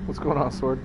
What's going on, Sword?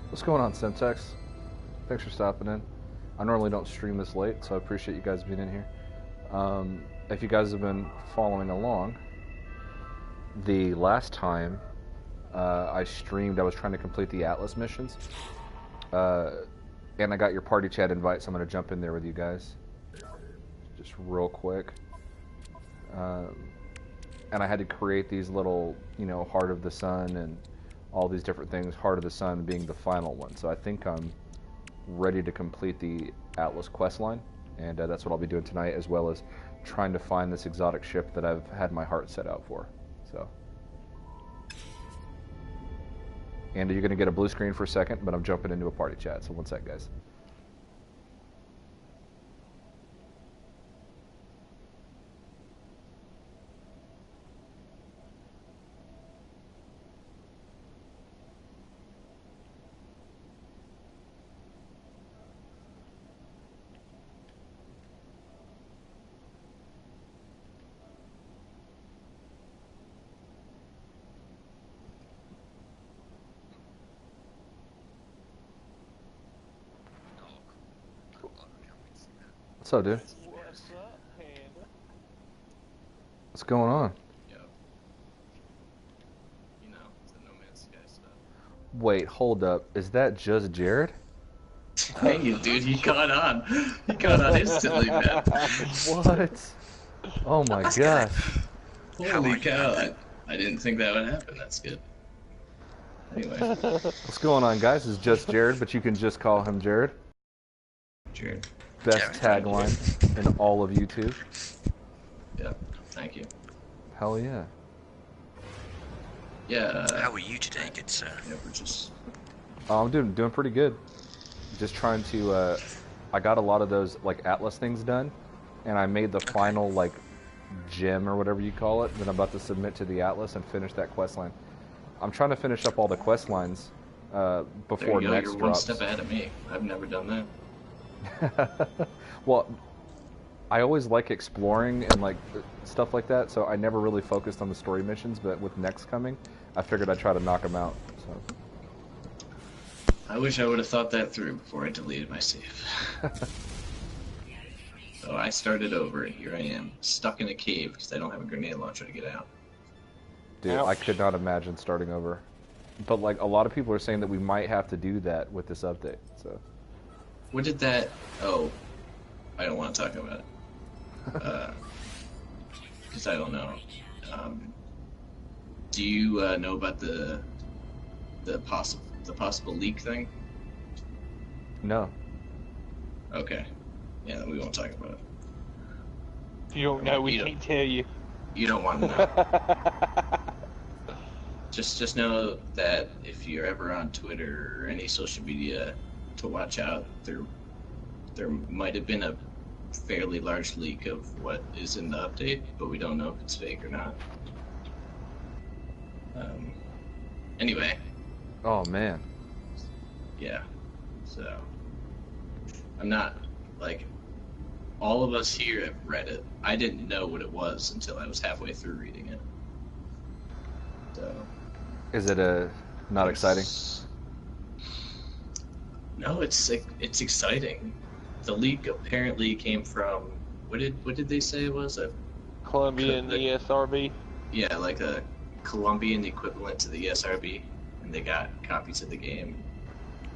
What's going on, Semtex? Thanks for stopping in. I normally don't stream this late, so I appreciate you guys being in here. If you guys have been following along, the last time I streamed, I was trying to complete the Atlas missions. And I got your party chat invite, so I'm going to jump in there with you guys. Just real quick. And I had to create these little, Heart of the Sun and all these different things, Heart of the Sun being the final one. So I think I'm ready to complete the Atlas quest line, and that's what I'll be doing tonight, as well as trying to find this exotic ship that I've had my heart set out for. So, and you're going to get a blue screen for a second, but I'm jumping into a party chat, so one sec, guys. What's up, dude? What's up, Panda? What's going on? Yo. It's the No Man's Sky stuff. Wait, hold up. Is that just Jared? Hey, dude, he caught on. He caught on instantly, man. What? Oh my gosh. Holy cow. I didn't think that would happen. That's good. Anyway. What's going on, guys? It's just Jared, but you can just call him Jared. Jared. Best tagline in all of YouTube. Yeah, thank you. Hell yeah. Yeah. How are you today, good sir? Yeah, we're just... I'm doing pretty good. Just trying to, I got a lot of those, Atlas things done, and I made the final, gem or whatever you call it that I'm about to submit to the Atlas and finish that quest line. I'm trying to finish up all the quest lines before next You're drops. one step ahead of me. I've never done that. Well, I always like exploring and stuff like that, so I never really focused on the story missions, but with next coming, I figured I'd try to knock them out. So. I wish I would have thought that through before I deleted my save. So I started over, and here I am, stuck in a cave because I don't have a grenade launcher to get out. Dude, ouch. I could not imagine starting over. But a lot of people are saying that we might have to do that with this update, so... What did that... Oh, I don't want to talk about it. Because I don't know. Do you know about the possible leak thing? No. Okay. Yeah, we won't talk about it. You don't know, we can't tell you. You don't want to know. Just know that if you're ever on Twitter or any social media, to watch out. There might have been a fairly large leak of what is in the update, but we don't know if it's fake or not. Anyway. Oh man. Yeah. So I'm not all of us here have read it. I didn't know what it was until I was halfway through reading it. So. Is it not exciting? No, it's exciting. The leak apparently came from what did they say it was? Colombian ESRB. Yeah, like a Colombian equivalent to the ESRB, and they got copies of the game.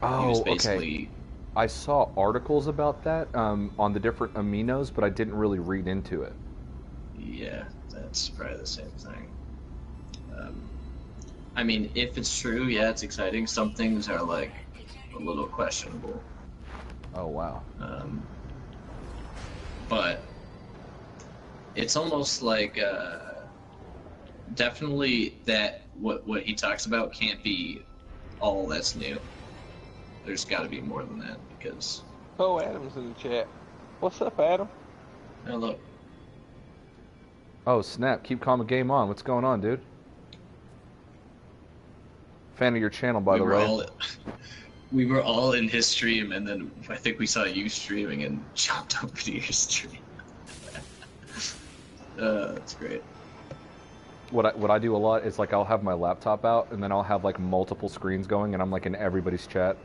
Oh, okay. I saw articles about that on the different aminos, but I didn't really read into it. Yeah, that's probably the same thing. I mean, if it's true, yeah, it's exciting. Some things are a little questionable. Oh wow. but it's almost like definitely that what he talks about can't be all that's new. There's got to be more than that because. Oh, Adam's in the chat. What's up, Adam? Oh, look. Oh, snap. Keep Calm and Game on. What's going on, dude? Fan of your channel, by the way. We were all in his stream, and then I think we saw you streaming and jumped over to your stream. That's great. What I do a lot is, like, I'll have my laptop out, and then I'll have, like, multiple screens going, and I'm, like, in everybody's chat.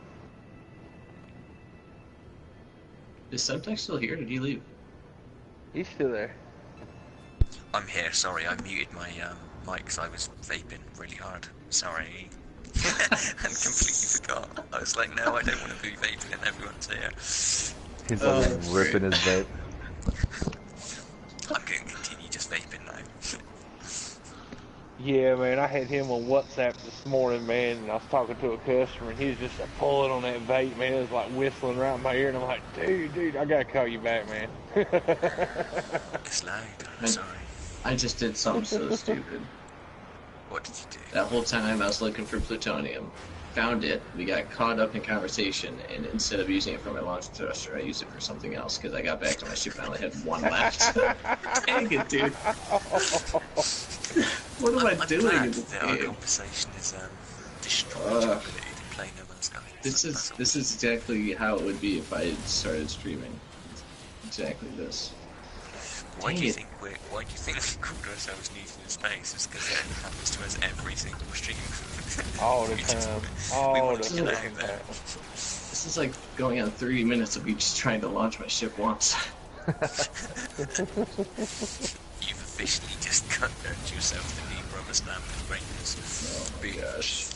Is Subtext still here? Did he leave? He's still there. I'm here, sorry, I muted my mic because I was vaping really hard. Sorry. And completely forgot. I was like, no, I don't want to be vaping and everyone's here. He's like ripping his vape. I'm going to continue just vaping now. Yeah, man, I had him on WhatsApp this morning, man, and I was talking to a customer, and he was just pulling on that vape, man. It was like whistling right in my ear, and I'm like, dude, I gotta call you back, man. It's loud, I'm sorry. I just did something so stupid. What did you do? That whole time I was looking for plutonium. Found it, we got caught up in conversation, and instead of using it for my launch thruster, I used it for something else, because I got back to my ship and I only had one left. Dang it, dude. What am I doing in this Our game? conversation is destroyed your ability to play No Man's Sky. This is exactly how it would be if I had started streaming. Exactly this. Why do you think we called ourselves News in Space? It's because it happens to us every single stream. All the time. All the time. time. This is like going on 30 minutes of me just trying to launch my ship once. You've officially just earned yourself the knee rubber stamp and greatness. Oh my gosh.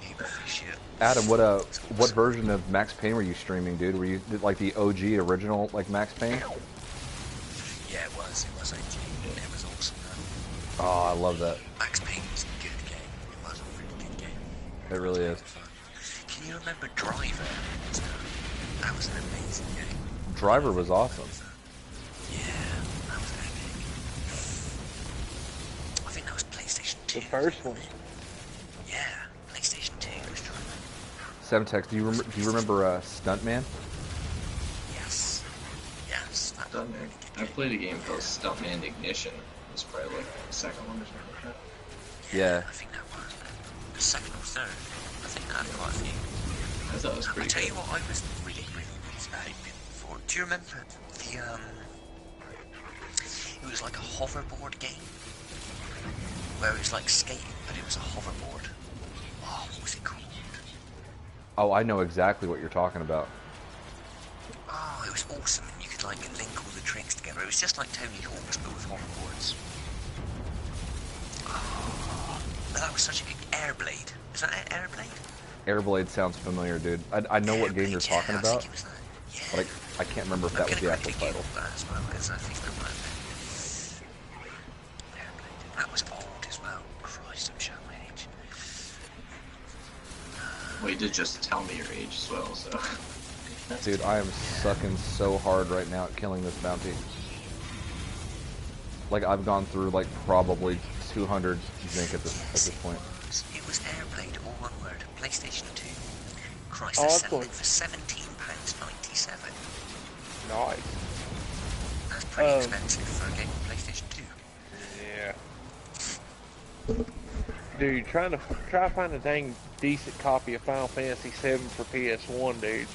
Noob official. Adam, what version of Max Payne were you streaming, dude? Were you like the OG original like Max Payne? Yeah, it was OG. It was awesome. Oh, I love that. Max Payne was a good game. It was a really good game. It really is. Can you remember Driver? That was an amazing game. Driver was awesome. Yeah, that was epic. I think that was PlayStation 2. The first one. Yeah, PlayStation 2 was Driver. Semtex, do you remember Stuntman? Yes. Yes. That was Stuntman. really good I game. played a game called Stuntman Ignition. It's probably like the second one or something like that. Yeah. I think that was the second or third. I think that had quite a few. I thought it was I pretty tell good. you what, I was really hoping for. Do you remember the it was like a hoverboard game where it was like skating, but it was a hoverboard. Oh, what was it called? Oh, I know exactly what you're talking about. Oh, it was awesome, and you could like link all the tricks together. It was just like Tony Hawk's, but with hoverboards. Oh, that was such a good Airblade. Is that Airblade? Airblade sounds familiar, dude. I know what game you're talking I about, think it was that. Yeah. but I can't remember if that was the actual title. That as well, because I think that might have been Airblade. That was old as well. Christ, I'm showing my age. Well, you did just tell me your age as well, so. Dude, I am sucking so hard right now at killing this bounty. Like, I've gone through, like, probably 200 zinc at this point. It was Airblade, all one word. PlayStation 2. Christ, Oh, they're that's selling cool. it for £17.97. Nice. That's pretty expensive for a game on PlayStation 2. Yeah. Dude, try to find a dang decent copy of Final Fantasy VII for PS1, dude.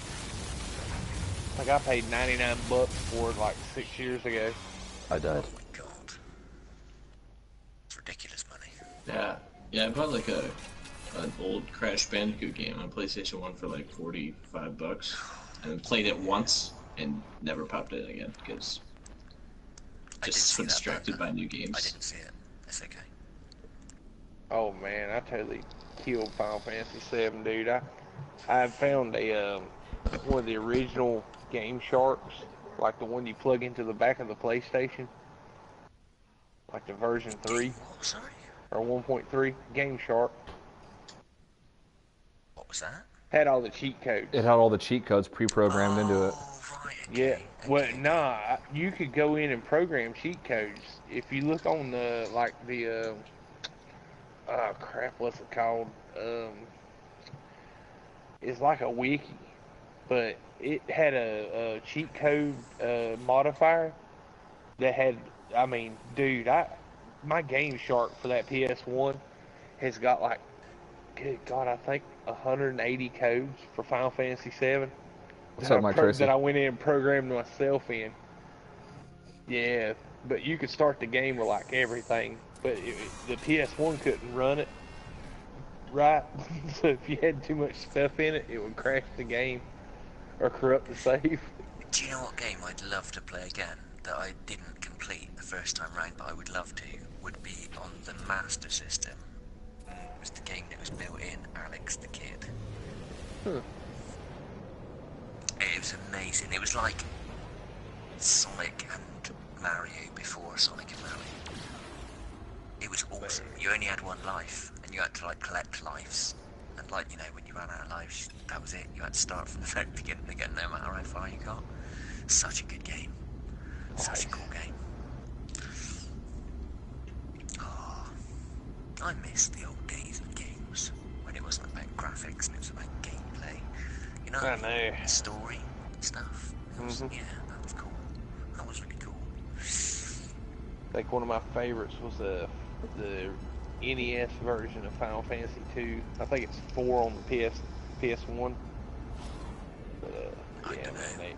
Like I paid $99 for it like 6 years ago. I died. Oh my god. It's ridiculous money. Yeah, I bought like an old Crash Bandicoot game on PlayStation 1 for like $45, and played it once and never popped it again because I didn't just see that distracted back by new then. games. I didn't see it. It's okay. Oh man, I totally killed Final Fantasy VII, dude. I found a one of the original Game Sharks, like the one you plug into the back of the PlayStation, like the version 3 What? Sorry? or 1.3 Game Shark. What was that? Had all the cheat codes. It had all the cheat codes pre-programmed into it. Oh, right, Yeah. Well, nah, you could go in and program cheat codes. If you look on the oh crap, what's it called? It's like a wiki, but it had a cheat code modifier that had. I mean, dude, my Game Shark for that PS1 has got like, good God, I think 180 codes for Final Fantasy VII What's up, Mike Tracy? that I went in and programmed myself in. Yeah, but you could start the game with like everything, but the PS1 couldn't run it right. So if you had too much stuff in it, it would crash the game or corrupt the save. Do you know what game I'd love to play again that I didn't complete the first time round, but I would love to? Would be on the Master System. It was the game that was built in Alex the Kid. It was amazing. It was like Sonic and Mario before Sonic and Mario. It was awesome. You only had one life, and you had to like collect lives. And like, you know, when you ran out of lives, that was it. You had to start from the very beginning again, no matter how far you got. Such a good game. Such a cool game. Oh, I miss the old days of games when it wasn't about graphics and it was about gameplay. You know, I know. Story stuff. It was, yeah, that was cool. That was really cool. I think one of my favorites was the NES version of Final Fantasy 2. I think it's 4 on the PS1. But yeah, man,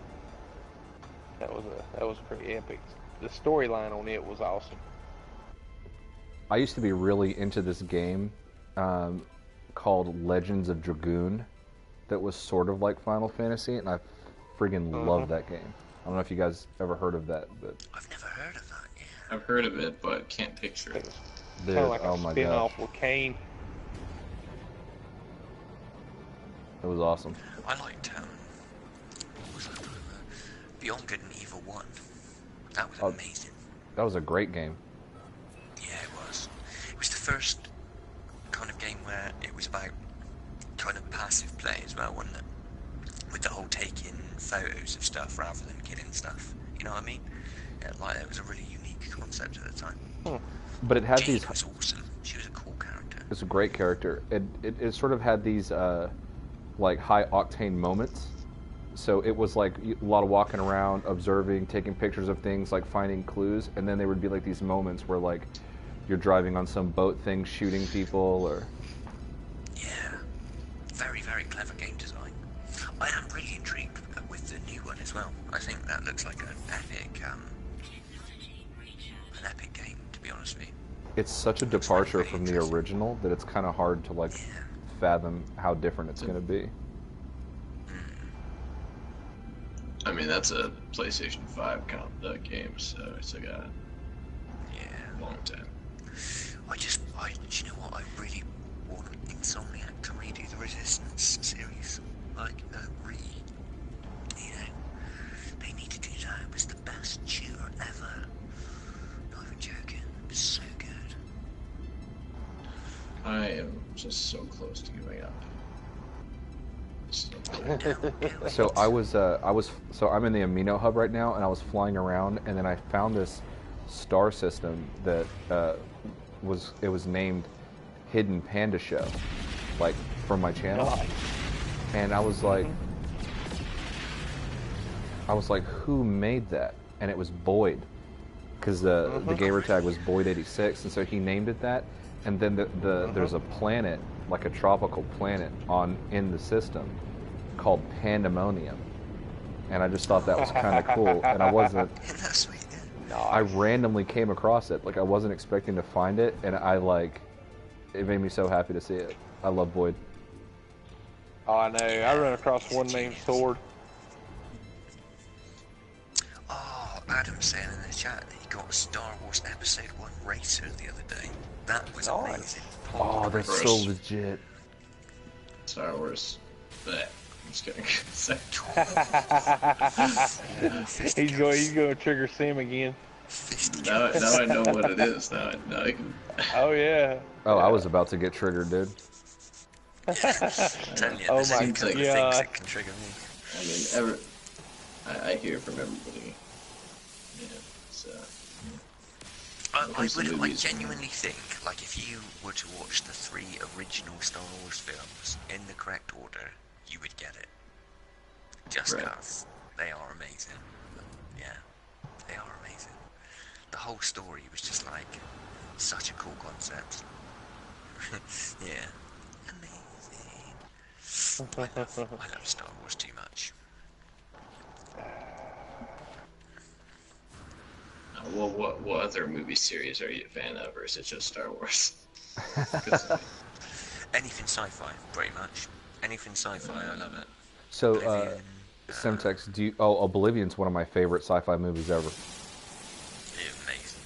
that was pretty epic. The storyline on it was awesome. I used to be really into this game called Legends of Dragoon that was sort of like Final Fantasy, and I friggin' loved that game. I don't know if you guys ever heard of that, but I've never heard of that, yeah. I've heard of it, but can't picture it. dude, Kind of like oh a my spin-off god, with Kane. it was awesome. I liked, what was that? Beyond Good and Evil 1. That was amazing. That was a great game. Yeah, it was. It was the first kind of game where it was about kind of passive play as well, wasn't it? With the whole taking photos of stuff rather than killing stuff. You know what I mean? Yeah, like, it was a really unique concept at the time. But it had Jade these. was awesome. She was a cool character. It's a great character. It sort of had these like high octane moments. So it was like a lot of walking around, observing, taking pictures of things, like finding clues, and then there would be like these moments where like you're driving on some boat thing, shooting people, or Yeah. Very, very clever game design. I am really intrigued with the new one as well. I think that looks like an epic game, to be honest with you. it's such a departure from the original that it's kind of hard to like fathom how different it's going to be. I mean, that's a PlayStation 5 game, so it's like a long time. You know what? I really want Insomniac to redo the Resistance series. Like, you know, they need to do that. It was the best shooter ever. Not even joking. It was so good. I am just so close to giving up. So I'm in the Amino Hub right now, and I was flying around, and then I found this star system that was named Hidden Panda Show, like from my channel, and I was like, who made that? And it was Boyd, because the gamer tag was Boyd86, and so he named it that. And then there's a planet, like a tropical planet, in the system called Pandemonium, and I just thought that was kind of cool. And I wasn't. That's sweet. Yeah. I randomly came across it. Like, I wasn't expecting to find it, and it made me so happy to see it. I love Boyd. Oh, I know. I run across one named Sword. Oh, Adam saying in the chat that he got a Star Wars Episode 1 racer the other day. That was amazing. Oh, that's so legit. Star Wars. Blech. I'm just kidding. He's going to trigger Sim again. now I know what it is. Now I can. Oh yeah. Oh, I was about to get triggered, dude. I'm telling you, Oh there's my a couple of things God. that can trigger me. I mean, I hear from everybody. Yeah, so. I genuinely think, like, if you were to watch the 3 original Star Wars films in the correct order, you would get it. Just because they are amazing. Yeah, they are amazing. The whole story was just like such a cool concept. Yeah, amazing. I love Star Wars too much. Well, what other movie series are you a fan of, or is it just Star Wars? Anything sci-fi, pretty much. Anything sci-fi, I love it. So, Oblivion, Semtex, Oblivion's one of my favorite sci-fi movies ever. Amazing,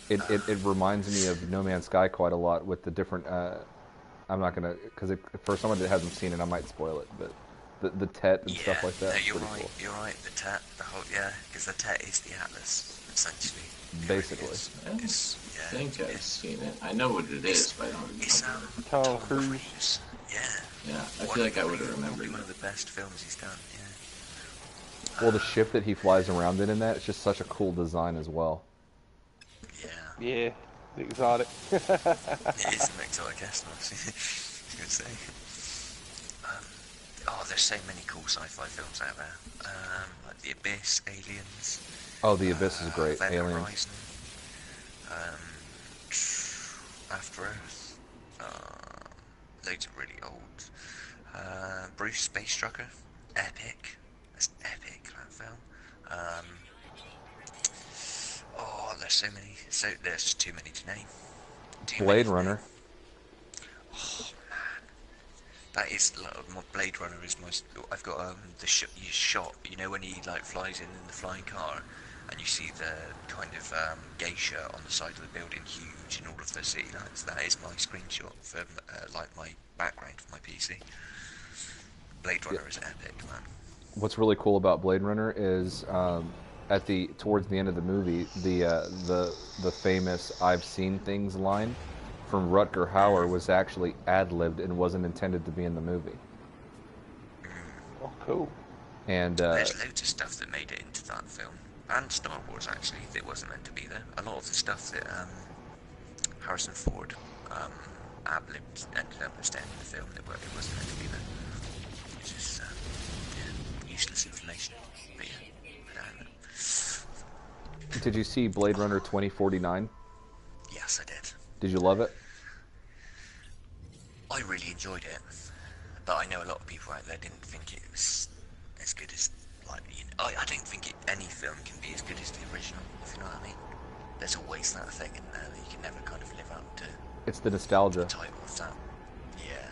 yeah. It reminds me of No Man's Sky quite a lot with the different. I'm not gonna, because for someone that hasn't seen it, I might spoil it, but the Tet and stuff like that. No, you're pretty right. Cool. You're right. The Tet, because the Tet is the Atlas, essentially. Basically. I think I've seen it. I know what it is, but I don't remember. It's Tom Cruise. Yeah. Yeah, I feel like I would have remembered. One of the best films he's done. Yeah. Well, the ship that he flies around in that, it's just such a cool design as well. Yeah. Yeah, the exotic. It is an exotic astronaut. I was going to say. There's so many cool sci-fi films out there. Like The Abyss, Aliens. Oh, The Abyss is great. Event Aliens. Horizon. After Earth. Loads of really old. Bruce Space Trucker. Epic. That's epic, that film. There's so many. There's just too many to name. Blade Runner. Oh man, that is Blade Runner is my. I've got the shot. You know when he like flies in the flying car, and you see the kind of geisha on the side of the building, huge in all of the city lights. That is my screenshot from like my background for my PC. Blade Runner is epic, man. What's really cool about Blade Runner is towards the end of the movie, the famous "I've seen things" line from Rutger Hauer was actually ad-libbed and wasn't intended to be in the movie. Oh, cool. And there's loads of stuff that made it into that film, and Star Wars actually that wasn't meant to be there. A lot of the stuff that Harrison Ford ad-libbed ended up staying in the film that it wasn't meant to be there. It's just useless information. But yeah, I don't know. Did you see Blade Runner 2049? Yes, I did. Did you love it? I really enjoyed it, but I know a lot of people out there didn't think it was as good as, like, I don't think any film can be as good as the original, if you know what I mean. There's always that thing in there that you can never kind of live up to. It's the nostalgia. The title of that. Yeah,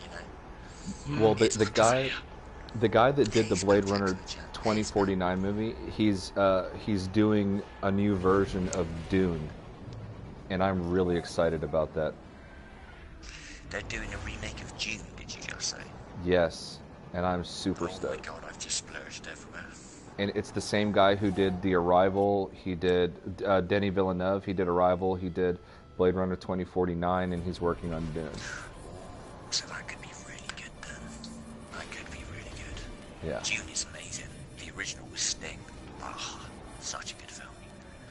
you know. Well, the guy that did the Blade Runner 2049 movie, he's doing a new version of Dune, and I'm really excited about that. They're doing a remake of Dune, did you just say? Yes, and I'm super stoked. Oh my god, I've just splurged everywhere. And it's the same guy who did The Arrival. He did Denis Villeneuve. He did Arrival. He did Blade Runner 2049, and he's working on Dune. So that could be really good then. That could be really good. Yeah. Dune is amazing. The original was Sting. Such a good film.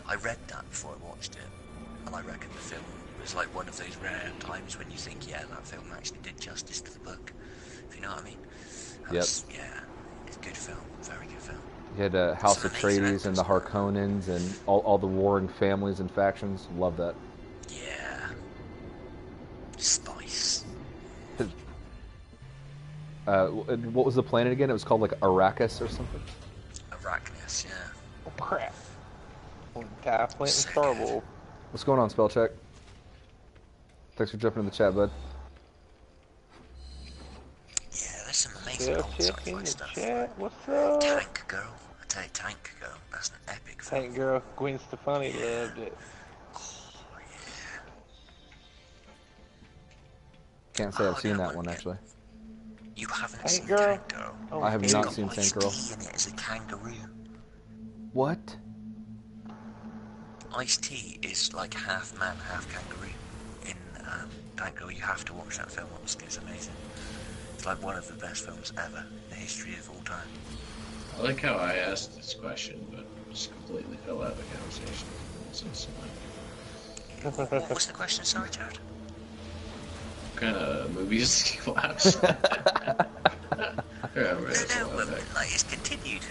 I read that before I watched it, and I reckon the film was like one of those rare times when you think, yeah, that film actually did justice to the book. If you know what I mean? Yep. Yeah, it's a good film. Very good film. You had House Atreides and the Harkonnens and all the warring families and factions. Love that. Yeah. Spice. What was the planet again? It was called like Arrakis or something? Arrakis, yeah. Oh, crap. Ty Flint and Starboy. What's going on, Spellcheck? Thanks for jumping in the chat, bud. Yeah, there's some amazing old Check in sci-fi the stuff. chat. What's up? Tank Girl. I tell you, Tank Girl. That's an epic film. Tank Girl. Gwen Stefani loved it. Oh, yeah. Can't say I've seen that one, actually. You haven't Tank seen Girl? Tank Girl? Oh, I have dude. not seen Tank Girl. Ice-T in it as a kangaroo. What? Ice-T is like half man, half kangaroo in Tank Girl. You have to watch that film, honestly. It's amazing. It's like one of the best films ever in the history of all time. I like how I asked this question, but just completely fell out of the conversation. Since, What was the question? Sorry, Jared. what kind of movies do you watch? Like it's continued.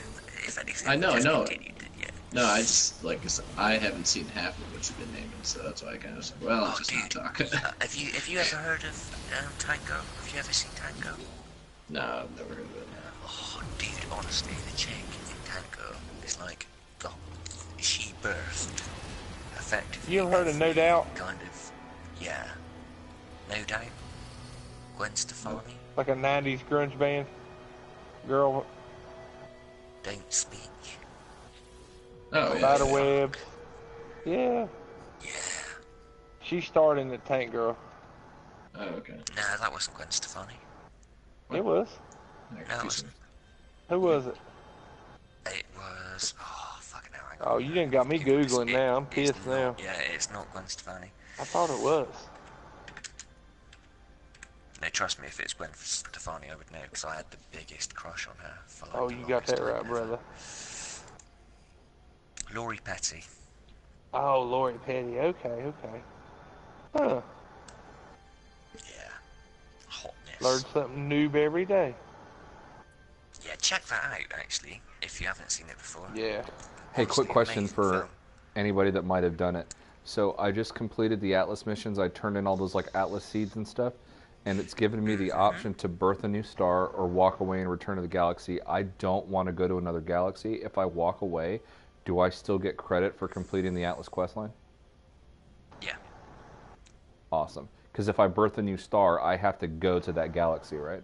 If anything, I know, no. Continued, yeah. No, I just, like, I haven't seen half of what you've been naming, so that's why I kind of said, well, I'm just not talking. Have you ever heard of Tango? Have you ever seen Tango? No, I've never heard of it. Oh, dude, honestly, the chick in Tango is like, God, she birthed effectively. You ever heard of No Doubt? Kind of, yeah. No Doubt. Gwen Stefani. Like a 90s grunge band? Girl, Don't Speak. Oh, yeah. Spiderwebs. Yeah. Yeah. She starred in the Tank Girl. Oh, okay. No, that wasn't Gwen Stefani. It was. No, it wasn't. Who was it? It was. Oh, fucking hell. hang on. Oh, you done got me Googling now. I'm It's pissed now. not, yeah, it's not Gwen Stefani. I thought it was. No, trust me, if it's Gwen Stefani, I would know, because I had the biggest crush on her for like Oh, the you got longest that time right, ever. brother. Laurie Petty. Oh, Lori Petty. Okay. Huh. Yeah. Hotness. Learn something new every day. Yeah, check that out, actually, if you haven't seen it before. Yeah. Hey, Honestly, quick question amazing for film. anybody that might have done it. So I just completed the Atlas missions. I turned in all those like Atlas seeds and stuff, and it's given me the option to birth a new star or walk away and return to the galaxy. I don't want to go to another galaxy. If I walk away, do I still get credit for completing the Atlas questline? Yeah. Awesome. Because if I birth a new star, I have to go to that galaxy, right?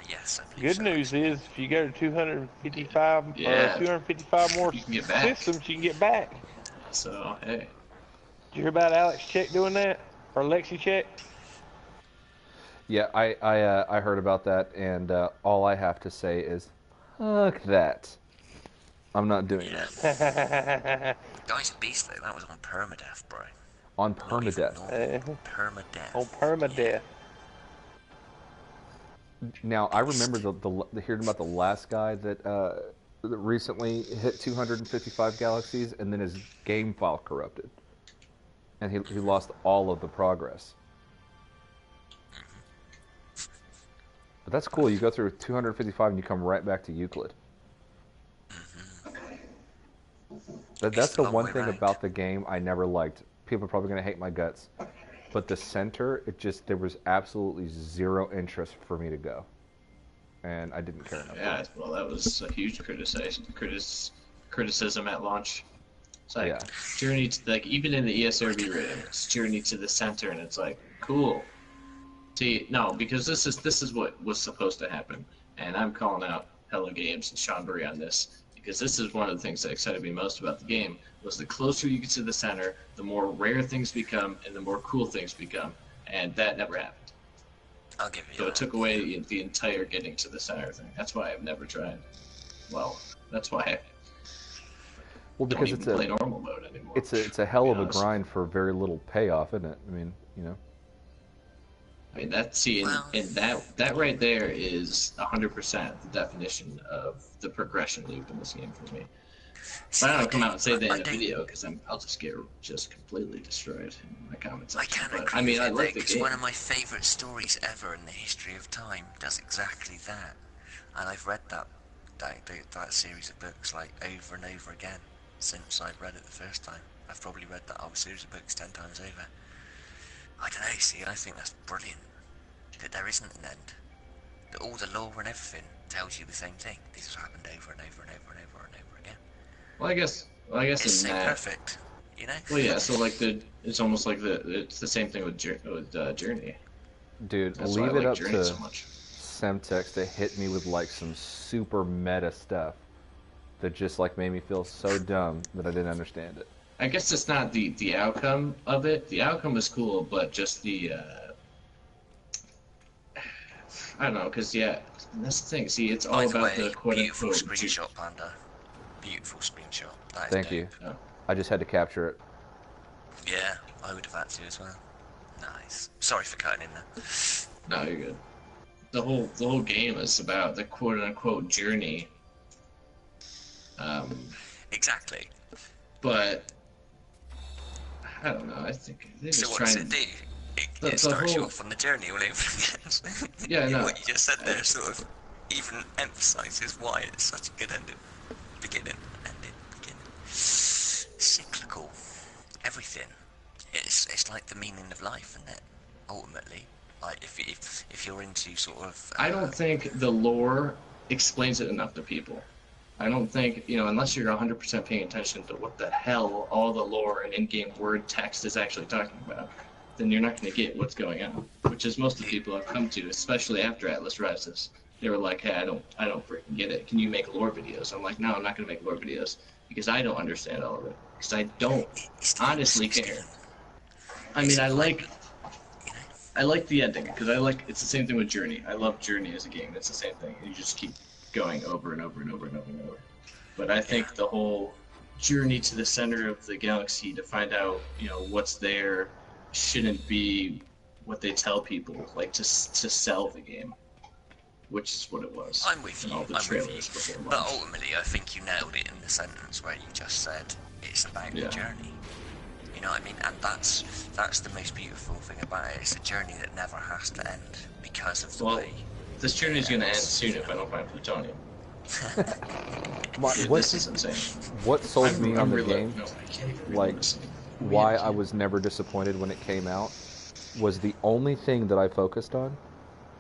Yes, I believe Good so. news is, if you go to 255 Yeah. 255 more You can get back. systems, you can get back. So, hey. Did you hear about Alex Check doing that? Or Lexi Check? Yeah, I heard about that, and all I have to say is, fuck that. I'm not doing that. Guys, Beast, though, that was on permadeath, bro. On Not even permadeath. normal. Permadeath. On permadeath. Now, I remember the hearing about the last guy that recently hit 255 galaxies, and then his game file corrupted. And he lost all of the progress. But that's cool. You go through 255 and you come right back to Euclid. That's the one thing about the game I never liked. People are probably going to hate my guts. But the center, there was absolutely zero interest for me to go. And I didn't care enough. Yeah, well, that was a huge criticism at launch. It's like, journey to, like, even in the ESRB rating, it's journey to the center, and it's like, cool. See, no, because this is what was supposed to happen, and I'm calling out Hello Games and Sean Burry on this, because this is one of the things that excited me most about the game, was the closer you get to the center, the more rare things become, and the more cool things become, and that never happened. I'll give you So that. it took away the entire getting to the center thing. That's why I've never tried. Well, that's why I don't because even play normal mode anymore. it's a hell of a honest. grind for very little payoff, isn't it? I mean, you know. I mean, that right there is 100% the definition of the progression loop in this game for me. See, But I don't come out and say that in a don't- video because I'll just get completely destroyed in my comments. I can't But agree I mean, with I it, like the because game. one of my favourite stories ever in the history of time does exactly that. And I've read that series of books like over and over again since I'd read it the first time. I've probably read that whole series of books 10 times over. I don't know, see, I think that's brilliant. That there isn't an end. That all the lore and everything tells you the same thing. This has happened over and over and over and over and over again. Well, I guess It's in so that. perfect, you know? Well, yeah. So like it's almost like it's the same thing with Journey. Dude, That's why I leave it like up Journey to so much. Semtex to hit me with like some super meta stuff that just like made me feel so dumb that I didn't understand it. I guess it's not the outcome of it. The outcome is cool, but just the I don't know, because that's the thing. See, it's all By the about way, the quote beautiful unquote. screenshot, Panda. Beautiful screenshot. That is Thank dope. you. Oh. I just had to capture it. Yeah, I would have had to as well. Nice. Sorry for cutting in there. No, you're good. the whole game is about the quote unquote journey. Exactly. But I don't know. I think they're So just what trying. does it do? The It starts you whole- off on the journey all over again. Yeah, no. What you just said there sort of even emphasises why it's such a good ending. Beginning, ending, beginning. Cyclical. Everything. It's like the meaning of life, isn't it? Ultimately. Like, if you're into sort of... I don't think the lore explains it enough to people. I don't think, unless you're 100% paying attention to what the hell all the lore and in-game word text is actually talking about, then you're not going to get what's going on, which is most of the people have come to, especially after Atlas Rises. They were like, hey, I don't freaking get it. Can you make lore videos? I'm like, no, I'm not going to make lore videos because I don't understand all of it. Because I don't honestly care. I mean, I like the ending because it's the same thing with Journey. I love Journey as a game. It's the same thing. You just keep going over and over and over and over and over. But I think the whole journey to the center of the galaxy to find out, what's there shouldn't be what they tell people, like to sell the game, which is what it was. I'm with you. All the I'm trailers with you. before But launch. ultimately, I think you nailed it in the sentence where you just said it's about the journey. You know what I mean? And that's the most beautiful thing about it. It's a journey that never has to end because of the way. This journey is going to end soon if I don't find plutonium. Dude, this is insane. What sold me on the game, No, I can't even like, remember this. why I was never disappointed when it came out, was the only thing that I focused on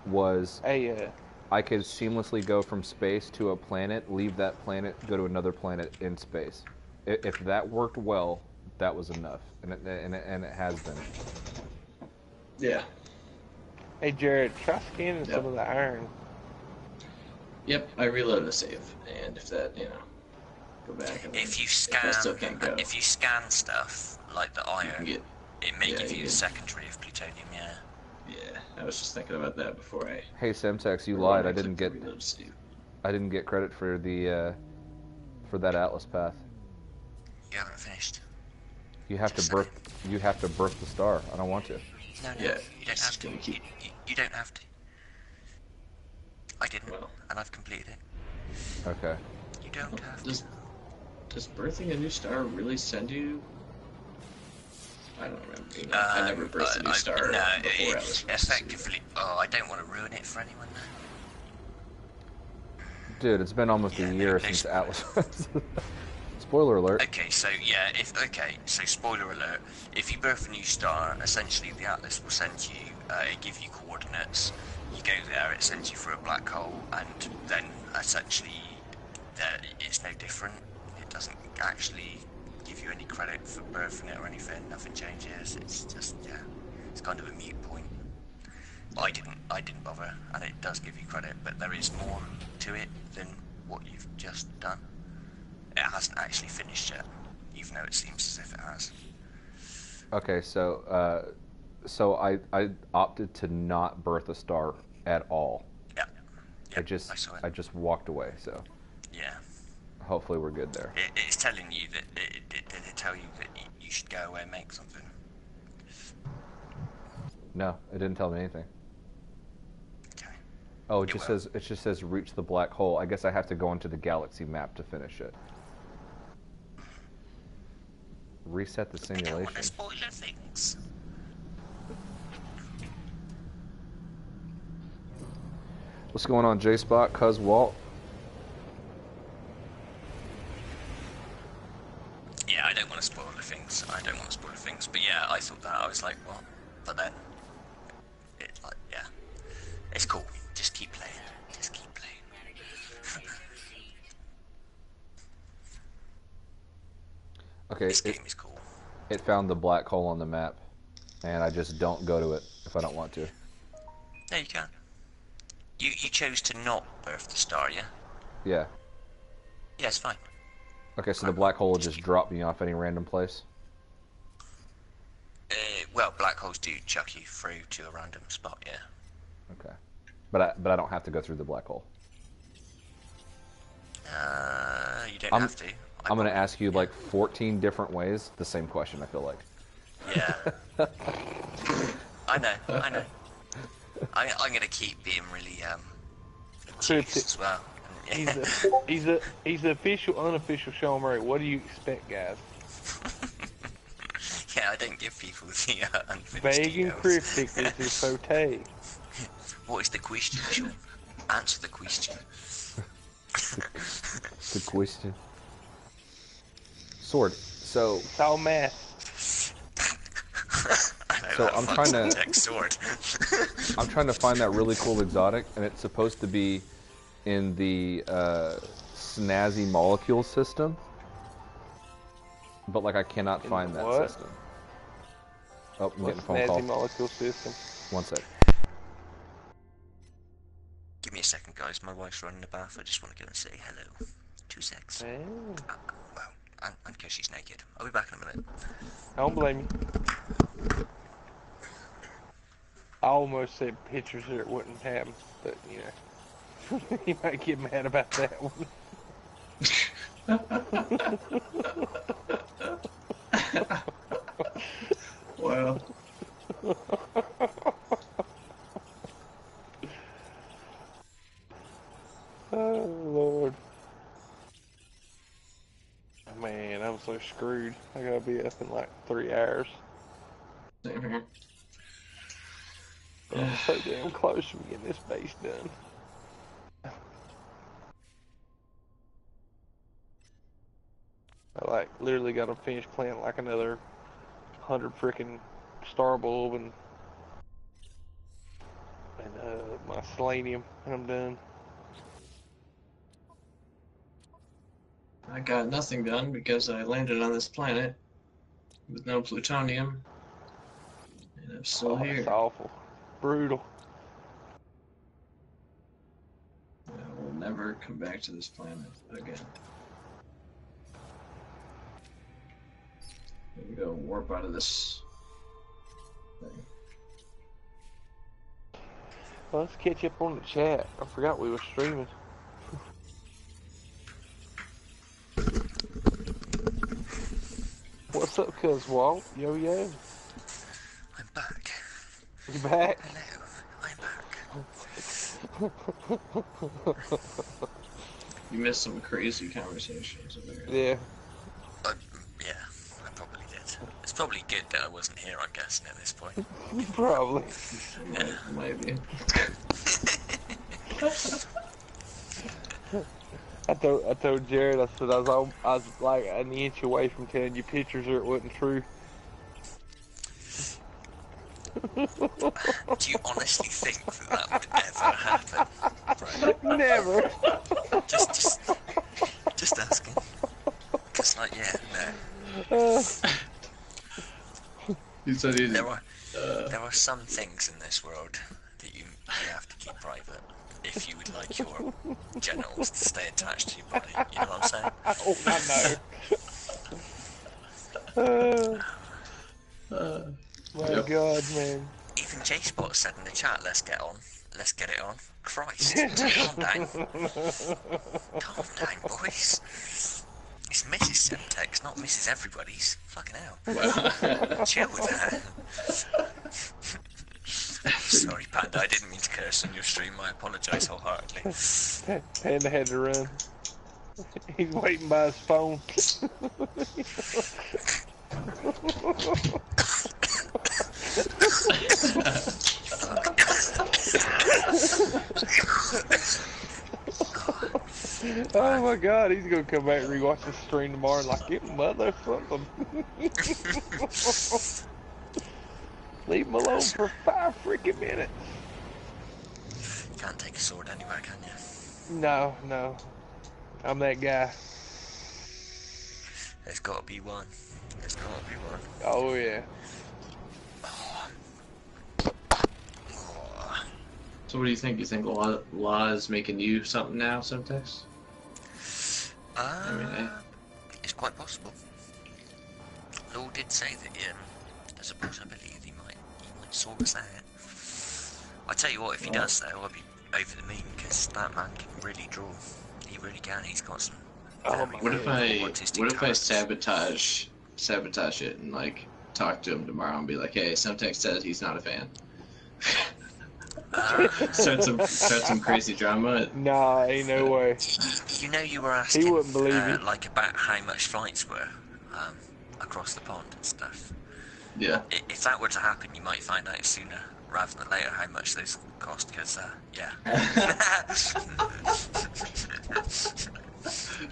was I could seamlessly go from space to a planet, leave that planet, go to another planet in space. If that worked well, that was enough, and it has been. Yeah. Hey Jared, try scanning some of the iron. Yep, I reloaded a save, and if that, go back and If you I still can't go. scan stuff like the iron, get- it may give you you a get- secondary of plutonium. Yeah. Yeah, I was just thinking about that before I. Hey Semtex, you lied. I didn't get reload save. credit for the for that Atlas path. You haven't finished. You have Just to birth the star. I don't want to. No, Yeah, you don't have to. gonna keep- You don't have to. I didn't, Well. and I've completed it. Okay. You don't have to. Does birthing a new star really send you? I don't remember. I never birthed a new star No, before Atlas. effectively. Oh, I don't want to ruin it for anyone. Dude, it's been almost a year since Atlas. Spoiler alert. Okay, so yeah, so spoiler alert. If you birth a new star, essentially the Atlas will send you, it gives you coordinates. You go there, it sends you through a black hole, and then essentially, it's no different. It doesn't actually give you any credit for birthing it or anything. Nothing changes. It's just it's kind of a mute point. But I didn't bother, and it does give you credit, but there is more to it than what you've just done. It hasn't actually finished yet, even though it seems as if it has. Okay, so I opted to not birth a star at all. Yeah. I just walked away. So Yeah. hopefully we're good there. It's telling you that did it tell you that you should go away and make something? No, it didn't tell me anything. Okay. Oh, it just says reach the black hole. I guess I have to go into the galaxy map to finish it. Reset the I don't want simulation. to spoil things. What's going on, J-Spot, Cuz Walt? Yeah, I don't want to spoil the things. But yeah, I thought that. I was like, what? But then, it's cool. Just keep playing. Just keep playing. Okay, This game is cool. it found the black hole on the map, and I just don't go to it if I don't want to. No, you can. You chose to not birth the star, yeah? Yeah. Yeah, it's fine. Okay, so the black hole will just drop me off any random place? Well, black holes do chuck you through to a random spot, yeah. Okay. But I don't have to go through the black hole. You don't have to. I'm going to ask you like 14 different ways the same question, I feel like. Yeah. I know. I'm gonna keep being really Cryptic. juiced as well. He's the official, unofficial Sean Murray. What do you expect, guys? Yeah, I don't give people the unfinished Vague and emails. cryptic is his forte. What is the question, Sean? Answer the question. Good question. Sword. So. It's all math. So I'm trying to. Sword. I'm trying to find that really cool exotic, and it's supposed to be in the snazzy molecule system, but like I cannot find that what? system. Oh, I'm What's getting a phone call. snazzy molecule system? One sec. Give me a second, guys. My wife's running the bath. I just want to go and say hello. 2 secs. Oh. Well, and because she's naked. I'll be back in a minute. I don't blame you. I almost said pictures that it wouldn't happen, but you know, you might get mad about that one. Wow. Oh Lord. Man, I'm so screwed. I gotta be up in like 3 hours. Same here. But I'm so damn close from getting this base done. I like literally gotta finish planting like another 100 freaking star bulb and my selenium, and I'm done. I got nothing done because I landed on this planet with no plutonium, and I'm still here. That's awful. Brutal. I will never come back to this planet again. Here we go, warp out of this thing. Well, let's catch up on the chat. I forgot we were streaming. What's up, cuz Walt? Yo, yo. I'm back. You back? Hello. I'm back. You missed some crazy conversations over here. Yeah. Yeah, I probably did. It's probably good that I wasn't here, I'm guessing, at this point. Probably. Maybe. I told Jared, I said I was like an inch away from telling you pictures or it wasn't true. Do you honestly think that would ever happen? Right. Never. Just asking. Just like, yeah, no. You said he There are some things in this world that you have to keep private if you would like your genitals to stay attached to your body. You know what I'm saying? Oh, I know. My Yep. God, man. Even J-Spot said in the chat, let's get on. Let's get it on. Christ, calm down. Calm down, boys. It's Mrs. Semtex, not Mrs. Everybody's. Fucking hell. Chill with that. Sorry, Panda, I didn't mean to curse on your stream. I apologise wholeheartedly. Panda had to run. He's waiting by his phone. Oh my God, he's gonna come back and rewatch the stream tomorrow and like, you motherfucker. Leave him alone for 5 freaking minutes. Can't take a sword anywhere, can you? No, no. I'm that guy. There's gotta be one. There's gotta be one. Oh yeah. So what do you think? You think law is making you something now, Semtex? It's quite possible. Law did say that there's a possibility that he might sort us out. I tell you what, if he does though, I'll be over the moon because that man can really draw. He really can. He's got some. What if I sabotage it and like talk to him tomorrow and be like, hey, Semtex says he's not a fan. Start some crazy drama. Nah, ain't no way. You know, you were asking, He wouldn't believe it. like, about how much flights were across the pond and stuff. Yeah. If that were to happen, you might find out sooner rather than later how much those cost, because, yeah.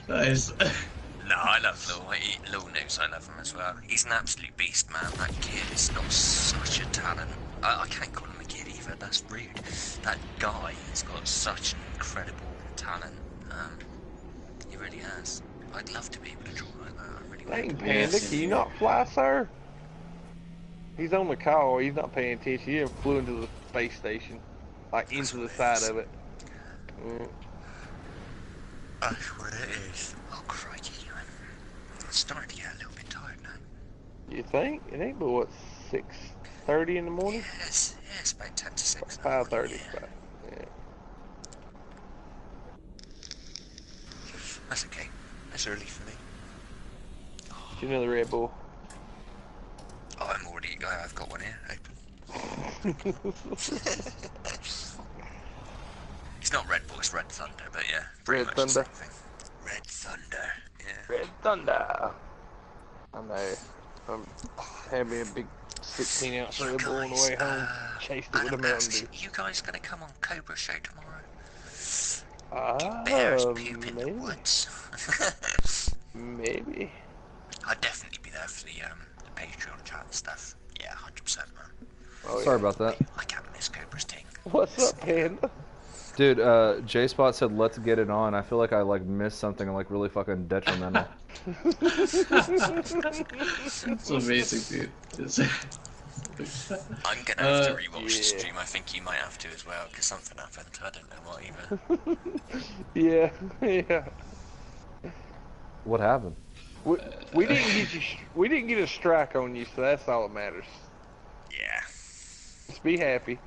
Nice. No, I love Lil. Lil knows I love him as well. He's an absolute beast, man. That kid has got such a talent. I can't call him a kid either, that's rude. That guy has got such an incredible talent. He really has. I'd love to be able to draw like that. I really Dang, would. Panda, can you not fly, sir? He's on the call. He's not paying attention. He flew into the space station, like into the side of it. That's what it is. Oh, crikey. I'm starting to get a little bit tired now. You think? It ain't but what, 6:30 in the morning? Yes, it's about 10 to 6. 5:30. Yeah. Yeah. That's okay. That's early for me. Get another Red Bull. Oh, I've got one here, open. It's not Red Bull, it's Red Thunder, but yeah, pretty Red much the Thunder. same thing. Red Thunder, yeah. Red Thunder. I know. Had me a big 16-ounce Red Bull on the way home. Chased it with a Mountain Dew. You guys gonna come on Cobra Show tomorrow? Ah, Bears poop in the maybe. woods. Maybe. I'd definitely be there for the Patreon chat and stuff. Yeah, 100%, man. Oh, Sorry yeah. about that. I can't miss Cobra's team. What's up, Panda? Dude, J-Spot said let's get it on. I feel like I missed something really fucking detrimental. It's amazing, dude. I'm gonna have to rewatch the stream. I think you might have to as well, because something happened. I don't know what either. Yeah, yeah. What happened? We didn't get a strike on you, so that's all that matters. Yeah. Just be happy.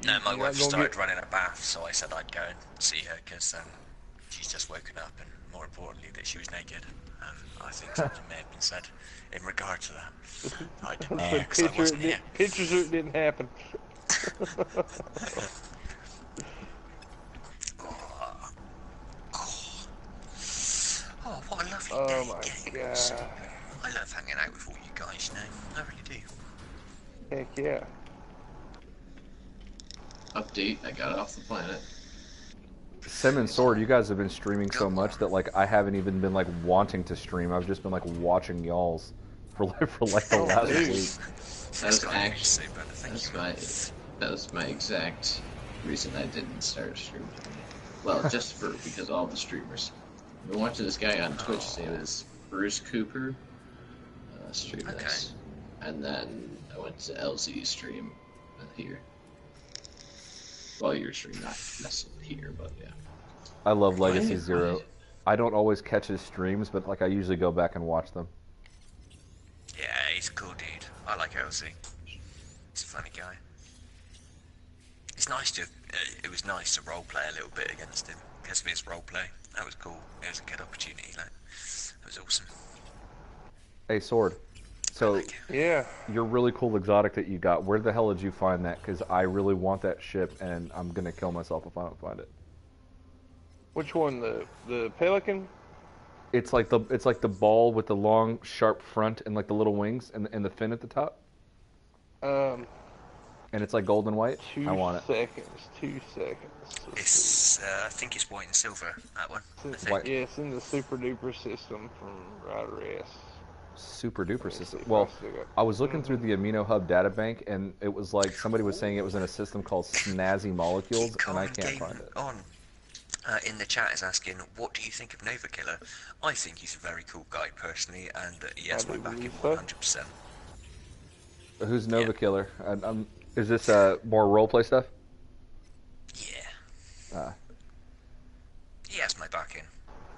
No, my You're wife not gonna started running a bath, so I said I'd go and see her, because she's just woken up, and more importantly, that she was naked. I think something may have been said in regard to that. I don't know, because I wasn't here. Pictures it didn't happen. Oh, what a lovely Oh day. my Games. god. I love hanging out with all you guys, you know. I really do. Heck yeah. Update, I got off the planet. Sim and Sword, you guys have been streaming so much that I haven't even been wanting to stream. I've just been watching y'all's for the last week. That was my exact reason I didn't start streaming. Well, just because all the streamers. I've been watching this guy on Twitch. His name is Bruce Cooper. Stream this, and then I went to LZ's stream here. Well, your stream, not necessarily here, but yeah. I love Legacy Zero. I don't always catch his streams, but I usually go back and watch them. Yeah, he's a cool dude. I like LZ. He's a funny guy. It's nice to. It was nice to roleplay a little bit against him. Because of his roleplay. That was cool. It was a good opportunity. It was awesome. Hey, Sword. So, yeah, your really cool exotic that you got, where the hell did you find that? Because I really want that ship, and I'm gonna kill myself if I don't find it. Which one? The pelican? It's like the ball with the long, sharp front and the little wings and the fin at the top. And it's gold and white. I want it. 2 seconds. It's I think it's white and silver. That one. White. Yeah, it's in the super duper system from Rider S. Super duper system. Well, I was looking through the Amino Hub data bank, and it was somebody was saying it was in a system called Snazzy Molecules, and I can't find it. In the chat is asking, what do you think of Nova Killer? I think he's a very cool guy personally, and he has my backing 100%. Who's Nova Killer? Is this more roleplay stuff? Yeah. He has my backing.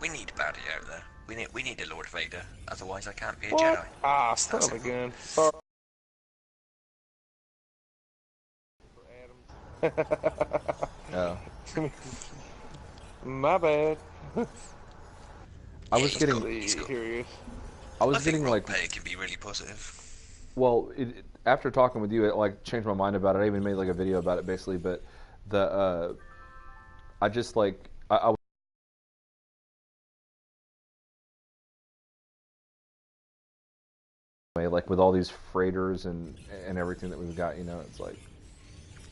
We need a baddie out there. We need a Lord Vader, otherwise I can't be a Jedi. Ah, son of a gun. Sorry. Oh. My bad. I was getting curious. I was getting roleplay can be really positive. Well, after talking with you, it changed my mind about it. I even made a video about it basically, but The I just like I like with all these freighters and everything that we've got, you know, it's like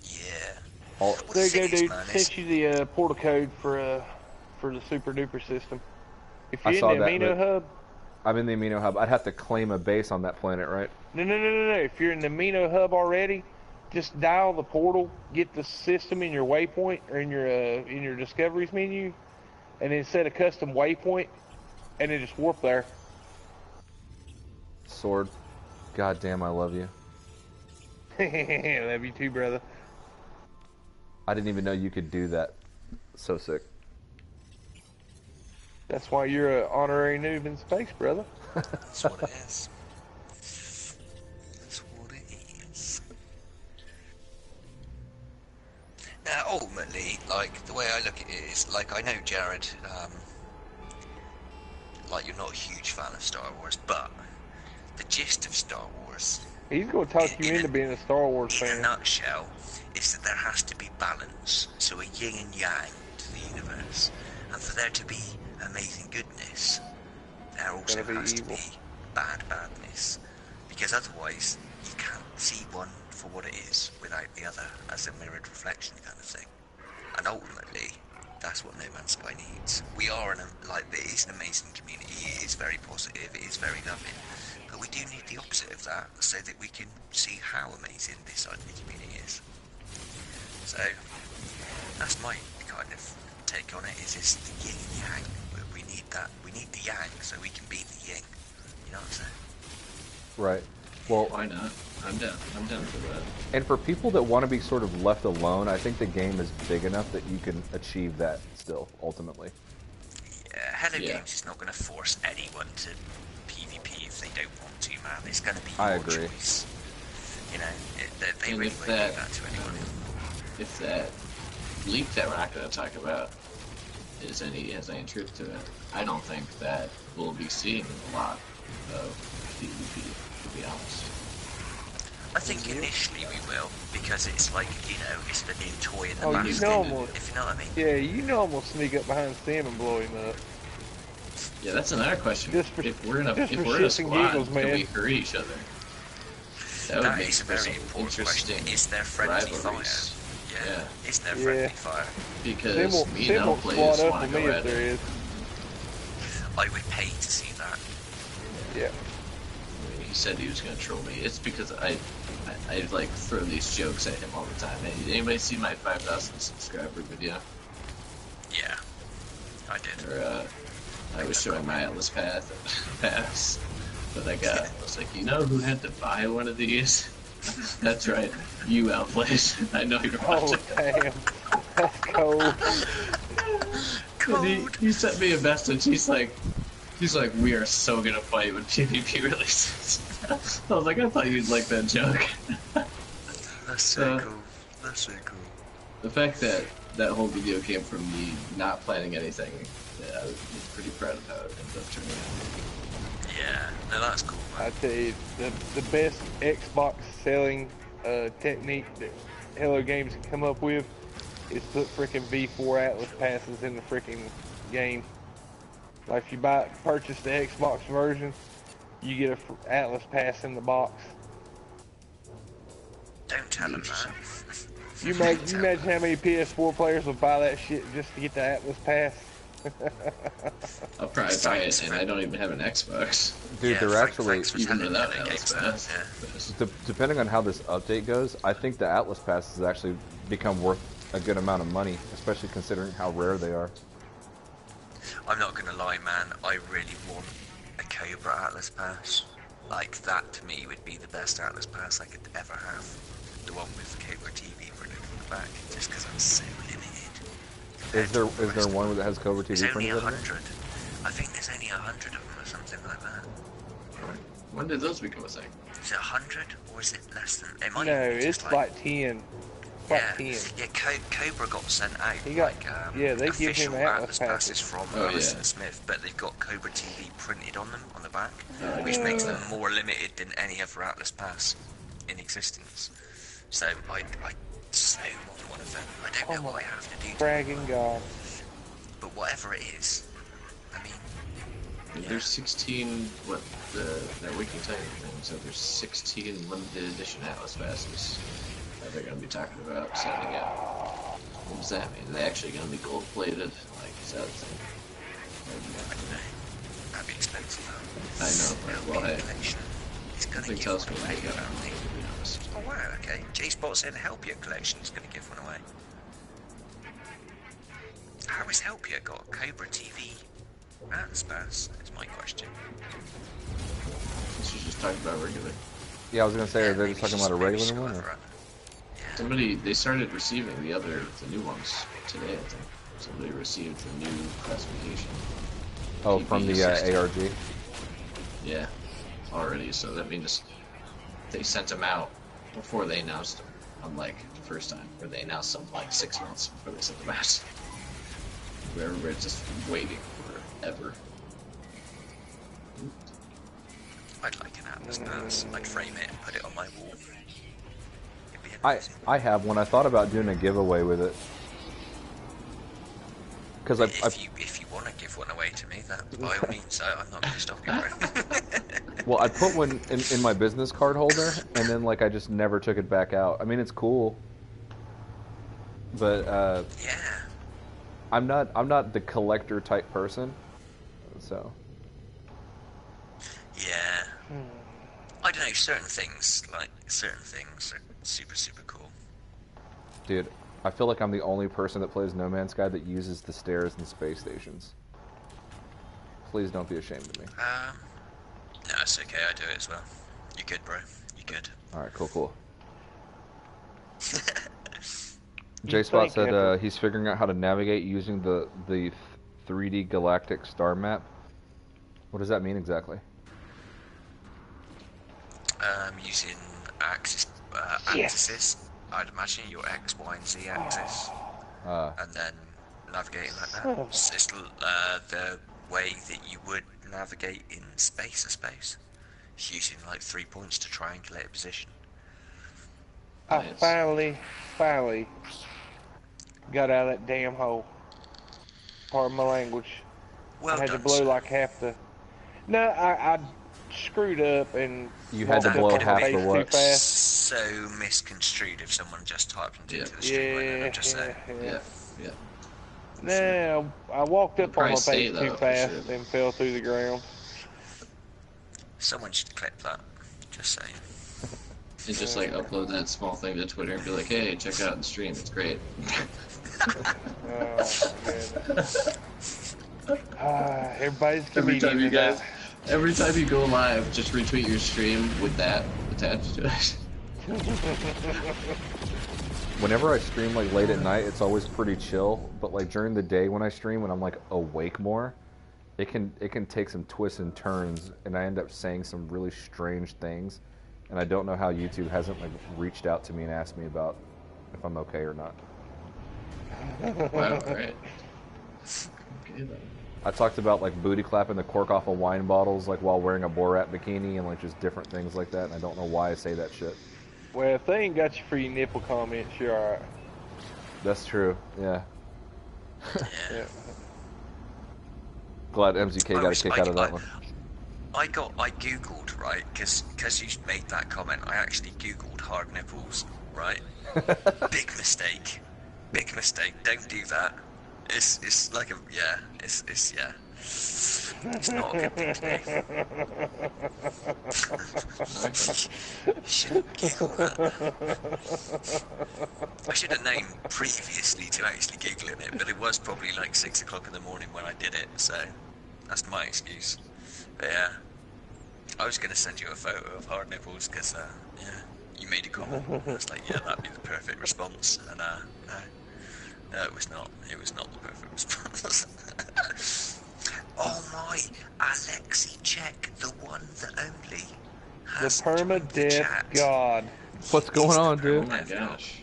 Yeah. all. Well, the There you thing go, is, dude. man, is Sent you the portal code for the Super Duper system. If I you're saw in the that, Amino but Hub, I'm in the Amino Hub. I'd have to claim a base on that planet, right? no. If you're in the Amino Hub already, just dial the portal, get the system in your waypoint or in your discoveries menu, and then set a custom waypoint, and then just warp there. Sword. God damn, I love you. Love you too, brother. I didn't even know you could do that. So sick. That's why you're an honorary noob in space, brother. that's what it is. That's what it is. Now, ultimately, like, the way I look at it is, like, I know, Jared, like, you're not a huge fan of Star Wars, but the gist of Star Wars, He's going to talk you into being a Star Wars in a fan. nutshell, is that there has to be balance, so a yin and yang to the universe, and for there to be amazing goodness, there also Gotta be has evil. to be badness, because otherwise you can't see one for what it is without the other as a mirrored reflection kind of thing. And ultimately, that's what No Man's Sky needs. We are it is an amazing community. It is very positive. It is very loving. But we do need the opposite of that so that we can see how amazing this side of the community is. So that's my kind of take on it. Is just the yin and yang. We need that. We need the yang so we can be the yin. You know what I'm saying? Right. Well, Why not? I'm down. I'm down for that. and for people that want to be sort of left alone, I think the game is big enough that you can achieve that still, ultimately. Yeah, Hello Yeah. Games is not going to force anyone to PvP if they don't want to, man. It's going to be I your agree. choice. You know, they And really if won't do that- that to anyone. If that leak that we're not going to talk about has any truth to it, I don't think that we'll be seeing a lot of PvP, to be honest. I think initially we will, because it's like, you know, it's the new toy in the Oh, you basket, know I'm gonna- if you know what I mean. Yeah, you know I'm going to sneak up behind Sam and blow him up. Yeah, that's another question. Just for- if we're in a just for squad, shits and giggles, can man. we hurt each other? That would That make is a for some very important interesting question. Is there friendly rivalries. fire? Yeah. Is there Yeah. friendly fire? Because me and Sam L won't players squad up want with to me go if at there it. is. I would pay to see that. Yeah. He said he was going to troll me. It's because I like throw these jokes at him all the time. Hey, anybody see my 5,000 subscriber video? Yeah, I did. Or I was showing my Atlas pass that I got. I was like, you know who had to buy one of these? That's right, you Outplays. I know you're Oh, watching. damn. That's cold. And he sent me a message. He's like, we are so gonna fight when PvP releases. I was like, I thought you'd like that joke. That's so cool. That's so cool. The fact that that whole video came from me not planning anything, yeah, I was pretty proud of how it ended up turning out. Yeah, no, that's cool, man. I tell you, the best Xbox selling technique that Hello Games can come up with is put freaking V4 Atlas passes in the freaking game. Like if you purchase the Xbox version, you get a Atlas pass in the box. Don't tell him that. You imagine how many PS4 players would buy that shit just to get the Atlas pass? I'll probably buy it, and I don't even have an Xbox. Dude, Yeah, they're Frank, actually, thanks for Even telling without me that Atlas game Pass. stuff, depending on how this update goes, I think the Atlas Pass has actually become worth a good amount of money, especially considering how rare they are. I'm not gonna lie, man. I really want a Cobra Atlas Pass. Like, that to me would be the best Atlas Pass I could ever have. The one with Cobra TV printed on the back, just because I'm so limited. Is there one that has Cobra TV There's only printed on it? 100. I think there's only 100 of them or something like that. When did those become a thing? Is it 100 or is it less than? It might No, even be just it's like 10. It's like yeah, 10. yeah. Cobra got sent out. He got- they they give him official Atlas passes passes. from Oh, Allison yeah. Smith, but they've got Cobra TV printed on them on the back, Oh, which yeah. makes them more limited than any other Atlas pass in existence. So I so want one of them. I don't know what I have to do to Dragon God. but whatever it is, I mean, yeah. There's 16, that Wiki Titan thing said there's 16 limited edition Atlas passes that they're going to be talking about sending out. What does that mean? Are they actually going to be gold plated? Like, is that a thing? I don't know. That'd be expensive though. I know, but well, hey. It's gonna Nothing give tells one me away, they got apparently. to be honest. Oh wow, okay. J-Spot said Help Your collection is gonna give one away. How has Help Your got Cobra TV and Spaz? Is my question. She's just talking about regular. Yeah, I was gonna say, Yeah, are they maybe just talking she's- about a maybe regular she's one? got Or? her- Yeah. They started receiving the new ones today, I think. Somebody received the new classification. Oh, from the PP-60. ARG? Yeah, already. So that means they sent them out before they announced them. Unlike the first time, where they announced them like 6 months before they sent them out. Where everybody's just waiting forever. I'd like an Atlas Pass. I'd frame it and put it on my wall. It'd be amazing. I have one. I thought about doing a giveaway with it. Because If you want to give one away to me, that by all means, I'm not going to stop you, bro. well, I put one in my business card holder, and then like I just never took it back out. I mean, it's cool, but Yeah. I'm not the collector type person, so. Yeah. I don't know, certain things are super, super cool. Dude, I feel like I'm the only person that plays No Man's Sky that uses the stairs and space stations. Please don't be ashamed of me. No, it's okay, I do it as well. You good, bro? You good? Alright, cool. J-Spot said he's figuring out how to navigate using the 3D galactic star map. What does that mean exactly? Using axes, I'd imagine your X, Y, and Z axis, and then navigating like that. It's the way that you would navigate in space, I suppose. It's using like 3 points to triangulate a position. I finally got out of that damn hole. Pardon my language. Well I had done, to blow sir. like half the... No, I screwed up and... You had to walked blow up on half my the face what? too fast. So misconstrued if someone just typed into Yeah. the stream right now, Yeah, just saying. Yeah. No, I walked up on my Probably say face that too for fast sure. and fell through the ground. Someone should clip that. Just saying. And just like upload that small thing to Twitter and be like, hey, check out the stream, it's great. Everybody's Every time you comedian tonight. guys, every time you go live, just retweet your stream with that attached to it. Whenever I stream like late at night, it's always pretty chill. But like during the day when I stream, when I'm like awake more, it can take some twists and turns, and I end up saying some really strange things. And I don't know how YouTube hasn't like reached out to me and asked me about if I'm okay or not. Wow, right. Okay, then. I talked about like booty clapping the cork off of wine bottles like while wearing a Borat bikini and like just different things like that. And I don't know why I say that shit. Well, if they ain't got you for your nipple comments, you're alright. That's true. Yeah. Yeah. Glad MZK got a kick out of that one. I googled, right, because you made that comment, I actually googled hard nipples, right? Big mistake, don't do that. It's like it's not a good thing to do. Shouldn't Google that. I should have known previously to actually Googling it, but it was probably like 6 o'clock in the morning when I did it, so that's my excuse. But yeah, I was going to send you a photo of hard nipples because, you made a comment. I was like, yeah, that'd be the perfect response. And no, it was not. It was not the perfect response. Oh my, Alexi, check the one that only The has joined the permadeath chat. god. What's going on, Oh dude? my gosh.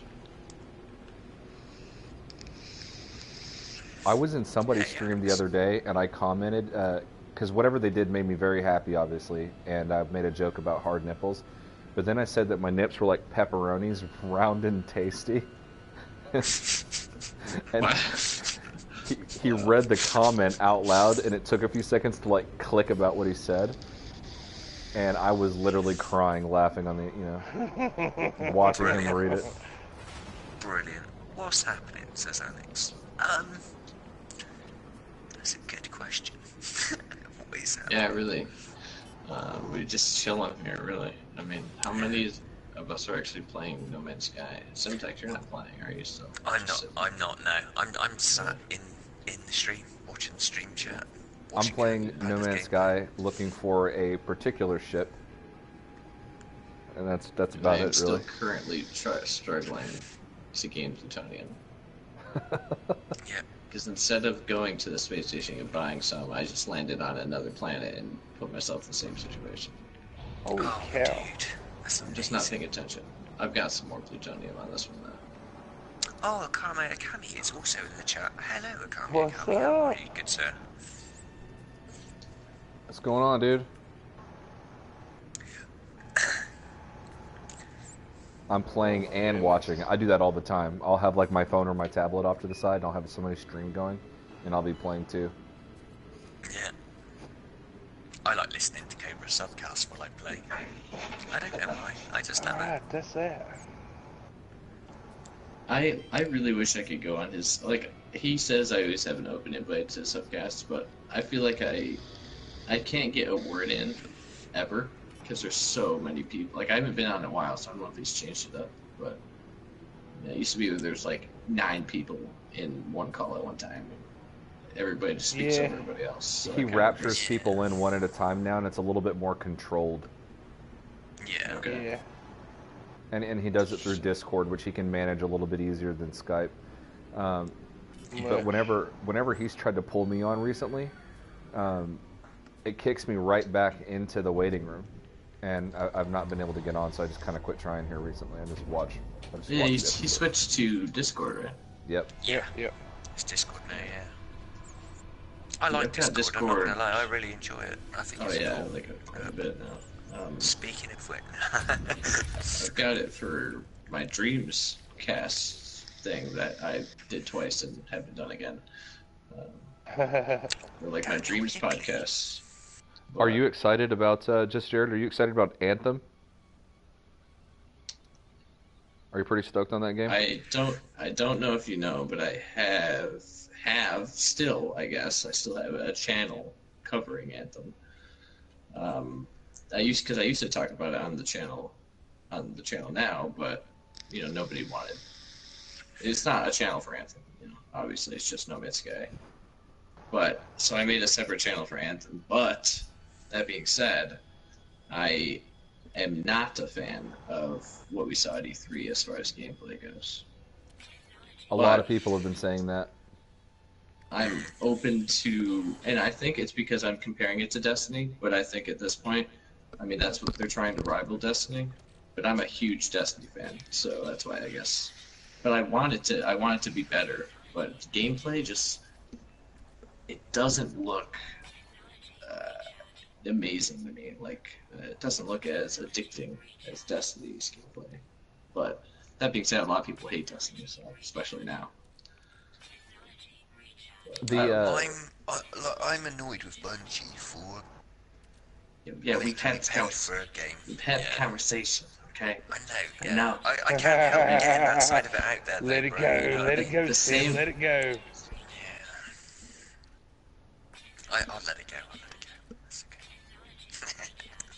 I was in somebody's stream the other day, and I commented, because whatever they did made me very happy, obviously, and I made a joke about hard nipples. But then I said that my nips were like pepperonis, round and tasty. And he read the comment out loud, and it took a few seconds to like click about what he said. And I was literally crying, laughing on the, watching him read it. Brilliant. What's happening, says Alex. That's a good question. What is happening? Yeah, really. We just chilling here, really. I mean, how many of us are actually playing No Man's Sky? Simtex, you're not playing, are you still? I'm not. No. I'm sat in the stream, watching the stream chat. I'm playing No Man's Sky, looking for a particular ship, and that's about it, really. I'm still currently struggling to gain plutonium. Yeah. Because instead of going to the space station and buying some, I just landed on another planet and put myself in the same situation. Holy Oh, cow. dude. That's I'm just not paying attention. I've got some more plutonium on this one, though. Oh, Akami is also in the chat. Hello, Akami. What's Akami, how are up? you, good sir? What's going on, dude? I'm playing and watching. I do that all the time. I'll have like my phone or my tablet off to the side, and I'll have somebody's stream going, and I'll be playing too. Yeah. I like listening to Cobra subcasts while I play. I don't know why. I just love it. Alright, that's that. I really wish I could go on his, like, he says I always have an open invite to subcasts, but I feel like I can't get a word in ever because there's so many people. Like, I haven't been on in a while, so I don't know if he's changed it up, but it used to be where there's like 9 people in one call at one time. Everybody just speaks over everybody else. So He raptures people in one at a time now, and it's a little bit more controlled. Yeah. Okay. Yeah. And he does it through Discord, which he can manage a little bit easier than Skype. But whenever he's tried to pull me on recently, it kicks me right back into the waiting room, and I've not been able to get on. So I just kind of quit trying here recently. I just watch. Yeah, he switched to Discord, right? Yep. Yeah. Yep. It's Discord now, yeah. I like Discord, I'm not gonna lie, I really enjoy it. I think it's I cool. like it quite a bit now. Speaking of which, I've got it for my Dreams cast thing that I did twice and haven't done again. Or like my Dreams podcast. Are you excited about just Jared? Are you excited about Anthem? Are you pretty stoked on that game? I don't know if you know, but I have still, I guess, I still have a channel covering Anthem. I used to talk about it on the channel now, but nobody wanted. It's not a channel for Anthem, obviously it's just No Man's Sky. But so I made a separate channel for Anthem. But that being said, I am not a fan of what we saw at E3 as far as gameplay goes. A lot of people have been saying that. I'm open to, and I think it's because I'm comparing it to Destiny, but I think at this point, I mean, that's what they're trying to rival Destiny, but I'm a huge Destiny fan, so that's why I guess. But I want it to be better, but gameplay just, it doesn't look amazing to me. Like, it doesn't look as addicting as Destiny's gameplay. But that being said, a lot of people hate Destiny, so especially now. I'm annoyed with Bungie for. Yeah, we've had for a game. We've had conversation, okay? I know. Yeah. And now I can't help getting that side of it out there. Let it bro, go. Let it go. the Sam, same- let it go. Yeah. I'll let it go. That's okay.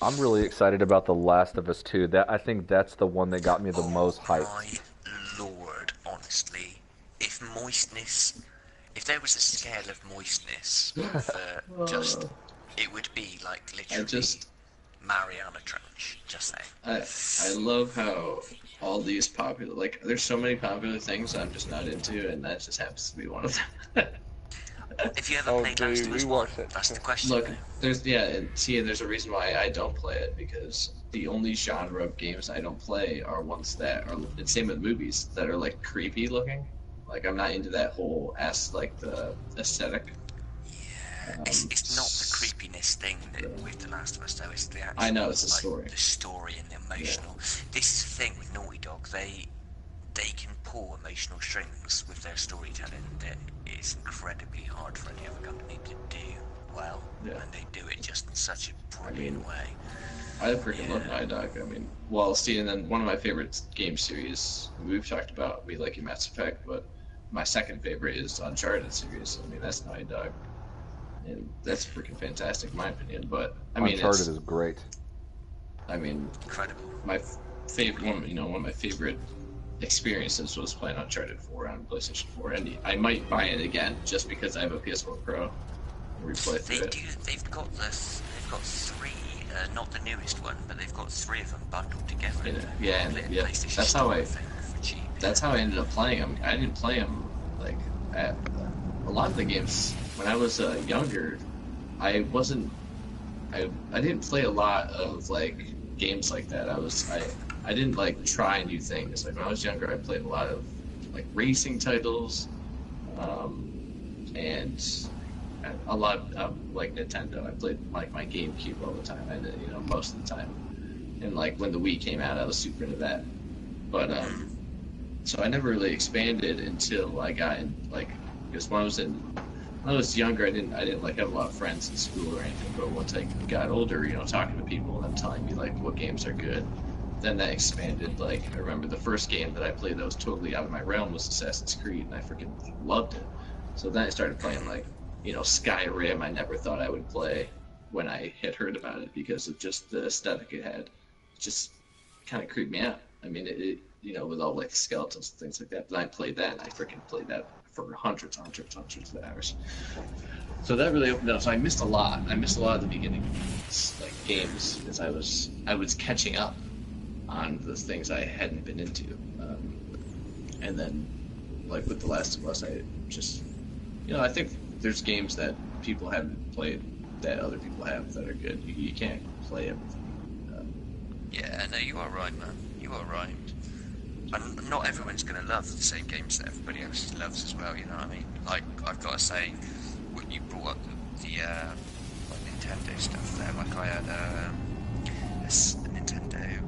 I'm really excited about The Last of Us 2. I think that's the one that got me the most hyped. My lord, honestly, if there was a scale of moistness for it would be like literally Mariana Trench. Just saying. I love how all these popular, like, there's so many popular things I'm just not into, and that just happens to be one of them. If you ever played Last of Us 1, that's the question. Look, there's a reason why I don't play it, because the only genre of games I don't play are ones that are, and same with movies, that are like creepy looking. Like, I'm not into that whole the aesthetic. Yeah, it's not the creepiness thing with The Last of Us though, it's the actual, I know, it's the like, story. the story and the emotional. This is the thing with Naughty Dog, they they can pull emotional strings with their storytelling that is incredibly hard for any other company to do well, and they do it just in such a brilliant way. I freaking love Naughty Dog. I mean, well, see, and then one of my favorite game series, we've talked about, we like Mass Effect, but my second favorite is Uncharted series. I mean, that's Naughty Dog. And that's freaking fantastic, in my opinion. But, I mean, Uncharted is great. I mean, Incredible. My favorite one of my favorite experiences was playing Uncharted 4 on PlayStation 4, and I might buy it again just because I have a PS4 Pro and replay through it. They've got three, not the newest one, but they've got three of them bundled together. Yeah. That's how I ended up playing them. I didn't play them like a lot of the games when I was younger. I didn't play a lot of like games like that. I didn't like try new things. Like when I was younger, I played a lot of like racing titles, and a lot of like Nintendo. I played like my GameCube all the time. I did, most of the time. And like when the Wii came out, I was super into that. But so I never really expanded until I got in, like, because when I was younger, I didn't like have a lot of friends in school or anything. But once I got older, talking to people and them telling me like what games are good, then that expanded. Like I remember the first game that I played that was totally out of my realm was Assassin's Creed, and I freaking loved it. So then I started playing like Skyrim. I never thought I would play when I had heard about it because of just the aesthetic it had. It just kind of creeped me out. I mean, it with all like skeletons and things like that. But I played that, and I freaking played that for hundreds of hours. So that really opened up. So I missed a lot. I missed a lot at the beginning, like games, because I was catching up on the things I hadn't been into. And then, like with The Last of Us, I just, I think there's games that people haven't played that other people have that are good. You can't play everything. Yeah, no, you are right, man. You are right. And not everyone's going to love the same games that everybody else loves as well, you know what I mean? Like, I've got to say, when you brought up the like Nintendo stuff there, like I had a Nintendo,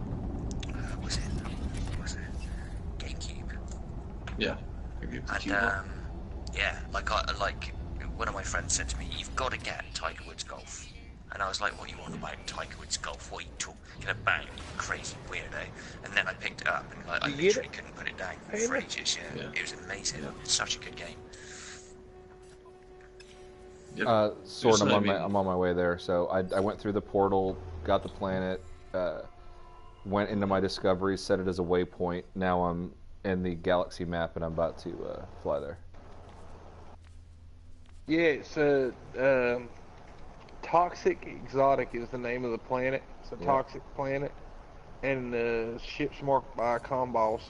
was it GameCube? Yeah. And yeah, like one of my friends said to me, "You've got to get Tiger Woods Golf." And I was like, "What are you on about, Tiger Woods Golf? What are you talking about, you crazy weirdo?" And then I picked it up, and like, I literally couldn't put it down for ages. Yeah. It was amazing. Yeah. Such a good game. Yep. Sword, I'm on my way there. So I went through the portal, got the planet, went into my discovery, set it as a waypoint. Now I'm in the galaxy map, and I'm about to fly there. Yeah, it's a Toxic Exotic is the name of the planet. It's a toxic planet, and the ship's marked by com balls.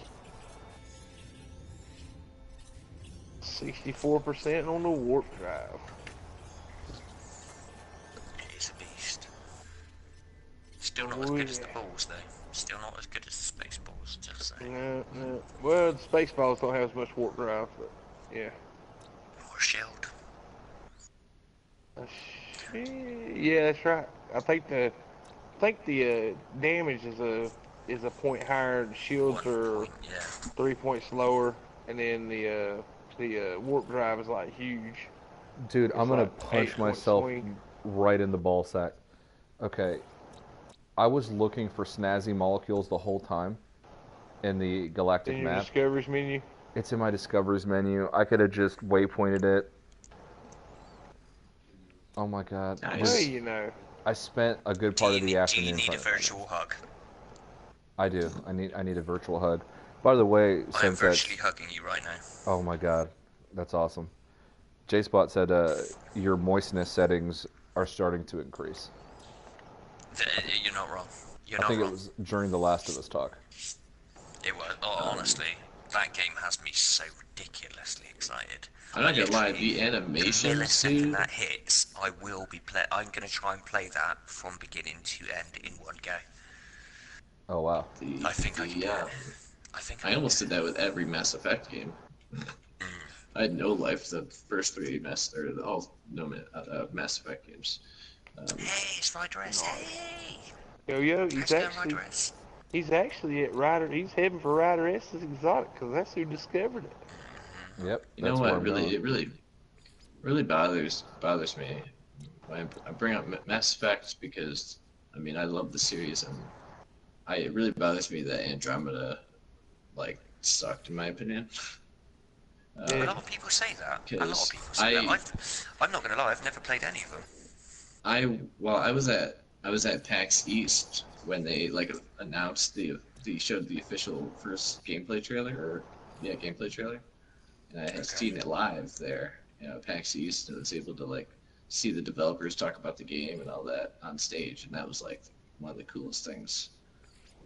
64% on the warp drive. It's a beast. Still not as good as the balls, though. Still not as good as the space balls, just saying. No. Well, the space balls don't have as much warp drive, but yeah. More shield. Yeah, that's right. I think the damage is a point higher. The shields are 3 points lower, and then the warp drive is like huge. Dude, I'm gonna punch myself right in the ball sack. Okay, I was looking for snazzy molecules the whole time in the galactic in your map. discoveries menu. It's in my discoveries menu. I could have just waypointed it. Oh my god. Nice. Well, I spent a good part of the afternoon. Do you need a virtual hug? I do. I need a virtual hug. By the way, I'm virtually hugging you right now. Oh my god. That's awesome. J-Spot said your moistness settings are starting to increase. You're not wrong. I think it was during the Last of Us talk. It was. Oh, honestly, that game has me so ridiculously excited. I'm not gonna lie, the animation. The millisecond that hits, I will be I'm gonna try and play that from beginning to end in one go. Oh wow. I think I can do it. I almost did that with every Mass Effect game. I had no life the first three Mass Effect games. Hey, it's Rydress. Hey. Yo, he's actually. He's actually at Ryder. He's heading for Ryder S's Exotic because that's who discovered it. Yep. You know that's where what? I'm Really, going. it really bothers me. I bring up Mass Effect because I mean I love the series and it really bothers me that Andromeda like sucked in my opinion. A lot of people say that. A lot of Because people say that. I'm not going to lie. I've never played any of them. I was at PAX East when they like announced they showed the official first gameplay trailer gameplay trailer, and I had seen it live there, PAX East, and I was able to like see the developers talk about the game and all that on stage, and that was like one of the coolest things.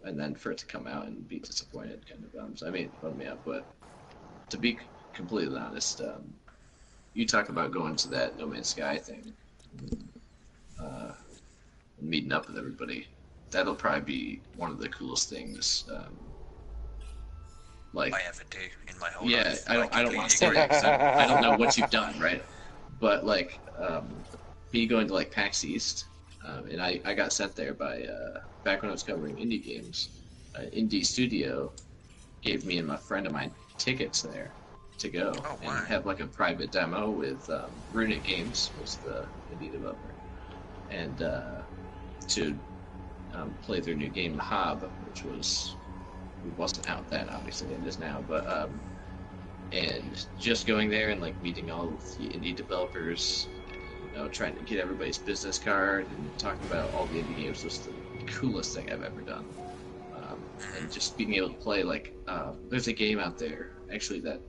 And then for it to come out and be disappointed kind of bums. I mean, it bummed me out, but to be completely honest, you talk about going to that No Man's Sky thing, and meeting up with everybody. That'll probably be one of the coolest things. Like I ever do in my whole yeah, life. I don't want to say it 'cause I don't know what you've done, right? But like, me going to like PAX East, and I got sent there by back when I was covering indie games. Indie Studio gave me and my friend of mine tickets there to go and have like a private demo with Runic Games was the indie developer, and to play their new game, The Hob, which wasn't out then, obviously it is now, but and just going there and like meeting all of the indie developers, trying to get everybody's business card and talking about all the indie games was the coolest thing I've ever done. And just being able to play like there's a game out there actually that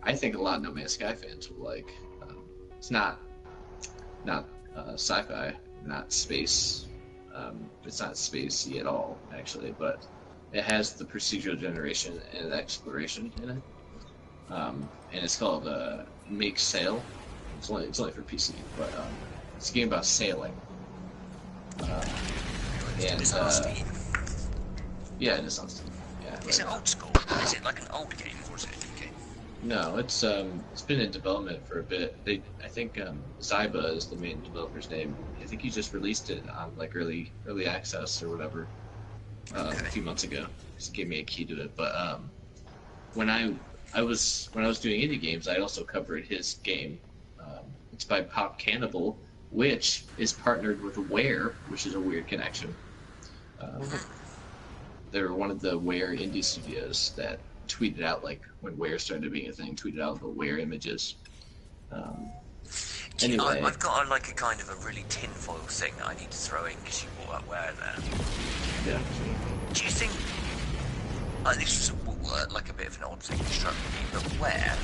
I think a lot of No Man's Sky fans will like. It's not sci-fi, not space. It's not spacey at all actually, but it has the procedural generation and exploration in it. And it's called Make Sail. It's only for PC, but it's a game about sailing. Yeah, it is on Steam. Yeah. Is it old school? Is it like an old game or is it a new game? No, it's been in development for a bit. I think Zyba is the main developer's name. I think he just released it on like early access or whatever a few months ago. He gave me a key to it. But when I was doing indie games, I also covered his game. It's by Pop Cannibal, which is partnered with Ware, which is a weird connection. They're one of the Ware indie studios that tweeted out, like when Ware started being a thing, tweeted out the Ware images. Anyway, I've got a kind of a really tinfoil thing that I need to throw in because you brought up Ware there. Yeah. Do you think this was like a bit of an odd thing to struck me, but Ware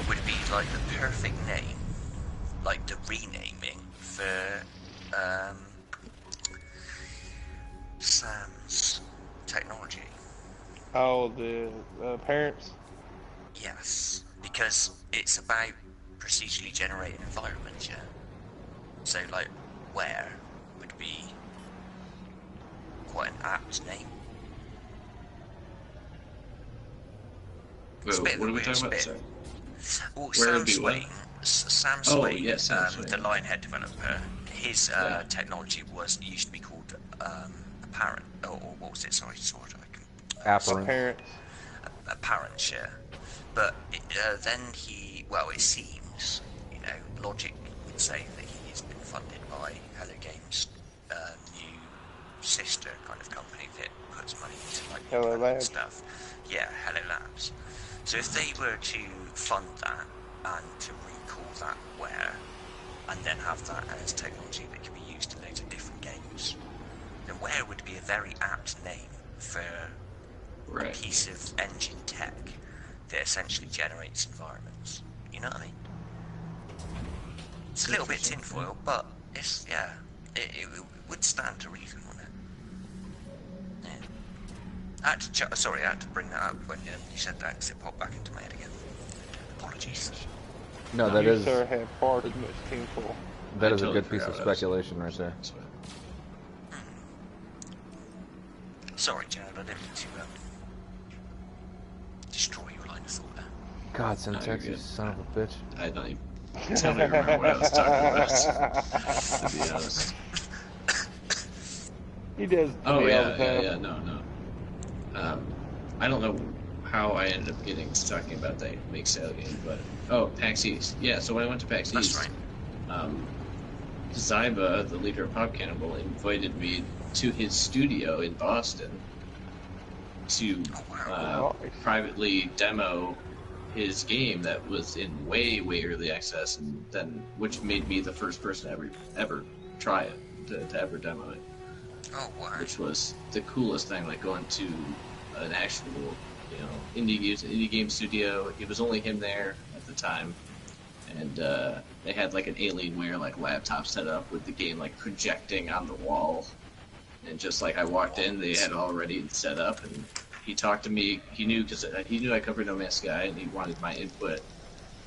would be like the perfect name, like the renaming for Sam's technology? Oh, the parents? Yes, because it's about procedurally generated environments, yeah? So, like, Where would be quite an apt name. Wait, what are we talking about? Sorry. Well, Where Sam Swain, yes, Sam Swain. the Lionhead developer, his technology used to be called Apparent, or what was it? Sorry, Apparent. Apparent, yeah. But then it seems, logic would say that he has been funded by Hello Games' new sister kind of company that puts money into like Hello Labs stuff. Yeah, Hello Labs. So if they were to fund that and to recall that Where, and then have that as technology that can be used in loads of different games, then Where would be a very apt name for a piece of engine tech that essentially generates environments. You know what I mean? It's a little bit tinfoil, but it's, it would stand to reason, wouldn't it? Yeah. I had to bring that up when you said that because it popped back into my head again. Apologies. No, that is. Sir, have far too much tinfoil. That is a good piece of speculation right there. Sorry, Jared, I didn't mean to destroy your line of thought there. God, Syntax, you son of a bitch. I don't even remember what I was talking about, to be honest. He does. Oh, all yeah, the time. yeah, no. I don't know how I ended up getting to talking about that Make Sale game, but PAX East. Yeah, so when I went to PAX That's East, right. Zyba, the leader of Pop Cannibal, invited me to his studio in Boston to privately demo his game that was in way early access, and then which made me the first person to ever try it, to ever demo it. Oh wow! Which was the coolest thing, like going to an actual, indie game studio. It was only him there at the time, and they had like an Alienware like laptop set up with the game like projecting on the wall, and just like I walked in, they had already set up, and he talked to me. He knew I covered No Man's Sky, and he wanted my input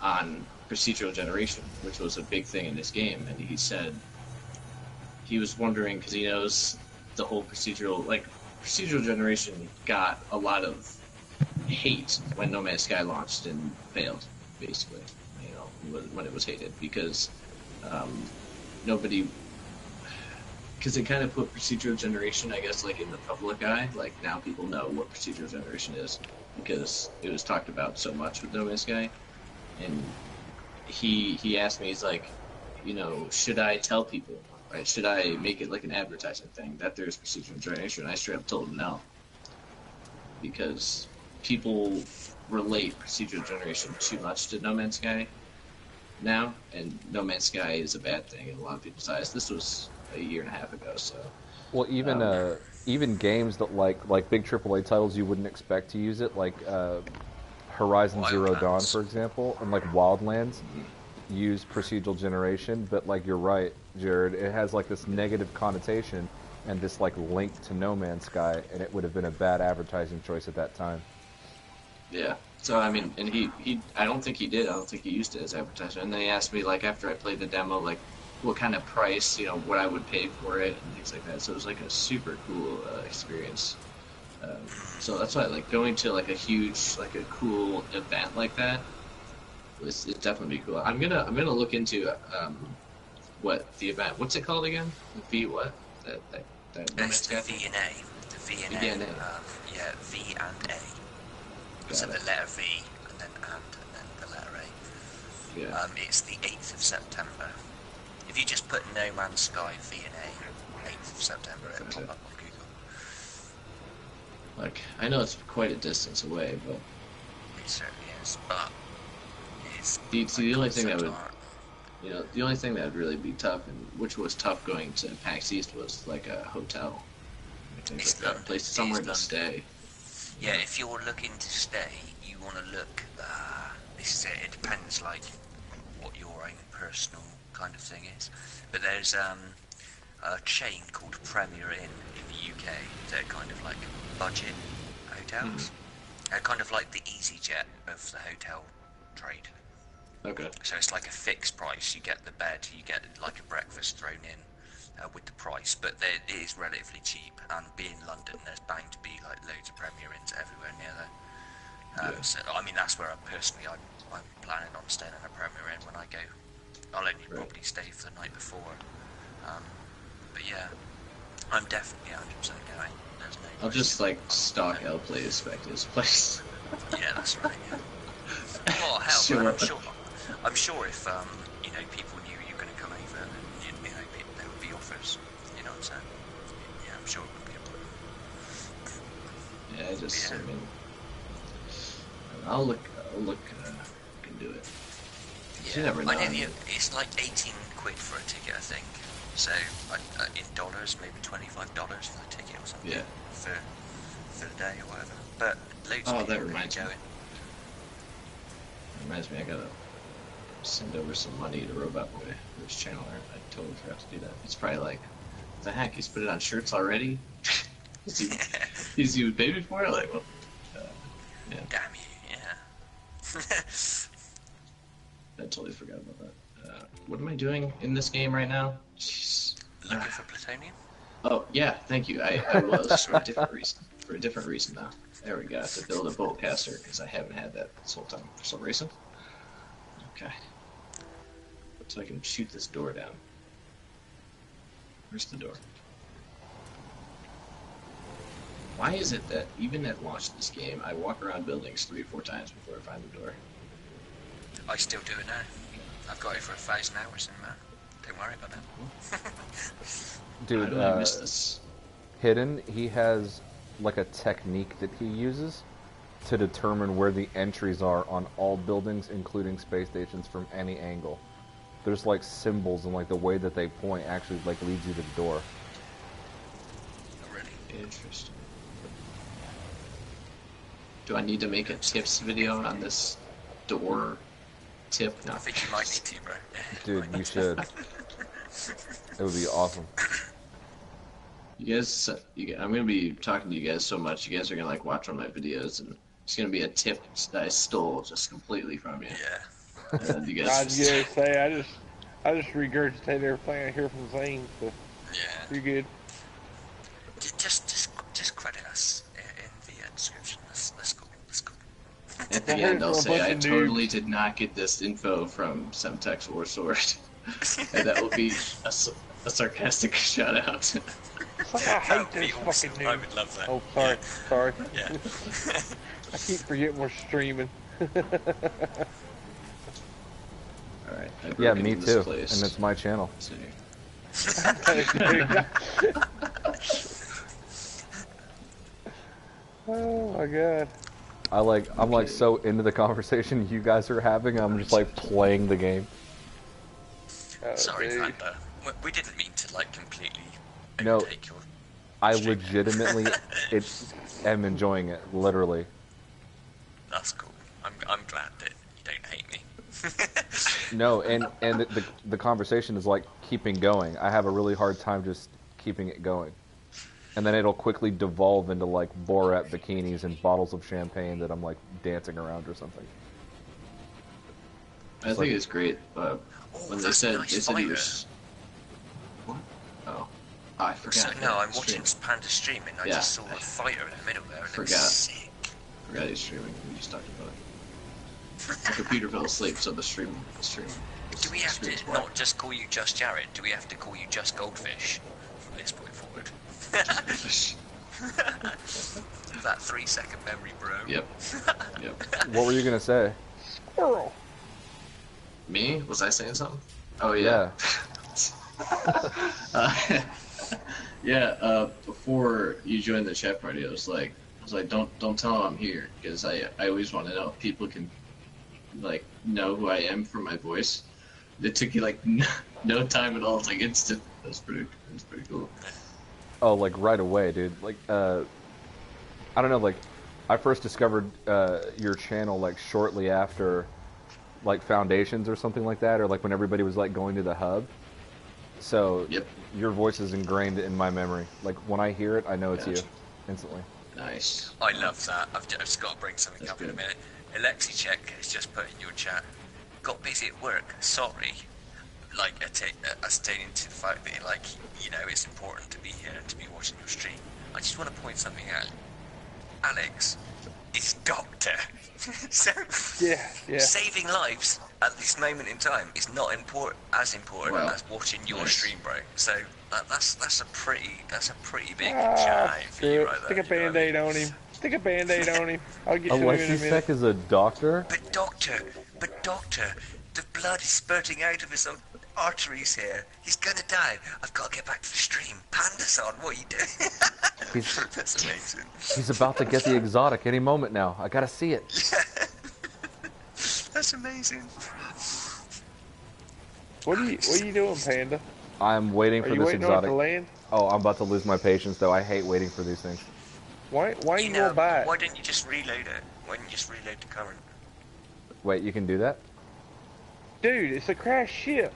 on procedural generation, which was a big thing in this game. And he said he was wondering because he knows the whole procedural generation got a lot of hate when No Man's Sky launched and failed, basically. When it was hated because nobody. Because it kind of put procedural generation, I guess, like in the public eye. Like now people know what procedural generation is because it was talked about so much with No Man's Sky. And he asked me, he's like, should I tell people, right? Should I make it like an advertising thing that there's procedural generation? I straight up told him no, because people relate procedural generation too much to No Man's Sky now, and No Man's Sky is a bad thing in a lot of people's eyes. This was a year and a half ago, so. Well, even games that like big AAA titles you wouldn't expect to use it, like Horizon Zero Dawn, for example, and like Wildlands, use procedural generation. But like you're right, Jared, it has like this negative connotation and this like link to No Man's Sky, and it would have been a bad advertising choice at that time. Yeah. So I mean, and he I don't think he did. I don't think he used it as advertisement. And then he asked me like after I played the demo, like what kind of price, what I would pay for it and things like that. So it was like a super cool experience. So that's why like going to like a huge, like a cool event like that was it definitely be cool. I'm gonna look into what the event. What's it called again? V what? That It's the V&A. The V&A. Yeah, V and A. So the letter V and then the letter A. Yeah. It's the 8th of September. If you just put No Man's Sky V&A 8th of September, it'll pop up on Google. Like I know it's quite a distance away, but it certainly is. But it's the only thing that would the only thing that would really be tough, and which was tough going to PAX East, was like a hotel. It's like that place somewhere to stay. Yeah, if you're looking to stay, you want to look. This is it. It depends, like what your own personal kind of thing is. But there's a chain called Premier Inn in the UK. They're kind of like budget hotels. They're kind of like the EasyJet of the hotel trade. Okay. So it's like a fixed price. You get the bed, you get like a breakfast thrown in with the price, but it is relatively cheap. And being London, there's bound to be like loads of Premier Inns everywhere near there. So I mean, that's where I'm planning on staying in a Premier Inn when I go. I'll only probably stay for the night before. But yeah, I'm definitely 100% going. There's no. I'll just like stalk L-Play spec his place. Yeah, that's right. Yeah. Oh hell, Sure. I'm sure if people knew you were going to come over, then there would be offers. You know what I'm saying? Yeah, I'm sure it would be a problem. Yeah, I mean, I'll look. I can do it. Yeah, You never know. It's like 18 quid for a ticket, I think. So in dollars, maybe $25 for the ticket or something. Yeah. For the day or whatever. But loads of people that are reminds me. going. Reminds me, I gotta send over some money to Robot Boy for his channel. I totally forgot to do that. It's probably like, what the heck? He's put it on shirts already. He would pay me for it. Like, well, yeah. Damn you! Yeah. I totally forgot about that. What am I doing in this game right now? Jeez. Looking for plutonium? Oh yeah, thank you. I was for a different reason. For a different reason now. There we go. I have to build a boltcaster because I haven't had that this whole time for some reason. Okay. So I can shoot this door down. Where's the door? Why is it that even at launch of this game, I walk around buildings 3 or 4 times before I find the door? I still do it now. I've got over 1,000 hours in that. Don't worry about that. Dude, How do I miss this? Hidden, he has like a technique that he uses to determine where the entries are on all buildings, including space stations, from any angle. There's like symbols, and like the way that they point actually like leads you to the door. Really? Interesting. Do I need to make a tips video on this door tip? No. I think you might need to, bro. Dude, you should. It would be awesome. You guys, I'm gonna be talking to you guys so much. You guys are gonna like watch one of my videos, and it's gonna be a tip that I stole just completely from you. Yeah. And then you I guys was gonna say I just regurgitate everything I hear from Zane, so Yeah. you're good. Just credit us in the description. That's cool. That's cool. At the end, I'll say I totally did not get this info from Semtex or Sword, and that will be a sarcastic shout out. It's like I That hate would be this awesome. fucking I news. would love that. Oh, sorry, sorry. Yeah. I keep forgetting we're streaming. Alright, Yeah, me too. And it's my channel. Oh my god. I'm like so into the conversation you guys are having. I'm just like playing the game. Oh, Sorry, dude. Panda. We didn't mean to like completely No. overtake your. I stream. legitimately am enjoying it, literally. That's cool. I'm glad that you don't hate me. No, and the conversation is like keeping going. I have a really hard time just keeping it going. And then it'll quickly devolve into like Borat bikinis and bottles of champagne that I'm like dancing around or something. I think it's great. When they that's said a nice they said he fighter. was. What? Oh, I forgot. So, that no, I'm he's watching streaming. Panda streaming. I Yeah. just saw a fighter in the middle there, and it was Forgot. sick. Forgot he's streaming. We just talked about it. My computer fell asleep, so the stream. Do we have to not just call you Just Jared? Do we have to call you Just Goldfish from this point forward? That 3-second memory, bro. Yep. Yep. What were you gonna say? Squirrel. Me? Was I saying something? Oh yeah. Before you joined the chat party, I was like, don't tell them I'm here, because I always want to know if people can like know who I am from my voice. It took you like no time at all. It's like instant. That's pretty cool. Oh, like right away, dude. Like, I don't know, like, I first discovered your channel like shortly after like Foundations or something like that, or like when everybody was like going to the hub. So Yep. your voice is ingrained in my memory. Like when I hear it, I know it's Gotcha. you instantly. Nice. I love that. I've just got to bring something That's up in a good. minute. AlexiCheck has just put in your chat. Got busy at work. Sorry. Like attaining to the fact that like it's important to be here and to be watching your stream. I just want to point something out. Alex is doctor. So Yeah. saving lives at this moment in time is not as important Well, as watching your nice. stream, bro. So that's a pretty big Ah, shout out for screw you it. right Stick there. a you know what I mean? band-aid on him. Stick a band-aid on him. I'll get to him in a minute. AlexiSec is a doctor? But doctor, the blood is spurting out of his own arteries here. He's gonna die. I've got to get back to the stream. Panda's on. What are you doing? That's amazing. He's about to get the exotic any moment now. I gotta see it. That's amazing. What are you doing, Panda? I'm waiting Are for you this waiting on it exotic. to land? Oh, I'm about to lose my patience though. I hate waiting for these things. Why you You going know, back? why don't you just reload it? Why don't you just reload the current? Wait, you can do that? Dude, it's a crashed ship.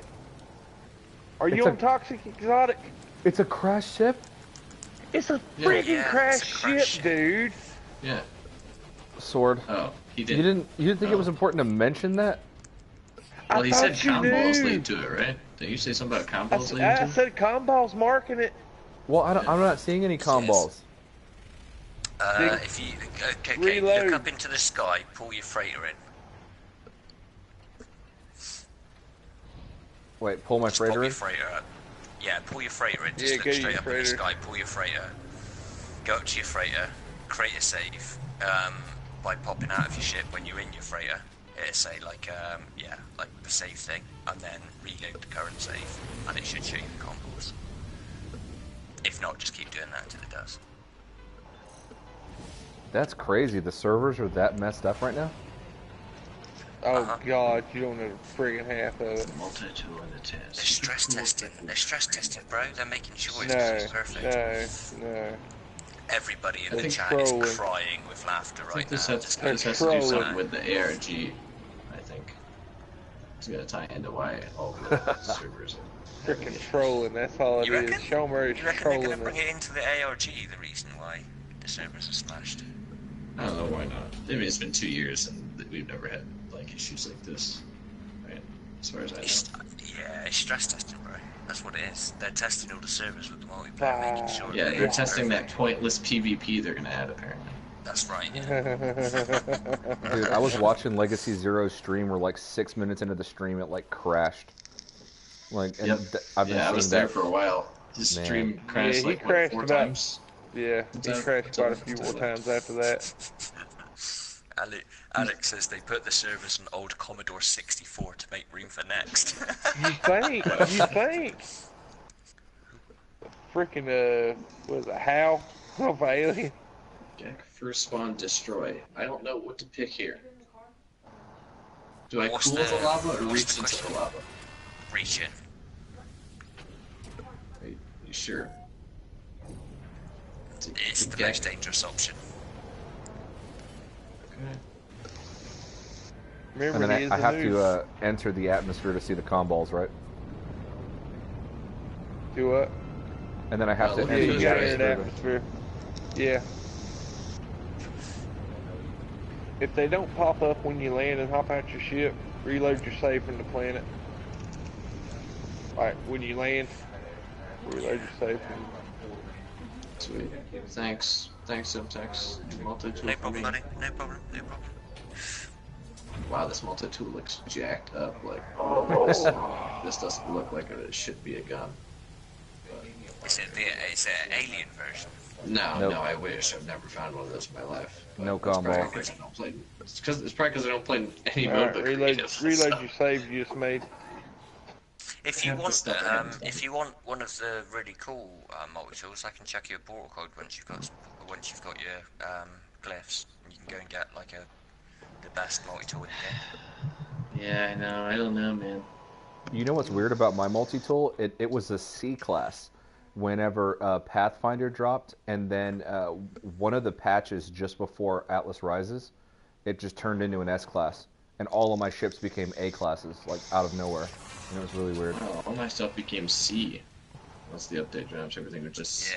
Are you It's on Toxic Exotic? It's a crash ship? It's a Yeah. freaking Yeah, crashed it's a crashed ship, ship. dude. Yeah. Sword. Oh, he You did. didn't think it was important to mention that? Well, I he said thought you Combal's knew. lead to it, right? Did you say something about I, Combal's leading to I it? said Combal's marking it. Well, I'm not seeing any com balls. If you okay, Reload. look up into the sky, pull your freighter in. Wait, pull my Just pull freighter your in? freighter up. Yeah, pull your freighter in. Yeah, Just go look your straight up in the freighter. sky. Pull your freighter. go up to your freighter, create a save by popping out of your ship when you're in your freighter. It'll say like like the save thing, and then reload the current save, and it should show you the combos. If not, just keep doing that until it does. That's crazy. The servers are that messed up right now? Oh God, you don't know the friggin' half of it. Multi-tool in the test. They're stress testing. They're stress testing, bro. They're making sure it's gonna be perfect. No. Everybody in the They're chat trolling. is crying with laughter right now. This has to do trolling. something with the ARG, I think. It's gonna tie into why all the servers are Freaking trolling, that's all it You is. reckon? Shomer is You reckon they're gonna trolling bring us. it into the ARG? The reason why the servers are smashed. I don't know why not. I mean, it's been 2 years and we've never had like issues like this, right? As far as I know. It's stress testing, bro. That's what it is. They're testing all the servers with the multiplayer, making sure. Yeah, that they're it's testing that perfect. pointless PvP they're gonna add apparently. That's right. Yeah. Dude, I was watching Legacy Zero's stream where like 6 minutes into the stream it like crashed. Like, and Yep. I've been I seeing was there that. for a while. His Man. stream crashed Yeah, he like what, crashed 4 about- times. Yeah, he crashed quite a few more times after that. Alex says they put the servers on old Commodore 64 to make room for next. You think? You think? Freaking, what is it, Hal of Alien? Jack, first spawn, destroy. I don't know what to pick here. Do I What's cool the- the lava or what's reach the into question? the lava? Reach in. Are you sure? It's the Jack. most dangerous option. Okay. Remember, And then he is I the have news. to enter the atmosphere to see the comm balls, right? Do what? And then I have Oh, to look Yeah, at enter you those the got guys. in an atmosphere. atmosphere. Yeah. If they don't pop up when you land and hop out your ship, reload your save from the planet. Like, when you land, reload your save from... Sweet. Thanks. Thanks, Subtext. Multi-tool No for problem, me. buddy. No problem. No problem. Wow, this multi-tool looks jacked up. Like, this doesn't look like it should be a gun. It's an alien version. No, Nope. no, I wish. I've never found one of those in my life. No That's probably combo. 'cause I don't play. It's probably because I don't play any Alright, mode but reload creative. your save you just made. If you Have the want, stuff I haven't done. if you want one of the really cool multi tools, I can check your portal code once you've got your glyphs. And you can go and get like the best multi tool in the game. Yeah, I know. I don't know, man. You know what's weird about my multi-tool? It was a C class whenever Pathfinder dropped, and then one of the patches just before Atlas Rises, it just turned into an S class, and all of my ships became A classes, like out of nowhere, and it was really weird. Oh, all my stuff became C. Once the update drops, everything was just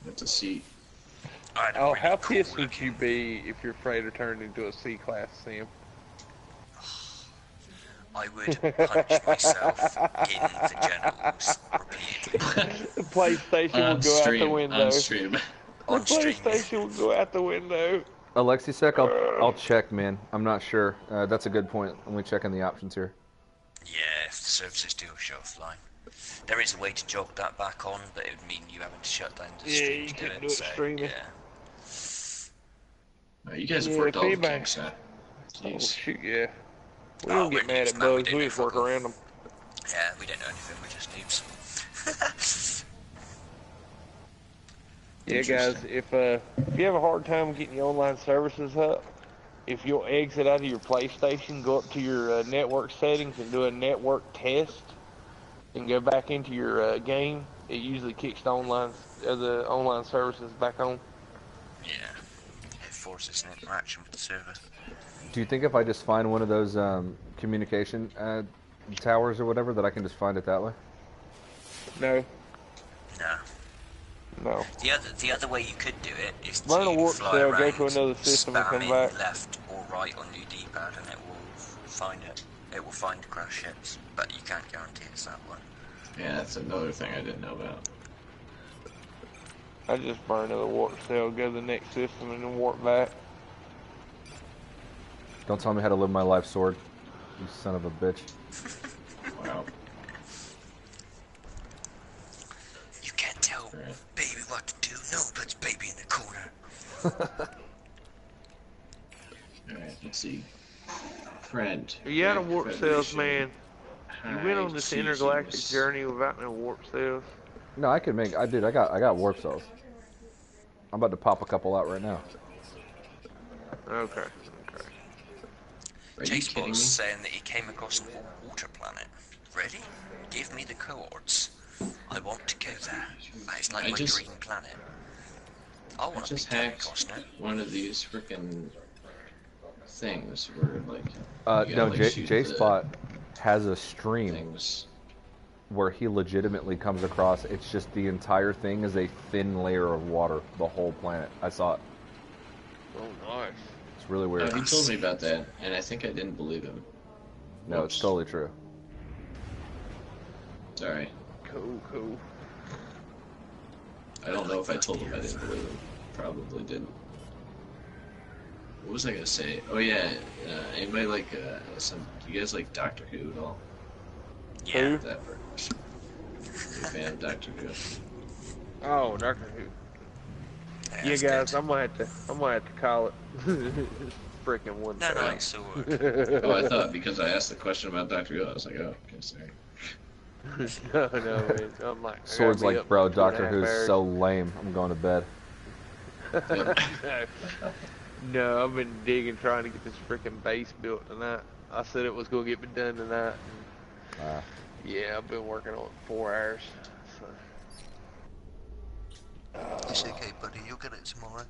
went to C. I had a Oh, really how cool pissed would looking- you be if your freighter turned into a C-class sim? I would punch myself in the genitals repeatedly. The PlayStation On would go out the stream. window. On stream. The On stream. PlayStation would go out the window. Alexisec, I'll check, man. I'm not sure. That's a good point. Let me check in the options here. Yeah, if the services do show offline. There is a way to jog that back on, but it would mean you having to shut down the Yeah, stream you to do couldn't it. do it So, streaming. yeah. You guys have Yeah, worked all the feedback. kinks, huh? Oh, Jeez. shoot, yeah. We Oh, don't get we're mad noobs, at man, we bugs, don't we know just work fuck all. around them. Yeah, we don't know anything, we're just noobs. Yeah, guys, if you have a hard time getting your online services up, if you'll exit out of your PlayStation, go up to your network settings and do a network test, and go back into your game, it usually kicks the online services back on. Yeah, it forces an interaction with the server. Do you think if I just find one of those communication towers or whatever, that I can just find it that way? No, No. no. The other way you could do it is to Learn a warp fly spell, go around, to another system and come spamming back. left or right on your D-pad, and it will find it. It will find crash ships, but you can't guarantee it's that one. Yeah, that's another thing I didn't know about. I just burn another warp cell, go to the next system, and then warp back. Don't tell me how to live my life, Sword. You son of a bitch. Wow. You can't tell Right. baby what to do. No, but baby in the corner. Alright, let's see. Friend. Are you out of Red warp cells, Federation, man? You went on this high intergalactic teachings. journey without no warp cells. No, I could make. I got warp cells. I'm about to pop a couple out right now. Okay. Are you Chase kidding me? was saying that he came across an water planet. Ready? Give me the cohorts. I want to go there. That is like my dream planet. I I want to be just Kevin hacked Costner. one of these freaking things where like you No, gotta, like, shoot the JSpot has a stream things. where he legitimately comes across. It's just the entire thing is a thin layer of water. The whole planet. I saw it. Oh, nice. It's really weird. He told me about that, and I think I didn't believe him. No, it's totally true. Sorry. Cool. I don't know if I told him I didn't believe him. Probably didn't. What was I gonna say? Oh yeah, anybody like do you guys like Doctor Who at all? Yeah. That person. Big fan of Doctor Who. Oh, Doctor Who. Yeah, that's guys, good. I'm gonna have to call it. Freaking one. No, time. it's all Oh, I thought because I asked the question about Doctor Who, I was like, oh, okay, sorry. no, man. I'm like, I Sword's gotta be like, up bro, for 2.5 Doctor Who's hours. so lame. I'm going to bed. No, I've been digging trying to get this freaking base built tonight. I said it was gonna get me done tonight. And yeah, I've been working on it 4 hours. So. It's okay, buddy. You'll get it tomorrow.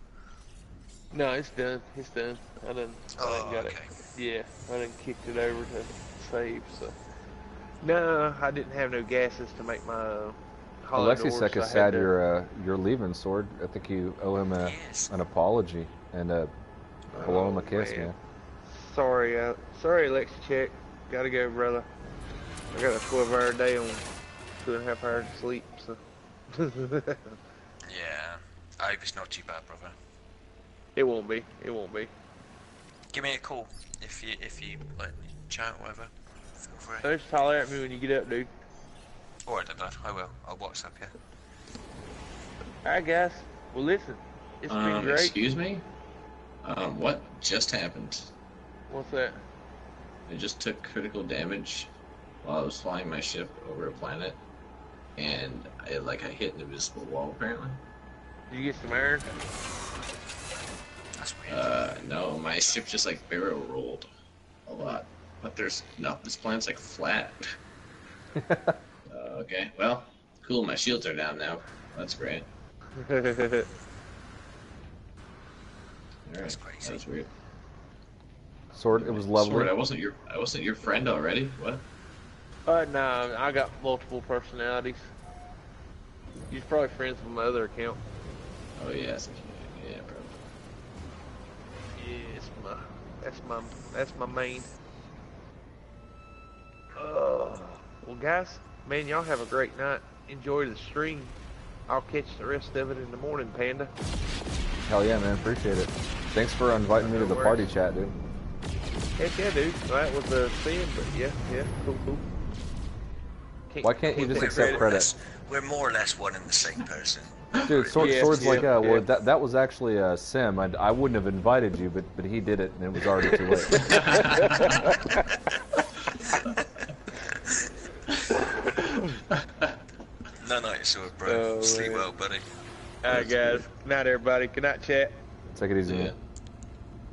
No, it's done. It's done. I done got okay. it. Yeah, I done kicked it over to save. So. No, I didn't have no gases to make my. Alexi doors, Sek so I is had sad to- you're leaving, Sword. I think you owe him Yes. an apology and blow him a kiss, man. man. Sorry, Lexi Check. Gotta go, brother. I got a 12-hour day on 2.5 hours of sleep, so. Yeah. I hope it's not too bad, brother. It won't be. It won't be. Give me a call if you like chat or whatever. Feel free. Just holler at me when you get up, dude. Alright, Dad. I will. I'll WhatsApp you. Alright, guys. Well, listen. It's been great. Excuse me? What just happened? What's that? I just took critical damage while I was flying my ship over a planet, and I hit an invisible wall apparently. Did you get some iron? That's weird. No, my ship just like barrel rolled a lot, but this planet's like flat. Okay, well, cool. My shields are down now. That's great. Alright, That's crazy. that's weird. Sword, it was lovely. Sword, I wasn't your friend already. What? No, I got multiple personalities. You're probably friends with my other account. Oh yeah, yeah, probably. Yeah, that's my main. Well, guys, man, y'all have a great night. Enjoy the stream. I'll catch the rest of it in the morning, Panda. Hell yeah, man. Appreciate it. Thanks for inviting me to the party chat, dude. Heck yeah, dude. Well, that was a sin, but yeah, cool. Why can't you just accept credit? We're more or less one and the same person. Dude, Sword's like, yeah. well, that was actually Sim. I wouldn't have invited you, but he did it, and it was already too late. No, it's all, bro. Oh, Sleep man. well, buddy. Alright, guys. Good night, everybody. Good night, chat. Take it easy, Yeah. man.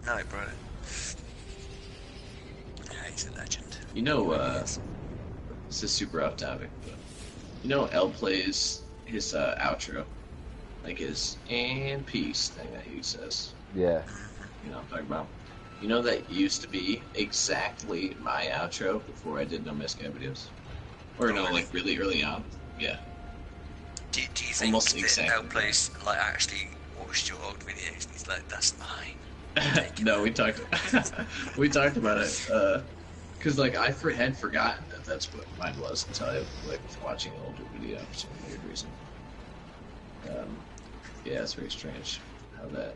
Night, bro. Yeah, he's a legend. You know, this is super off topic, but you know, L plays his outro, like his "and peace" thing that he says. Yeah. You know what I'm talking about? You know that used to be exactly my outro before I did No Misguide videos, or no, like really early on. Yeah. Do you think Almost that exactly. Outplays like actually watched your old videos and he's like, that's mine? No, we talked about it because like I had forgotten that that's what mine was until I like was watching an older video for some weird reason. Yeah, it's very strange how that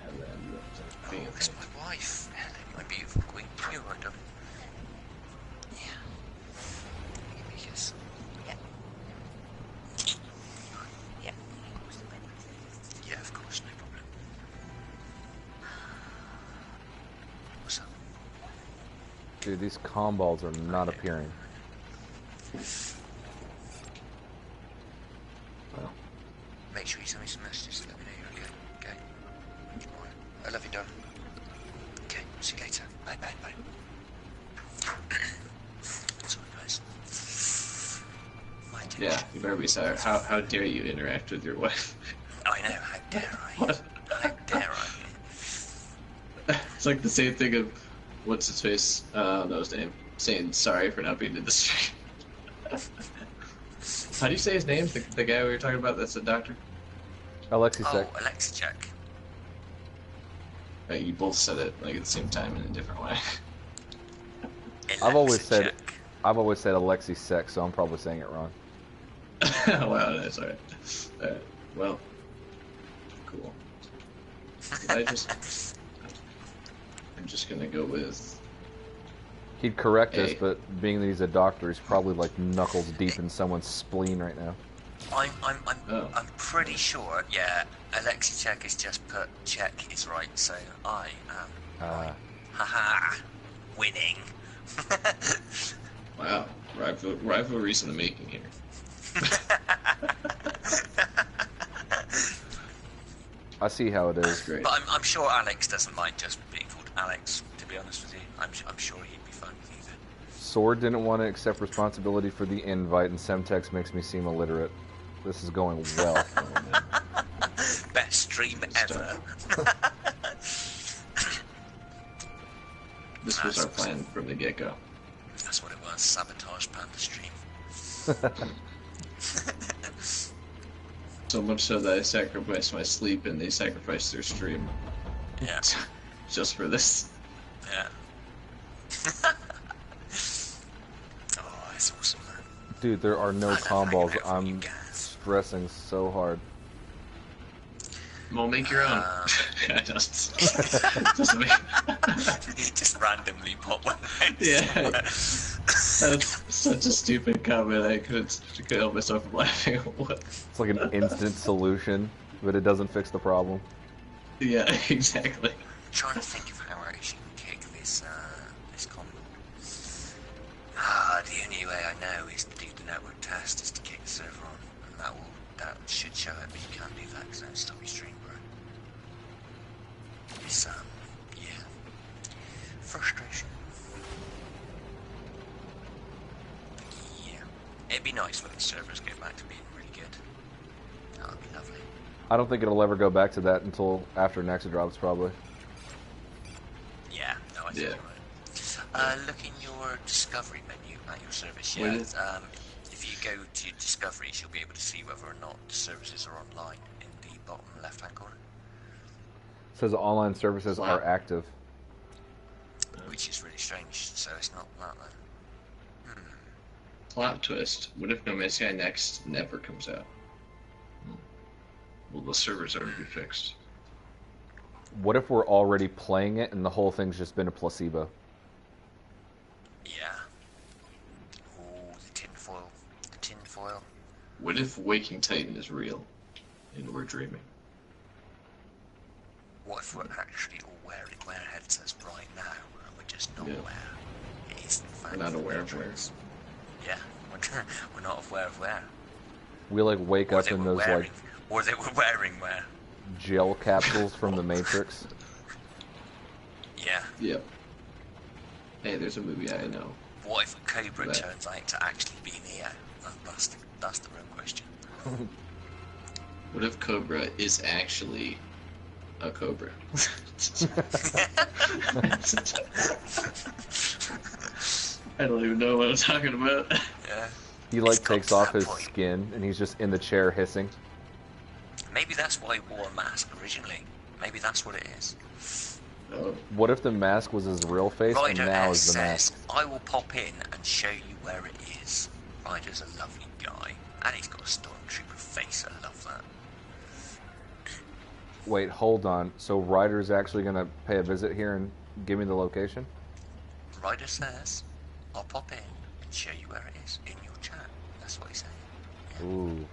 ended up being a It's thing. my wife, Helen, my beautiful queen. You are done. Yeah. Give me a kiss. Yeah. Yeah. Yeah, of course. Dude, these comm balls are not appearing. Well, Make sure you send me some messages to let me know you're okay. Okay. Alright. I love you, darling. Okay, see you later. Bye, bye, bye. Sorry, guys. My dear. yeah, you better be sorry. How dare you interact with your wife? I know, how dare I? What? How dare I? It's like the same thing of what's his face? I don't know his name. Saying sorry for not being in the stream. How do you say his name? The guy we were talking about that's a doctor? Alexi Sec. Oh, Alexa check. You both said it like at the same time in a different way. I've always Alexa said check. Alexi Sec, so I'm probably saying it wrong. Wow, that's alright. Alright, well, cool. I'm just gonna go with. He'd correct us, Hey. but being that he's a doctor, he's probably like knuckles deep in someone's spleen right now. Oh. I'm pretty sure, yeah, Alexa check is just put check is right, so I am right. Haha, winning. Wow, rivalry's in the making here. I see how it is. Great. But I'm sure Alex doesn't mind just being called Alex, to be honest with you. I'm sure he'd be fine with either. Sword didn't want to accept responsibility for the invite, and Semtex makes me seem illiterate. This is going well. Best stream ever. This was our plan from the get-go. That's what it was, sabotage Panda stream. So much so that I sacrificed my sleep and they sacrificed their stream. Yeah. Just for this. Yeah. Oh, that's awesome, man. Dude, there are no I love comm balls. hanging out with you I'm guys. stressing so hard. Well, make your own. just make... Just randomly pop one. Yeah. That's such a stupid comment. I couldn't help myself from laughing. What? It's like an instant solution, but it doesn't fix the problem. Yeah, exactly. I'm trying to think of how I should kick this combo. The only way I know is to do the network test, is to kick the server on, and that should show it, but you can't do that because that'll stop your stream, bro. It's yeah, frustration. Yeah, it'd be nice when the servers go back to being really good. That would be lovely. I don't think it'll ever go back to that until after Nexa drops, probably. Yeah, no, I think Yeah. you're right. Look in your discovery menu at your service. What Yeah, is- if you go to discoveries, you'll be able to see whether or not the services are online in the bottom left-hand corner, It says online services Wow. are active. which is really strange. So it's not that then. Plot twist. What if No Man's Sky Next never comes out? Will the servers ever be fixed? What if we're already playing it and the whole thing's just been a placebo? Yeah. Oh, the tinfoil. The tinfoil. What if Waking Titan is real and we're dreaming? What if we're actually all wear headsets right now and we're just not Yeah. aware? It is in fact We're not the aware of Matrix. Yeah, we're not aware of where. We like wake Or up they in were those wearing, like or they were wearing where. gel capsules from the Matrix. Yeah. Yep. Hey, there's a movie I know. What if Cobra Right. turns out to actually be Neo? That's the real question. What if Cobra is actually a cobra? I don't even know what I'm talking about. Yeah. He like It's got takes to off that his point. skin and he's just in the chair hissing. Maybe that's why he wore a mask originally. Maybe that's what it is. Oh, What if the mask was his real face and Ryder now S is the says, mask? I will pop in and show you where it is. Ryder's a lovely guy. And he's got a stormtrooper face, I love that. Wait, hold on. So Ryder's actually gonna pay a visit here and give me the location? Ryder says, I'll pop in and show you where it is in your chat. That's what he's saying. Ooh,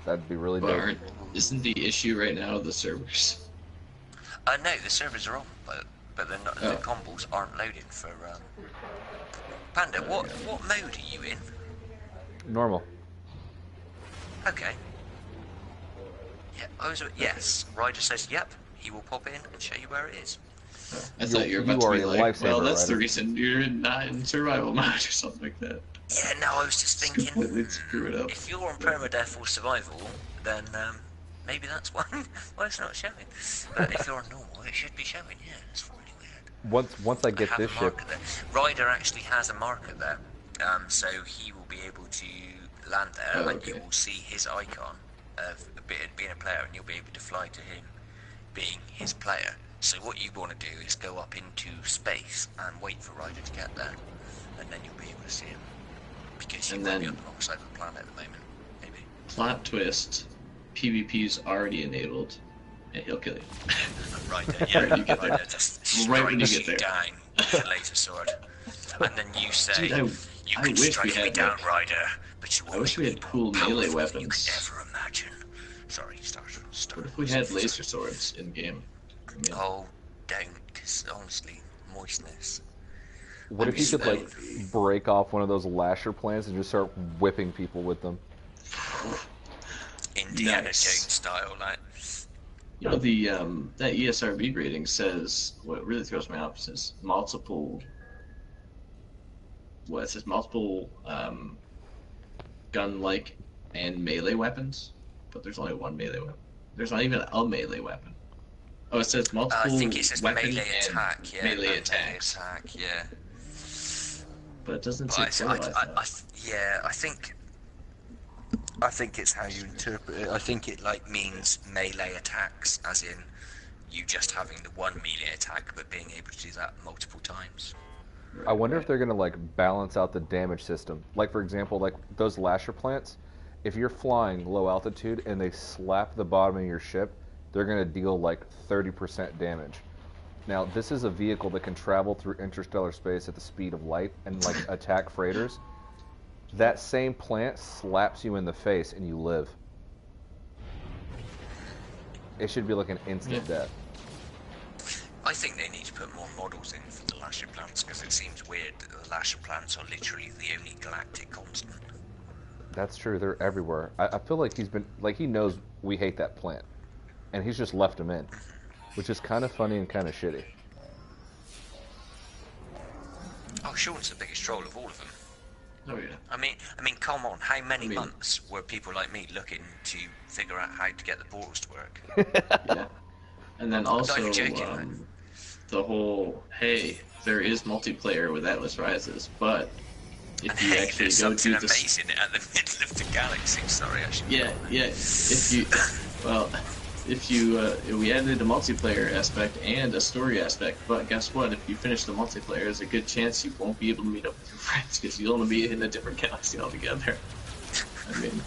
that'd be really but dope. isn't the issue right now the servers? No, the servers are on, but but the combos aren't loading for. Panda, what mode are you in? Normal. Okay. Yeah. Yes. Ryder says yep. He will pop in and show you where it is. I thought you were about to be like, well, that's the reason you're not in survival mode or something like that. Yeah, no, I was just thinking, completely screw it up. If you're on permadeath or survival, then maybe that's why it's not showing. But if you're on normal, it should be showing, yeah, it's really weird. Once I get this ship... Ryder actually has a marker there, so he will be able to land there, and you will see his icon of being a player, and you'll be able to fly to him being his player. So what you want to do is go up into space and wait for Ryder to get there, and then you'll be able to see him. Because you might be on the wrong side of the planet at the moment, maybe. Plot twist, PvP's already enabled, and he'll kill you. Ryder, yeah. Right when you get there. Ryder just Right when you get there. down with a laser sword. And then you say, Dude, you can strike me down, Ryder, but you won't. I wish we had cool melee weapons. You could ever imagine. Sorry, start. What if we had laser swords in game? Oh, don't, because honestly, moistness. What if you could, like, break off one of those lasher plants and just start whipping people with them? Indiana Jones style, like. You know, the that ESRB rating says, what really throws me off is multiple... What, it says multiple gun-like and melee weapons, but there's only one melee weapon. There's not even a melee weapon. Oh, it says multiple I think it says weapon melee attack, yeah. melee attacks. Melee attack, yeah. But it doesn't say I think it's how you interpret it. I think it like means melee attacks, as in you just having the one melee attack, but being able to do that multiple times. I wonder if they're gonna like balance out the damage system. Like for example, like those lasher plants. If you're flying low altitude and they slap the bottom of your ship, they're gonna deal like 30% damage. Now, this is a vehicle that can travel through interstellar space at the speed of light and like attack freighters. That same plant slaps you in the face and you live. It should be like an instant death. I think they need to put more models in for the lasher plants, because it seems weird that the lasher plants are literally the only galactic constant. That's true. They're everywhere. I feel like he knows we hate that plant, and he's just left them in, which is kind of funny and kind of shitty. Oh, Sean's the biggest troll of all of them. Oh yeah. I mean, come on. How many months were people like me looking to figure out how to get the portals to work? Yeah. And then also the whole, hey, there is multiplayer with Atlas Rises, but if you actually go to the amazing at the middle of the galaxy. Sorry, I should. Yeah. We added a multiplayer aspect and a story aspect, but guess what? If you finish the multiplayer, there's a good chance you won't be able to meet up with your friends because you'll only be in a different galaxy altogether. I mean,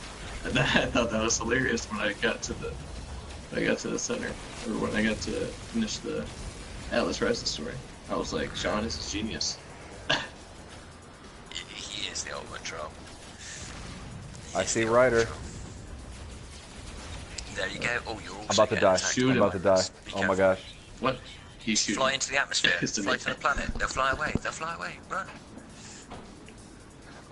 I thought that was hilarious when I got to the center, or when I got to finish the Atlas Rises story. I was like, Sean is a genius. He is the ultimate troll. I see Ryder. There you go. Oh, you're also I'm about to die. I'm about to die. Oh my gosh. What? He's shooting. Fly into the atmosphere. Fly to the planet. They'll fly away. They'll fly away. Run.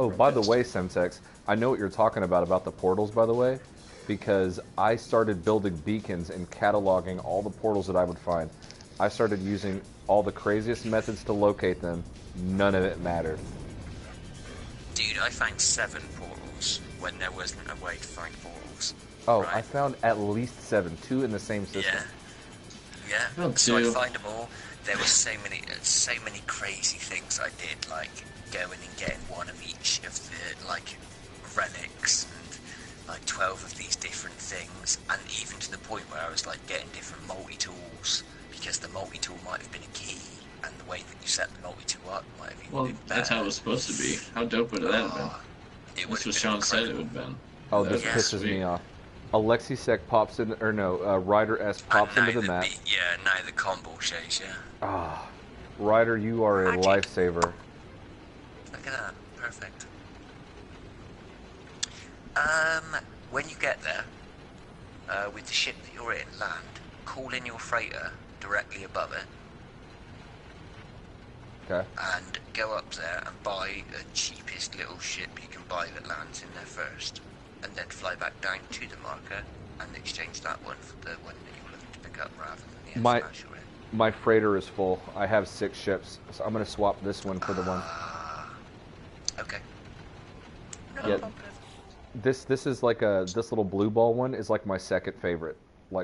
Oh, by the way, Semtex, I know what you're talking about the portals, by the way, because I started building beacons and cataloging all the portals that I would find. I started using all the craziest methods to locate them. None of it mattered. Dude, I found 7 portals when there wasn't a way to find portals. Oh, right? I found at least 7, 2 in the same system. Yeah. Oh, So I find them all. There were so many crazy things I did, like going and getting one of each of the like relics and like 12 of these different things, and even to the point where I was like getting different multi-tools because the multi-tool might have been a key, and the way that you set the multi-tool up might have even been better. That's how it was supposed to be. How dope would that have been? That's what Sean said it would have been. Oh, this pisses me off. Alexisek pops in, or no, Ryder S pops into the map. Now the combo shows, yeah. Ah, Ryder, you are a lifesaver. Look at that, perfect. When you get there, with the ship that you're in, land, call in your freighter directly above it, Okay. and go up there and buy the cheapest little ship you can buy that lands in there first, and then fly back down to the marker and exchange that one for the one that you're looking to pick up rather than the extra ship. My freighter is full. I have 6 ships, so I'm going to swap this one for the one. Okay. No problem. This is like this little blue ball one is like my second favorite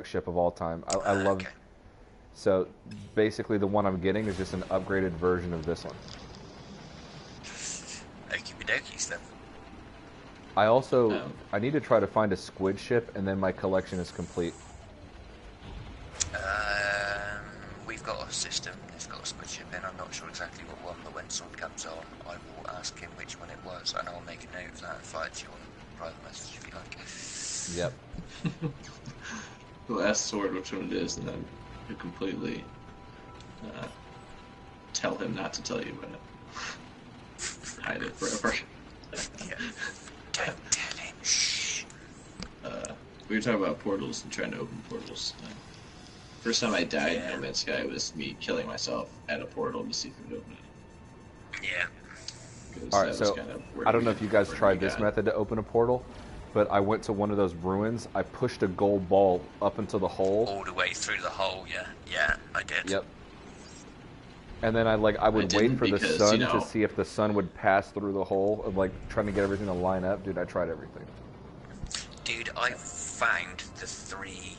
ship of all time. I love. Okay. So basically, the one I'm getting is just an upgraded version of this one. Okie dokies then. I also I need to try to find a squid ship, and then my collection is complete. We've got a system that's got a squid ship in. I'm not sure exactly what one, but when Sword comes on, I will ask him which one it was, and I'll make a note of that and fire to you on private message if you like. Yep. We'll ask Sword which one it is, and then you completely tell him not to tell you about it. Hide it forever. Yeah. Don't tell him. Shh. We were talking about portals and trying to open portals. First time I died in No Man's Sky was me killing myself at a portal to see if it would open it. Yeah. Alright, so I don't know if you guys tried this method to open a portal, but I went to one of those ruins. I pushed a gold ball up into the hole. All the way through the hole, yeah. Yeah, I did. Yep. And then I would wait for the sun to see if the sun would pass through the hole, of trying to get everything to line up. Dude, I tried everything. Dude, I found the 3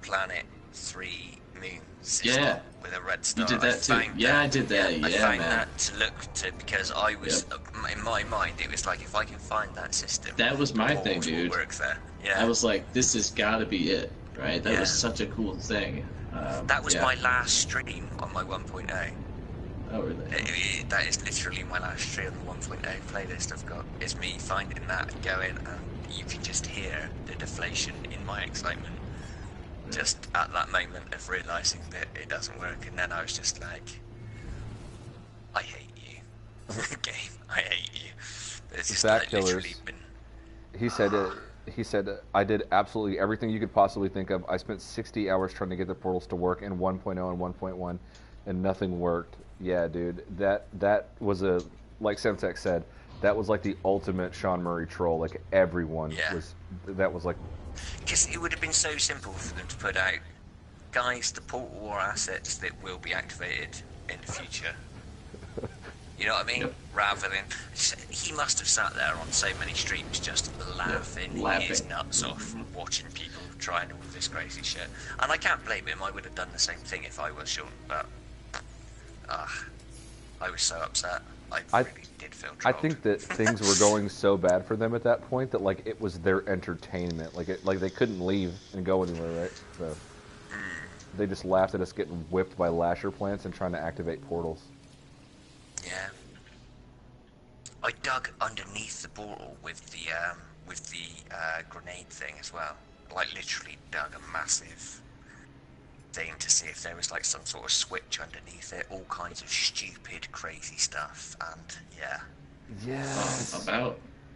planet, 3 moon system with a red star. You did that too. Yeah, I did that. Yeah, I found man. that to look to because I was in my mind it was like if I can find that system. That was my thing, dude. Work there. Yeah. I was like, this has got to be it, right? That was such a cool thing. That was my last stream on my 1.0. Oh, really? That is literally my last stream on the 1.0 playlist I've got. It's me finding that and going, and you can just hear the deflation in my excitement. Just at that moment of realising that it doesn't work, and then I was just like, I hate you. Game, I hate you. It's just literally been... He said, I did absolutely everything you could possibly think of. I spent 60 hours trying to get the portals to work in 1.0 and 1.1, and nothing worked. Yeah, dude, that was like Semtech said, that was like the ultimate Sean Murray troll. Like everyone was like. Because it would have been so simple for them to put out, guys, the Portal War assets that will be activated in the future. You know what I mean? Yep. Rather than... He must have sat there on so many streams just laughing his nuts off, watching people trying all this crazy shit. And I can't blame him, I would have done the same thing if I was Sean, but... I was so upset. I really did feel trolled. I think that things were going so bad for them at that point that it was their entertainment. Like they couldn't leave and go anywhere, right? So they just laughed at us getting whipped by lasher plants and trying to activate portals. Yeah. I dug underneath the portal with the grenade thing as well. Literally dug a massive thing to see if there was some sort of switch underneath it, all kinds of stupid, crazy stuff, and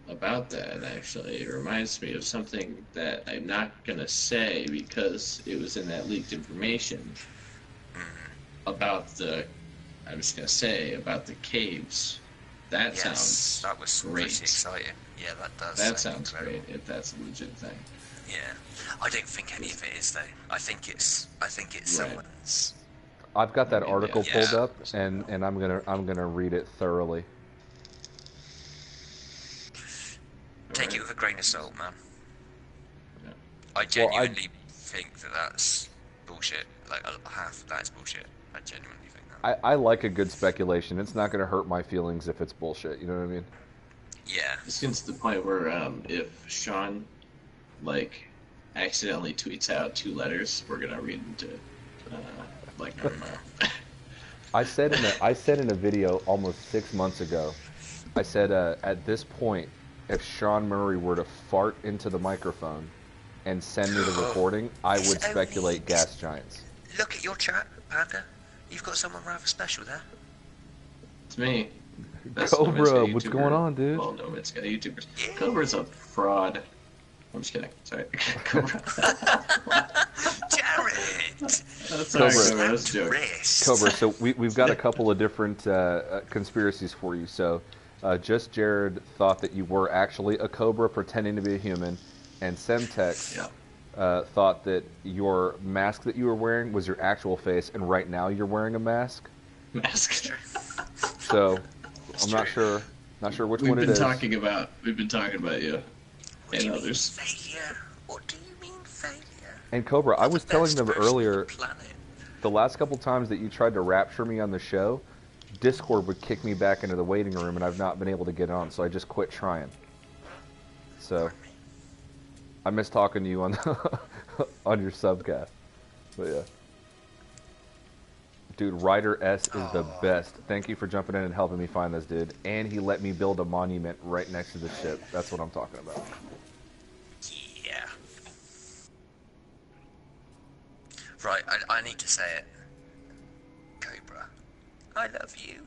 about that, actually, it reminds me of something that I'm not gonna say because it was in that leaked information about I'm just gonna say about the caves. That sounds that was great. Pretty exciting. Yeah, that does. That sounds great if that's a legit thing. Yeah, I don't think any of it is though. I think it's someone's. I've got that article pulled up, and I'm gonna read it thoroughly. Take it with a grain of salt, man. Yeah. I genuinely think that's bullshit. Half of that is bullshit. I genuinely think that. I like a good speculation. It's not gonna hurt my feelings if it's bullshit. You know what I mean? Yeah. It's getting to the point where if Sean accidentally tweets out 2 letters, we're gonna read them to I said in a video almost 6 months ago, I said at this point, if Sean Murray were to fart into the microphone and send me the recording, I would speculate gas giants. Look at your chat, Panda. You've got someone rather special there. It's me. Cobra, what's going on, dude? Well, No Man's Sky YouTubers. Yeah. Cobra's a fraud. I'm just kidding. Sorry. Cobra. Jared! Sorry, Cobra. Cobra, that's a joke. Cobra, so we've got a couple of different conspiracies for you. So, Just Jared thought that you were actually a Cobra pretending to be a human, and Semtex thought that your mask that you were wearing was your actual face, and right now you're wearing a mask. Mask. So, I'm not sure which one it is. We've been talking about you What do and you others. mean failure? What do you mean failure? And Cobra, I was The telling best them person on earlier, the planet. the last couple times that you tried to rapture me on the show, Discord would kick me back into the waiting room, and I've not been able to get on, so I just quit trying. So, I miss talking to you on on your subcast. But yeah. Dude, Ryder S is the best. Thank you for jumping in and helping me find this, dude. And he let me build a monument right next to the ship. That's what I'm talking about. Yeah. Right, I need to say it. Cobra, I love you.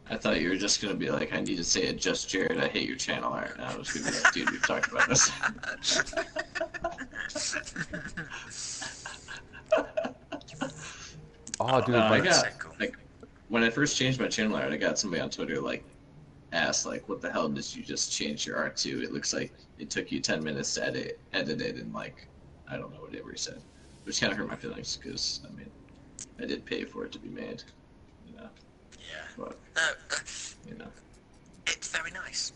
I thought you were just gonna be like, I need to say it, Just Jared, I hate your channel art. And I was gonna be like, dude, we've talked about this. Oh, dude, I my got so cool. like when I first changed my channel art, I got somebody on Twitter like asked like, what the hell did you just change your art to? It looks like it took you 10 minutes to edit it, and like I don't know whatever he said, which kind of hurt my feelings because I mean I did pay for it to be made, you know. Yeah. But No, you know, it's very nice.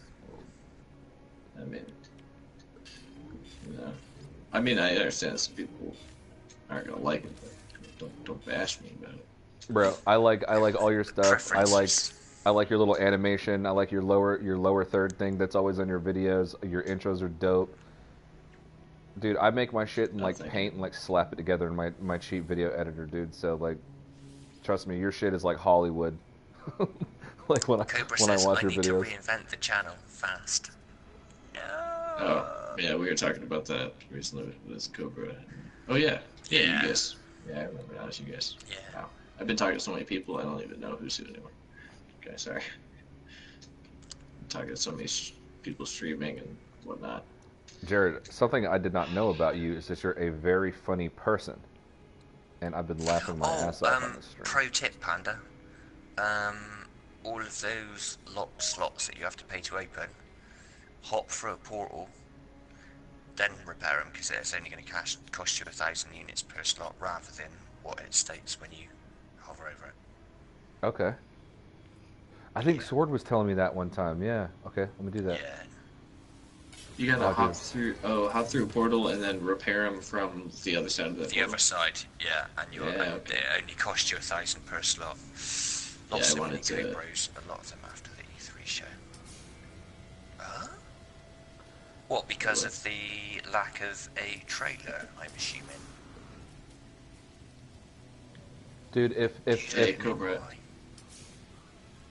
I mean, you know, I mean I understand some people aren't gonna like it, but don't bash me about it. bro, I like all your stuff. Preferences. I like your little animation. I like your lower third thing that's always on your videos. Your intros are dope. Dude, I make my shit in like thank Paint and like slap it together in my cheap video editor, dude. So like, trust me, your shit is like Hollywood. Like when Cobra I says watch I your need to videos. reinvent the channel fast. No. Oh, yeah, we were talking about that recently with this Cobra. Oh, yeah. Yeah, Yeah. you guys. Yeah, I remember now, it's you guys. Yeah. Wow. I've been talking to so many people, I don't even know who's who anymore. Okay, sorry. I'm talking to so many people streaming and whatnot. Jared, something I did not know about you is that you're a very funny person. And I've been laughing my ass off on this stream. Pro tip, Panda. All of those locked slots that you have to pay to open, hop through a portal, then repair them, because it's only going to cost you 1,000 units per slot rather than what it states when you hover over it. Okay. I think Sword was telling me that one time. Yeah. Okay, let me do that. Yeah. You gotta Oh, hop dude. through a portal and then repair them from the other side of the The portal. other side, yeah, and Yeah, okay. it only costs you 1,000 per slot. Yeah, Lots I of wanted many to- Cobras, a lot of them after the E3 show. Huh? What, because of the lack of a trailer, I'm assuming? Dude, Hey, Cobra.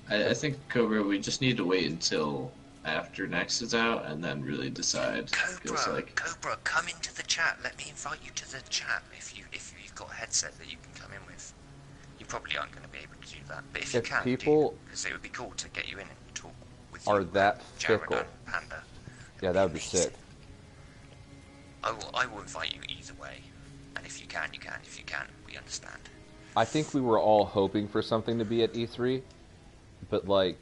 I think, Cobra, we just need to wait until after Next is out and then really decide. 'Cause, Cobra, come into the chat. Let me invite you to the chat if you've got a headset that you can come in with. You probably aren't going to be able to do that, but if you If can, people because it would be cool to get you in and talk with are you, that Jared fickle. and Panda. Yeah, that would be amazing. sick. I will invite you either way, and if you can, you can. If you can't, we understand. I think we were all hoping for something to be at E3, but like,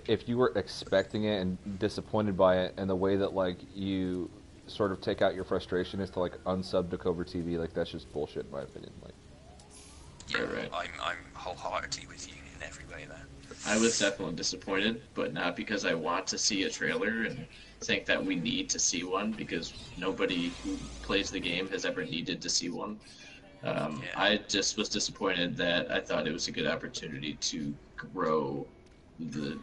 if you were expecting it and disappointed by it, and the way that like you sort of take out your frustration is to like unsub to Cobra TV, like that's just bullshit in my opinion. Like, Yeah, Right. I'm wholeheartedly with you in every way there. I was definitely disappointed, but not because I want to see a trailer and think that we need to see one, because nobody who plays the game has ever needed to see one. I just was disappointed that I thought it was a good opportunity to grow the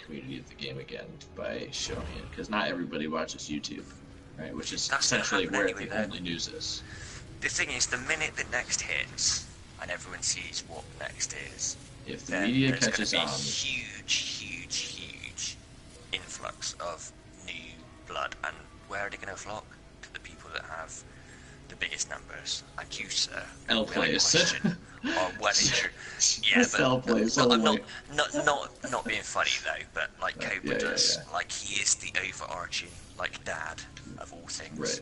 community of the game again by showing it, because not everybody watches YouTube, right? Which is That's gonna essentially happen where anyway, the though. only news is. The thing is, the minute that Next hits, and everyone sees what Next is, If the then media there's catches going on, to be huge influx of new blood. And where are they going to flock? To the people that have the biggest numbers. And you, sir, L without plays. question, are well injured. Yeah, Just L but plays I'm only. not being funny though. But like Cobra yeah, does, yeah. like he is the overarching like dad of all things. Right.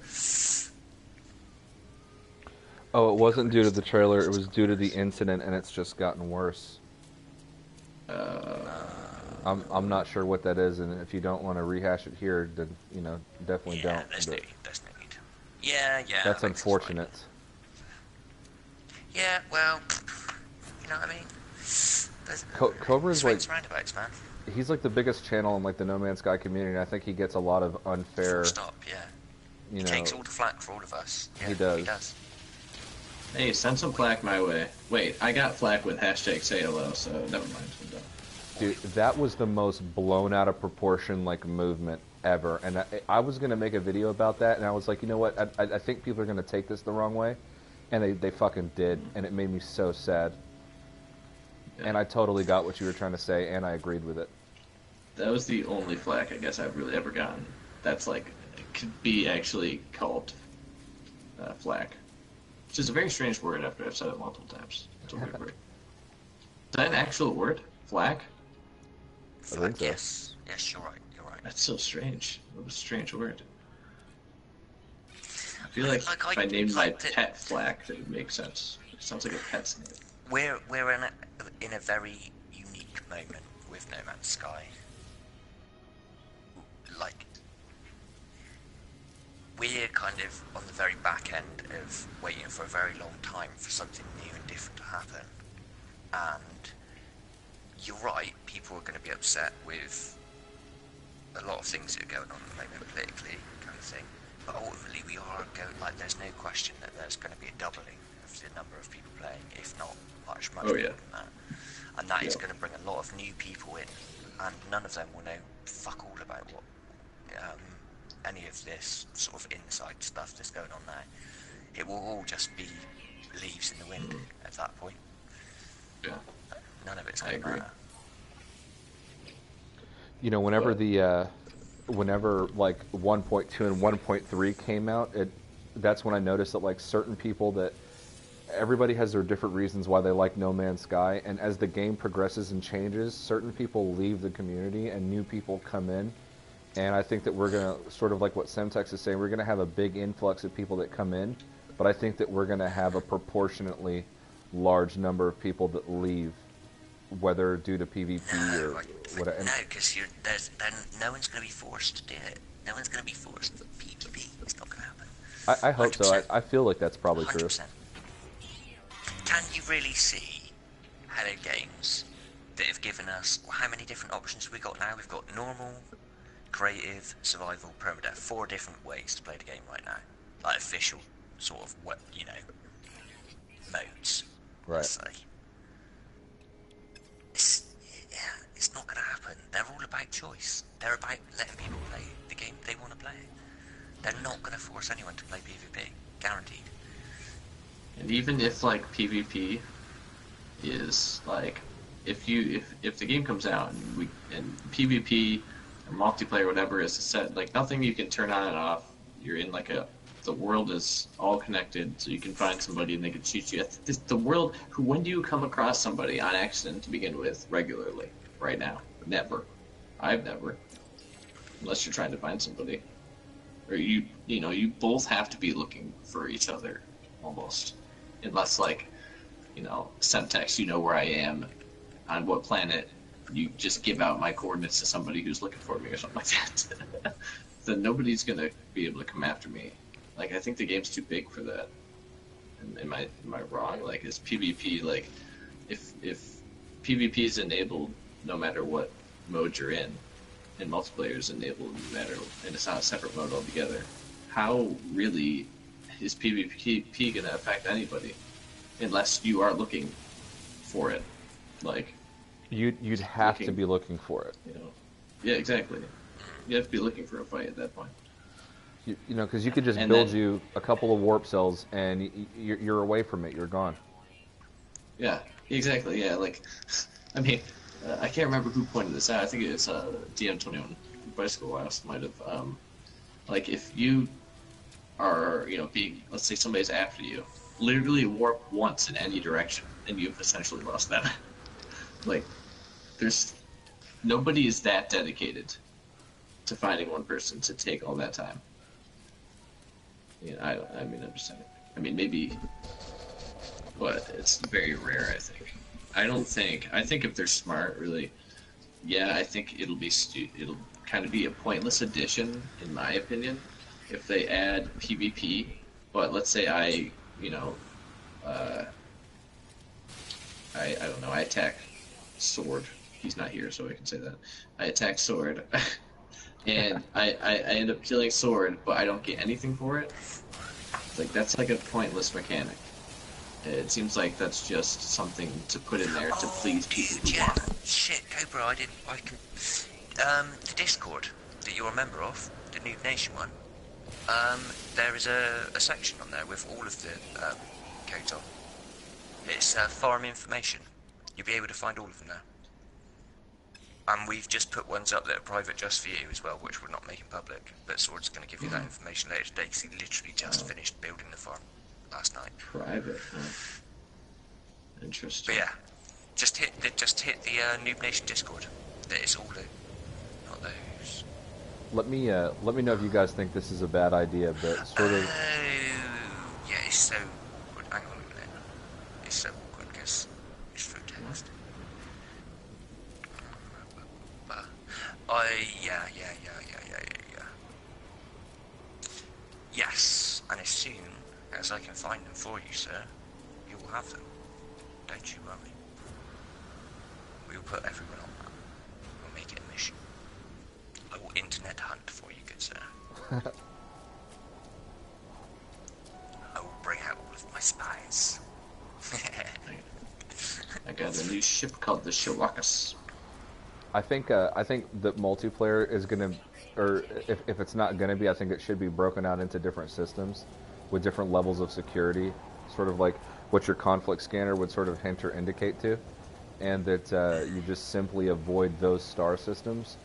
Oh, it wasn't due to the trailer. It was due to the incident, and it's just gotten worse. I'm not sure what that is, and if you don't want to rehash it here, then definitely Yeah, don't. there's But no need. Yeah, that's that makes sense, right? unfortunate. Yeah, well, you know what I mean? There's Cobra's like swings roundabouts, man. he's like the biggest channel in like the No Man's Sky community. And I think he gets a lot of unfair. Full stop, yeah. He takes all the flack for all of us. Yeah, he does. He does. Hey, send some flack my way. Wait, I got flack with hashtag say hello, so never mind. Dude, that was the most blown out of proportion like movement ever. And I was gonna make a video about that, and I was like, you know what? I think people are gonna take this the wrong way, and they fucking did, and it made me so sad. Yeah. And I totally got what you were trying to say, and I agreed with it. That was the only flack I guess I've really ever gotten. That's like could be actually called flack, which is a very strange word after I've said it multiple times. It's a weird word. Is that an actual word? Flack? I think so. Yes, you're right. That's so strange. What a strange word. I feel like if I named my pet Flack, that would make sense. It sounds like a pet's name. We're in a very unique moment with No Man's Sky. Like, we're kind of on the very back end of waiting for a very long time for something new and different to happen. And you're right, people are going to be upset with a lot of things that are going on at the moment politically, kind of thing. But ultimately, we are going, like, there's no question that there's going to be a doubling of the number of people playing, if not much more than that. And that is going to bring a lot of new people in, and none of them will know fuck all about what any of this sort of inside stuff that's going on now. It will all just be leaves in the wind at that point. Yeah. None of it's going to matter. You know, whenever like 1.2 and 1.3 came out, that's when I noticed that like certain people that everybody has their different reasons why they like No Man's Sky, and as the game progresses and changes, certain people leave the community and new people come in. And I think that we're going to, sort of like what Semtex is saying, we're going to have a big influx of people that come in, but I think that we're going to have a proportionately large number of people that leave, whether due to PvP or whatever. No, because no one's going to be forced to do it. No one's going to be forced to PvP. It's not going to happen. I hope 100%. So. I feel like that's probably 100%. True. Can you really see Hello Games that have given us, how many different options have we got now? We've got normal, creative, survival, permadeath. 4 different ways to play the game right now. Like official sort of, modes. Right. Let's say. It's not going to happen. They're all about choice. They're about letting people play the game they want to play. They're not going to force anyone to play PvP. Guaranteed. And even if like PvP is like, if the game comes out and PvP or multiplayer or whatever is set, like nothing you can turn on and off. You're in like the world is all connected, so you can find somebody and they can shoot you. The world. When do you come across somebody on accident to begin with regularly? Right now, never. I've never, unless you're trying to find somebody, or you both have to be looking for each other, almost, unless like, Semtex, you know where I am, on what planet. You just give out my coordinates to somebody who's looking for me or something like that. Then nobody's gonna be able to come after me. Like, I think the game's too big for that. Am I wrong? Like, is PvP like, if PvP is enabled no matter what mode you're in, and multiplayer is enabled no matter, and it's not a separate mode altogether, how really is PvP gonna affect anybody? Unless you are looking for it, like you'd have to be looking for it. Yeah, exactly. You have to be looking for a fight at that point. Because you could just build you a couple of warp cells and you're away from it. You're gone. Yeah, exactly. Yeah, like, I mean, I can't remember who pointed this out. I think it's DM21 Bicycle West might have. Like, if you are, being, let's say somebody's after you, literally warp once in any direction, and you've essentially lost them. Like, nobody is that dedicated to finding one person to take all that time. I mean, I'm just saying. I mean, maybe, but it's very rare, I think. I think if they're smart, really, yeah, I think it'll kind of be a pointless addition, in my opinion, if they add PvP. But let's say I don't know, I attack Sword. He's not here, so I can say that. I attack Sword, and I end up killing Sword, but I don't get anything for it. Like, that's like a pointless mechanic. It seems like that's just something to put in there to please people who want it. Shit, Cobra, I can... the Discord that you're a member of, the Noob Nation one, there is a section on there with all of the codes on. It's farm information. You'll be able to find all of them there. And we've just put ones up that are private just for you as well, which we're not making public. But Sword's going to give you that information later today, because he literally just finished building the farm last night. Private, huh? Interesting. But yeah, just hit the Noob Nation Discord. That is all the, not those. Let me know if you guys think this is a bad idea, but sort of. Yeah, it's so. Hang on a minute. It's so awkward because it's through text. Yeah. Yes, and as soon as I can find them for you, sir, you will have them. Don't you worry. We will put everyone on that. We'll make it a mission. I will internet hunt for you, good sir. I will bring out all of my spies. I got a new ship called the Shiwakas. I think that multiplayer is gonna, or if it's not gonna be, I think it should be broken out into different systems with different levels of security, sort of like what your conflict scanner would sort of hint or indicate to, and that you just simply avoid those star systems.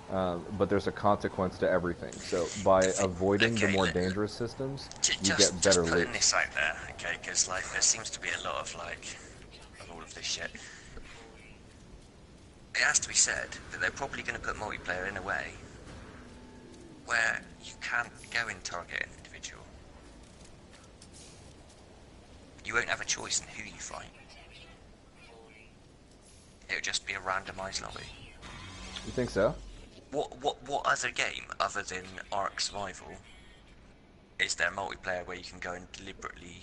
But there's a consequence to everything. So by avoiding the more dangerous systems, you get better loot. Just putting this out there, okay? Because like there seems to be a lot of all of this shit. It has to be said that they're probably going to put multiplayer in a way where you can't go and target an individual. You won't have a choice in who you fight. It'll just be a randomised lobby. You think so? What other game other than Ark Survival is there multiplayer where you can go and deliberately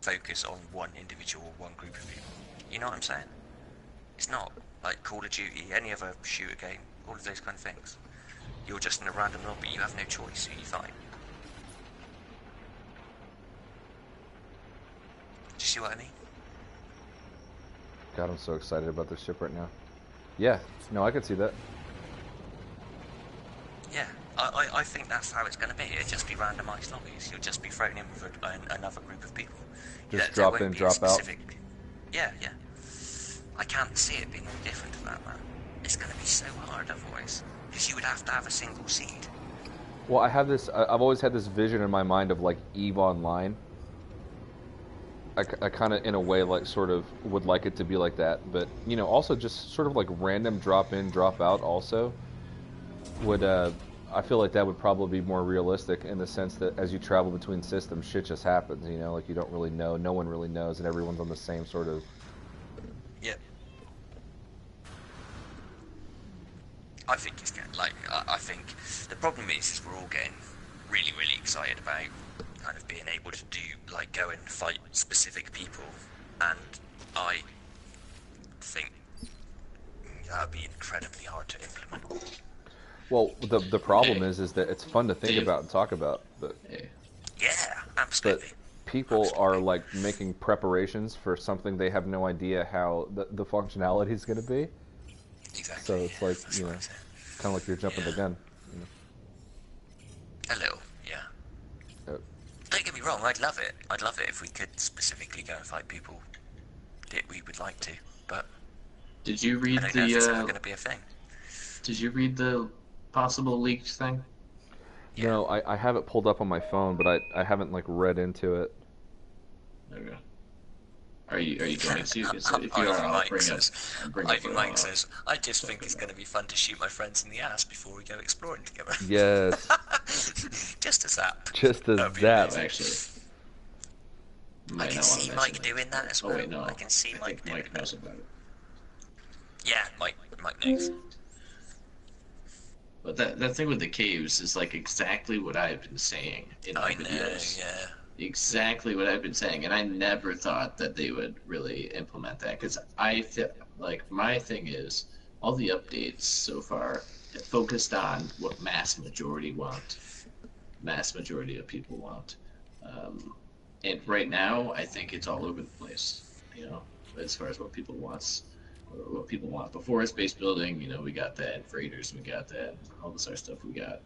focus on one individual or one group of people? You know what I'm saying? It's not like Call of Duty, any other shooter game, all of those kind of things. You're just in a random lobby, you have no choice who you fight. Do you see what I mean? God, I'm so excited about this ship right now. Yeah, no, I could see that. Yeah, I think that's how it's going to be. It'll just be randomised lobbies. You'll just be thrown in with another group of people. Just drop in, drop out. Yeah. I can't see it being any different to that, man. It's going to be so hard otherwise. Because you would have to have a single seed. Well, I've always had this vision in my mind of like EVE Online. I kind of, in a way, like sort of would like it to be like that. But, you know, also just sort of like random drop in, drop out also would, I feel like that would probably be more realistic in the sense that as you travel between systems, shit just happens, you know, like you don't really know, no one really knows, and everyone's on the same sort of... Yep. I think it's getting, like, I think the problem is we're all getting really, really excited about kind of being able to do, like, go and fight specific people, and I think that would be incredibly hard to implement. Well, the problem is that it's fun to think about and talk about, but yeah, absolutely. But people are like making preparations for something they have no idea how the functionality is going to be. Exactly. So it's like, you know, kind of like you're jumping the gun. You know? A little, yeah. Don't get me wrong, I'd love it. I'd love it if we could specifically go and fight people that we would like to, but did you read I don't know if it's ever going to be a thing. Did you read the possible leaked thing? Yeah. No, I have it pulled up on my phone, but I haven't like read into it. Okay. Are you going to? If you are, I'll bring it. Mike says, I just think it's going to be fun to shoot my friends in the ass before we go exploring together. Yes. Just a zap. Just a zap. Actually, might can not want see to Mike mention doing that as Oh well. wait, no. I can see I Mike think doing Mike that. knows about it. Yeah, Mike knows. But that thing with the caves is like exactly what I've been saying in my I know, videos. yeah. Exactly what I've been saying, and I never thought that they would really implement that because like my thing is all the updates so far have focused on what mass majority of people want, and right now I think it's all over the place. You know, as far as what people want. Before it's base building, we got that freighters, we got that all this other stuff we got.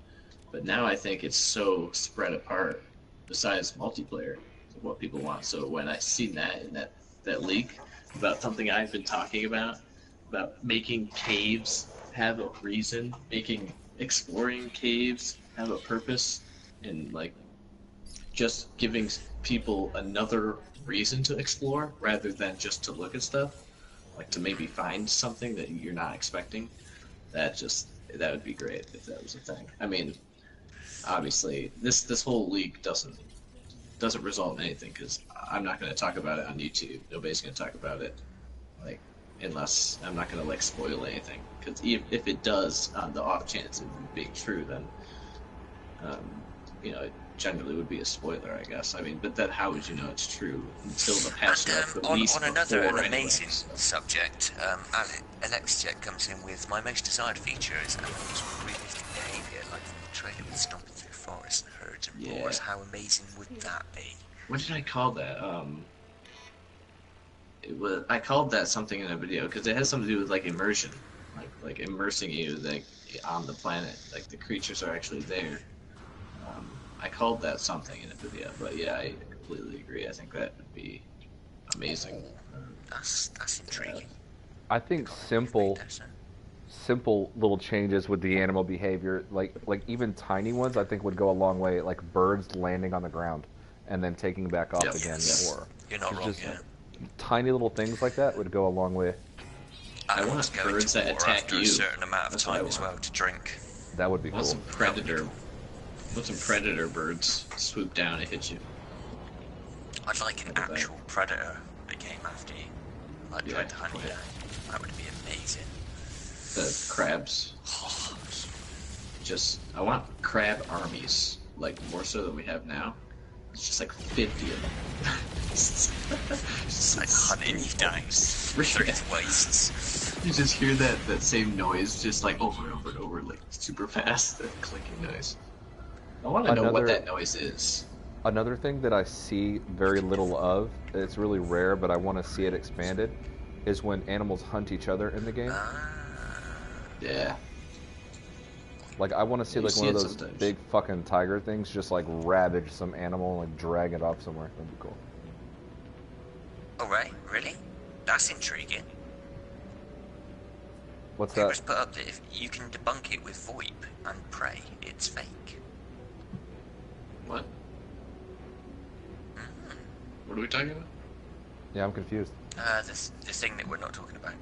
But now I think it's so spread apart, besides multiplayer, of what people want. So when I seen that in that leak about something I've been talking about making caves have a reason, making exploring caves have a purpose, and like just giving people another reason to explore rather than just to look at stuff, like to maybe find something that you're not expecting. That would be great if that was a thing. I mean, obviously this whole leak doesn't result in anything because I'm not going to talk about it on YouTube. Nobody's going to talk about it, like, unless I'm not going to like spoil anything. Because if it does, on the off chance of it being true, then it generally would be a spoiler, I guess. I mean, but then how would you know it's true until the patch notes release on another before amazing anyway, so. subject, AlexJet comes in with my most desired feature is animals with realistic behaviour, like from the trailer with stomping through forests and herds and roars. How amazing would that be? What did I call that? I called that something in a video because it has something to do with like immersion, like immersing you like on the planet, like the creatures are actually there. I called that something in a video, but yeah, I completely agree. I think that would be amazing. That's intriguing. I think simple little changes with the animal behavior, like even tiny ones, I think would go a long way. Like birds landing on the ground and then taking back off again. Or you're not wrong. Yeah. Tiny little things like that would go a long way. I want birds that attack after you. a certain amount of time as well to drink. That would be cool. Some predator birds swoop down and hit you. I'd like an actual predator that came after you. I'd try to hunt you down. That would be amazing. The crabs. I want crab armies, like more so than we have now. It's just like 50 of them. Just like hunting you down through the wastes. You just hear that same noise just like over and over and over, like super fast, that clicking noise. I want to know what that noise is. Another thing that I see very little of, it's really rare, but I want to see it expanded, is when animals hunt each other in the game. Yeah. Like, I want to see like one of those big fucking tiger things just like ravage some animal and like drag it off somewhere. That'd be cool. Alright, really? That's intriguing. What's that? It that? was put up that if you can debunk it with VoIP and pray, it's fake. What? What are we talking about? Yeah, I'm confused. The thing that we're not talking about.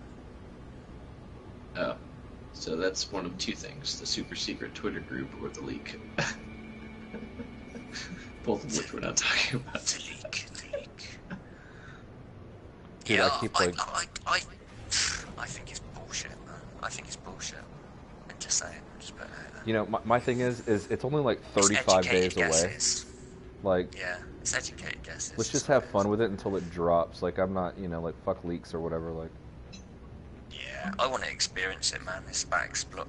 Oh. So that's one of two things, the super secret Twitter group or the leak. Both of which we're not talking about. The leak. Dude, yeah, I keep like... I think it's bullshit, man. I think it's bullshit. And just saying, just put it out there. You know, my thing is it's only like 35 days guesses. away. Like, yeah, it's educated guesses. Let's just have fun with it until it drops. Like, I'm not, like, fuck leaks or whatever, like... Yeah, I want to experience it, man. It's about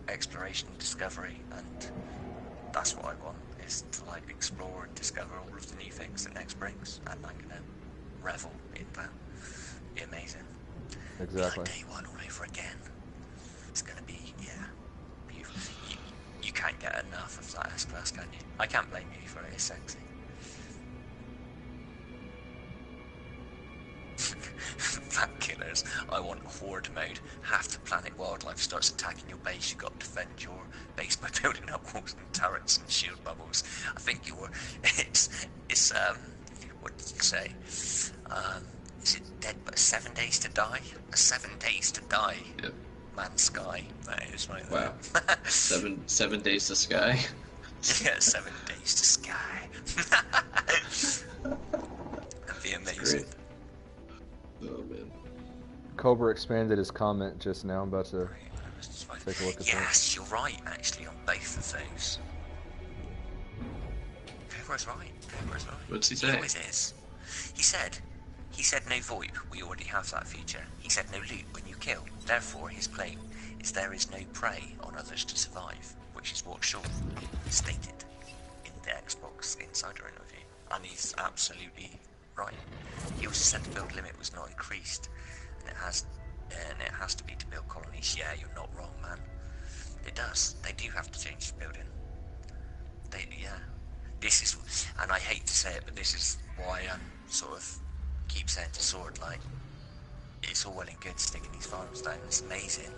exploration and discovery, and that's what I want, is to, like, explore and discover all of the new things that next brings, and I'm going to revel in that. Be amazing. Exactly. Be like day one all over again. It's going to be, beautiful. You can't get enough of that S-Class, can you? I can't blame you for it, it's sexy. Fat killers. I want horde mode. Half the planet wildlife starts attacking your base. You got to defend your base by building up walls and turrets and shield bubbles. I think it's what did you say? Is it Dead but 7 days to die? 7 days to die. Yep. Man's Sky. That is right. Wow. 7 days to Sky. Yeah, 7 days to Sky. be amazing. Oh man. Cobra expanded his comment just now. I'm about to take a look at that. Yes, you're right, actually, on both of those. Cobra's right. Cobra's right. What's he He say? always is. He said no VoIP, we already have that feature. He said no loot when you kill. Therefore, his claim is there is no prey on others to survive, which is what Sean stated in the Xbox Insider interview. And he's absolutely right. He also said the build limit was not increased, and it has to be to build colonies. Yeah, you're not wrong, man. It does. They do have to change the building. This is, and I hate to say it, but this is why I'm sort of keep saying to Sword, like, it's all well and good sticking these farms down. It's amazing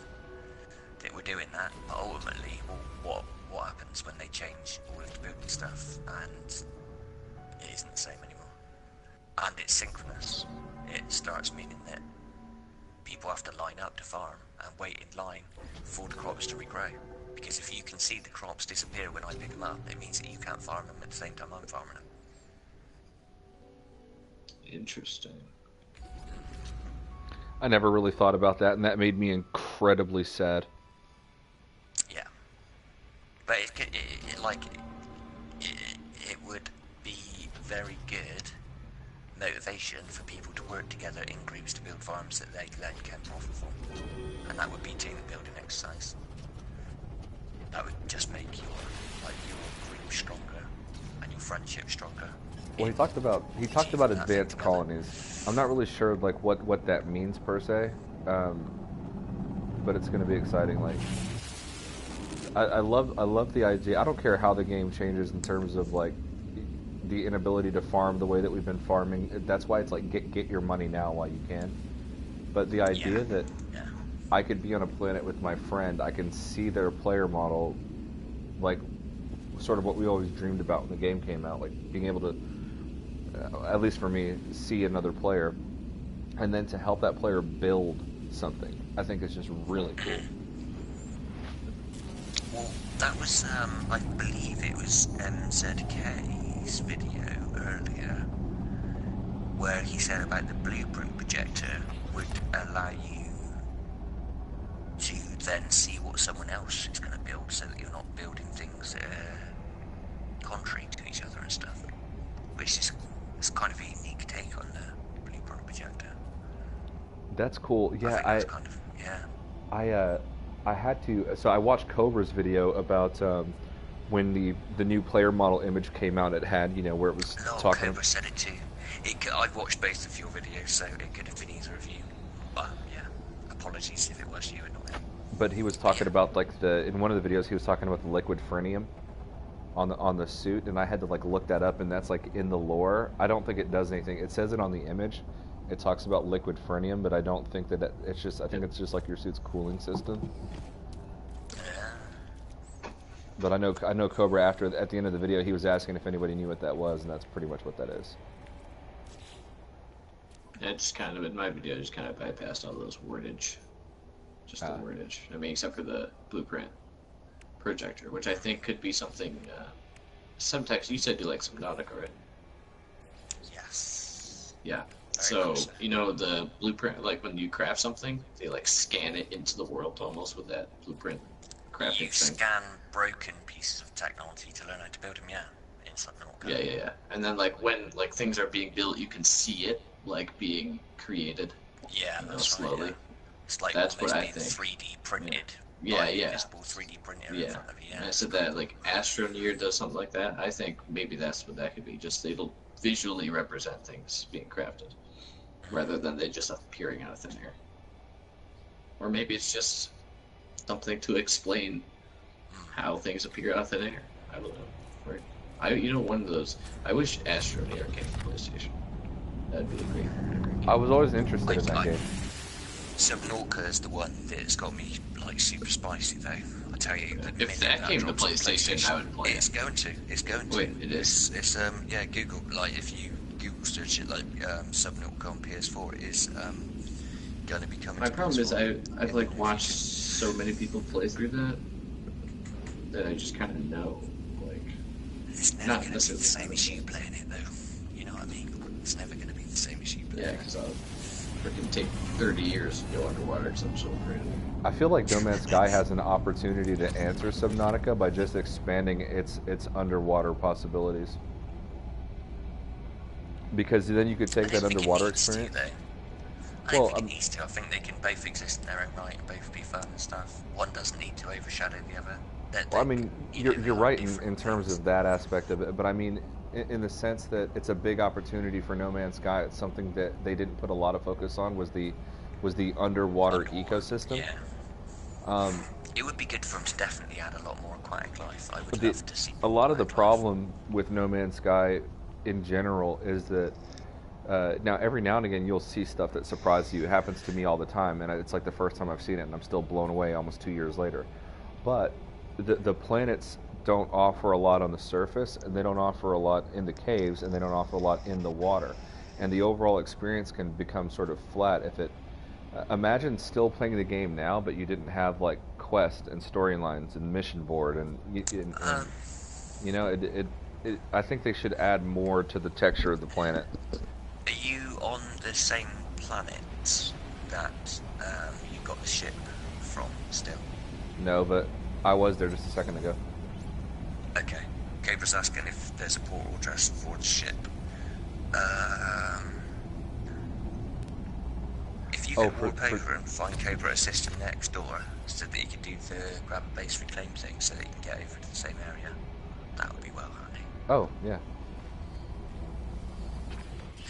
that we're doing that, but ultimately, what happens when they change all of the building stuff and it isn't the same anymore? And it's synchronous. It starts meaning that people have to line up to farm and wait in line for the crops to regrow. Because if you can see the crops disappear when I pick them up, it means that you can't farm them at the same time I'm farming them. Interesting. I never really thought about that, and that made me incredibly sad. Yeah. But it would be very good motivation for people to work together in groups to build farms that they then can profit from. And that would be team building exercise. That would just make your group stronger and your friendship stronger. Well, he talked about advanced colonies. I'm not really sure like what that means per se, but it's going to be exciting. Like, I love the idea. I don't care how the game changes in terms of like the inability to farm the way that we've been farming. That's why it's like get your money now while you can. But the idea that I could be on a planet with my friend, I can see their player model, like sort of what we always dreamed about when the game came out, like being able to, at least for me, see another player, and then to help that player build something, I think is just really cool. Well, that was, I believe it was MZK's video earlier, where he said about the blueprint projector would allow you to then see what someone else is going to build, so that you're not building things that are contrary to each other and stuff. Which is kind of a unique take on the blueprint projector. That's cool. Yeah, I had to. So I watched Cobra's video about when the new player model image came out. It had where it was talking. Cobra said it too. I've watched both of your videos, so it could have been either of you. But yeah, apologies if it was you and not him. But he was talking about like in one of the videos he was talking about the liquid frenium on the suit, and I had to like look that up, and that's like in the lore. I don't think it does anything. It says it on the image. It talks about liquid frenium, but I don't think that it's just. I think it's just like your suit's cooling system. But I know Cobra at the end of the video he was asking if anybody knew what that was, and that's pretty much what that is. Yeah, just kind of in my video, just kind of bypassed all those wordage. Just the wordage. I mean, except for the blueprint projector, which I think could be something. Some text you said you like Subnautica, right? Yes. Yeah. So the blueprint, like when you craft something, they like scan it into the world almost with that blueprint crafting thing. You scan broken pieces of technology to learn how to build them. Yeah. In Subnautica. Yeah. And then like when like things are being built, you can see it like being created. Yeah, that's slowly. Right, yeah. It's like that's what I being think. 3D printed. Yeah. Invisible 3D printer in front of you. Yeah. And I said that like Astroneer does something like that. I think maybe that's what that could be. Just it'll visually represent things being crafted, rather than they just appearing out of thin air. Or maybe it's just something to explain how things appear out of thin air. I don't know. Or, one of those. I wish Astroneer came to PlayStation. That'd be a great. I was always interested in that game. Subnautica is the one that's got me like super spicy though. I tell you, if that came to PlayStation, I would play it. It's going to. Wait, it is. It's Google, like if you Google search it like Subnautica on PS4, it is going to be coming. My to problem is PS4 I've like watched so many people play through that I just kind of know like it's never going to be the same as you playing it though. You know what I mean? It's never going to be the same. Yeah, because I'll freaking take 30 years to go underwater because I'm so afraid. I feel like No Man's Sky has an opportunity to answer Subnautica by just expanding its underwater possibilities. Because then you could take that underwater experience. I don't think it needs to. I think they can both exist in their own right and both be fun and stuff. One doesn't need to overshadow the other. Well, I mean, you're right in terms of that aspect of it, but I mean, in the sense that it's a big opportunity for No Man's Sky. It's something that they didn't put a lot of focus on was the underwater ecosystem. Yeah. It would be good for them to definitely add a lot more aquatic life. I would love to see. A lot of the problem with No Man's Sky, in general, is that now every now and again you'll see stuff that surprises you. It happens to me all the time, and it's like the first time I've seen it, and I'm still blown away almost 2 years later. But the planets don't offer a lot on the surface, and they don't offer a lot in the caves, and they don't offer a lot in the water, and the overall experience can become sort of flat if it. Imagine still playing the game now, but you didn't have like quest and storylines and mission board, and you know, I think they should add more to the texture of the planet. Are you on the same planet that you got the ship from still? No, but I was there just a second ago. Okay. Cobra's asking if there's a portal address for the ship. If you could warp over and find Cobra System next door so that you can do the grab a base reclaim thing so that you can get over to the same area, that would be well handy. Oh, yeah.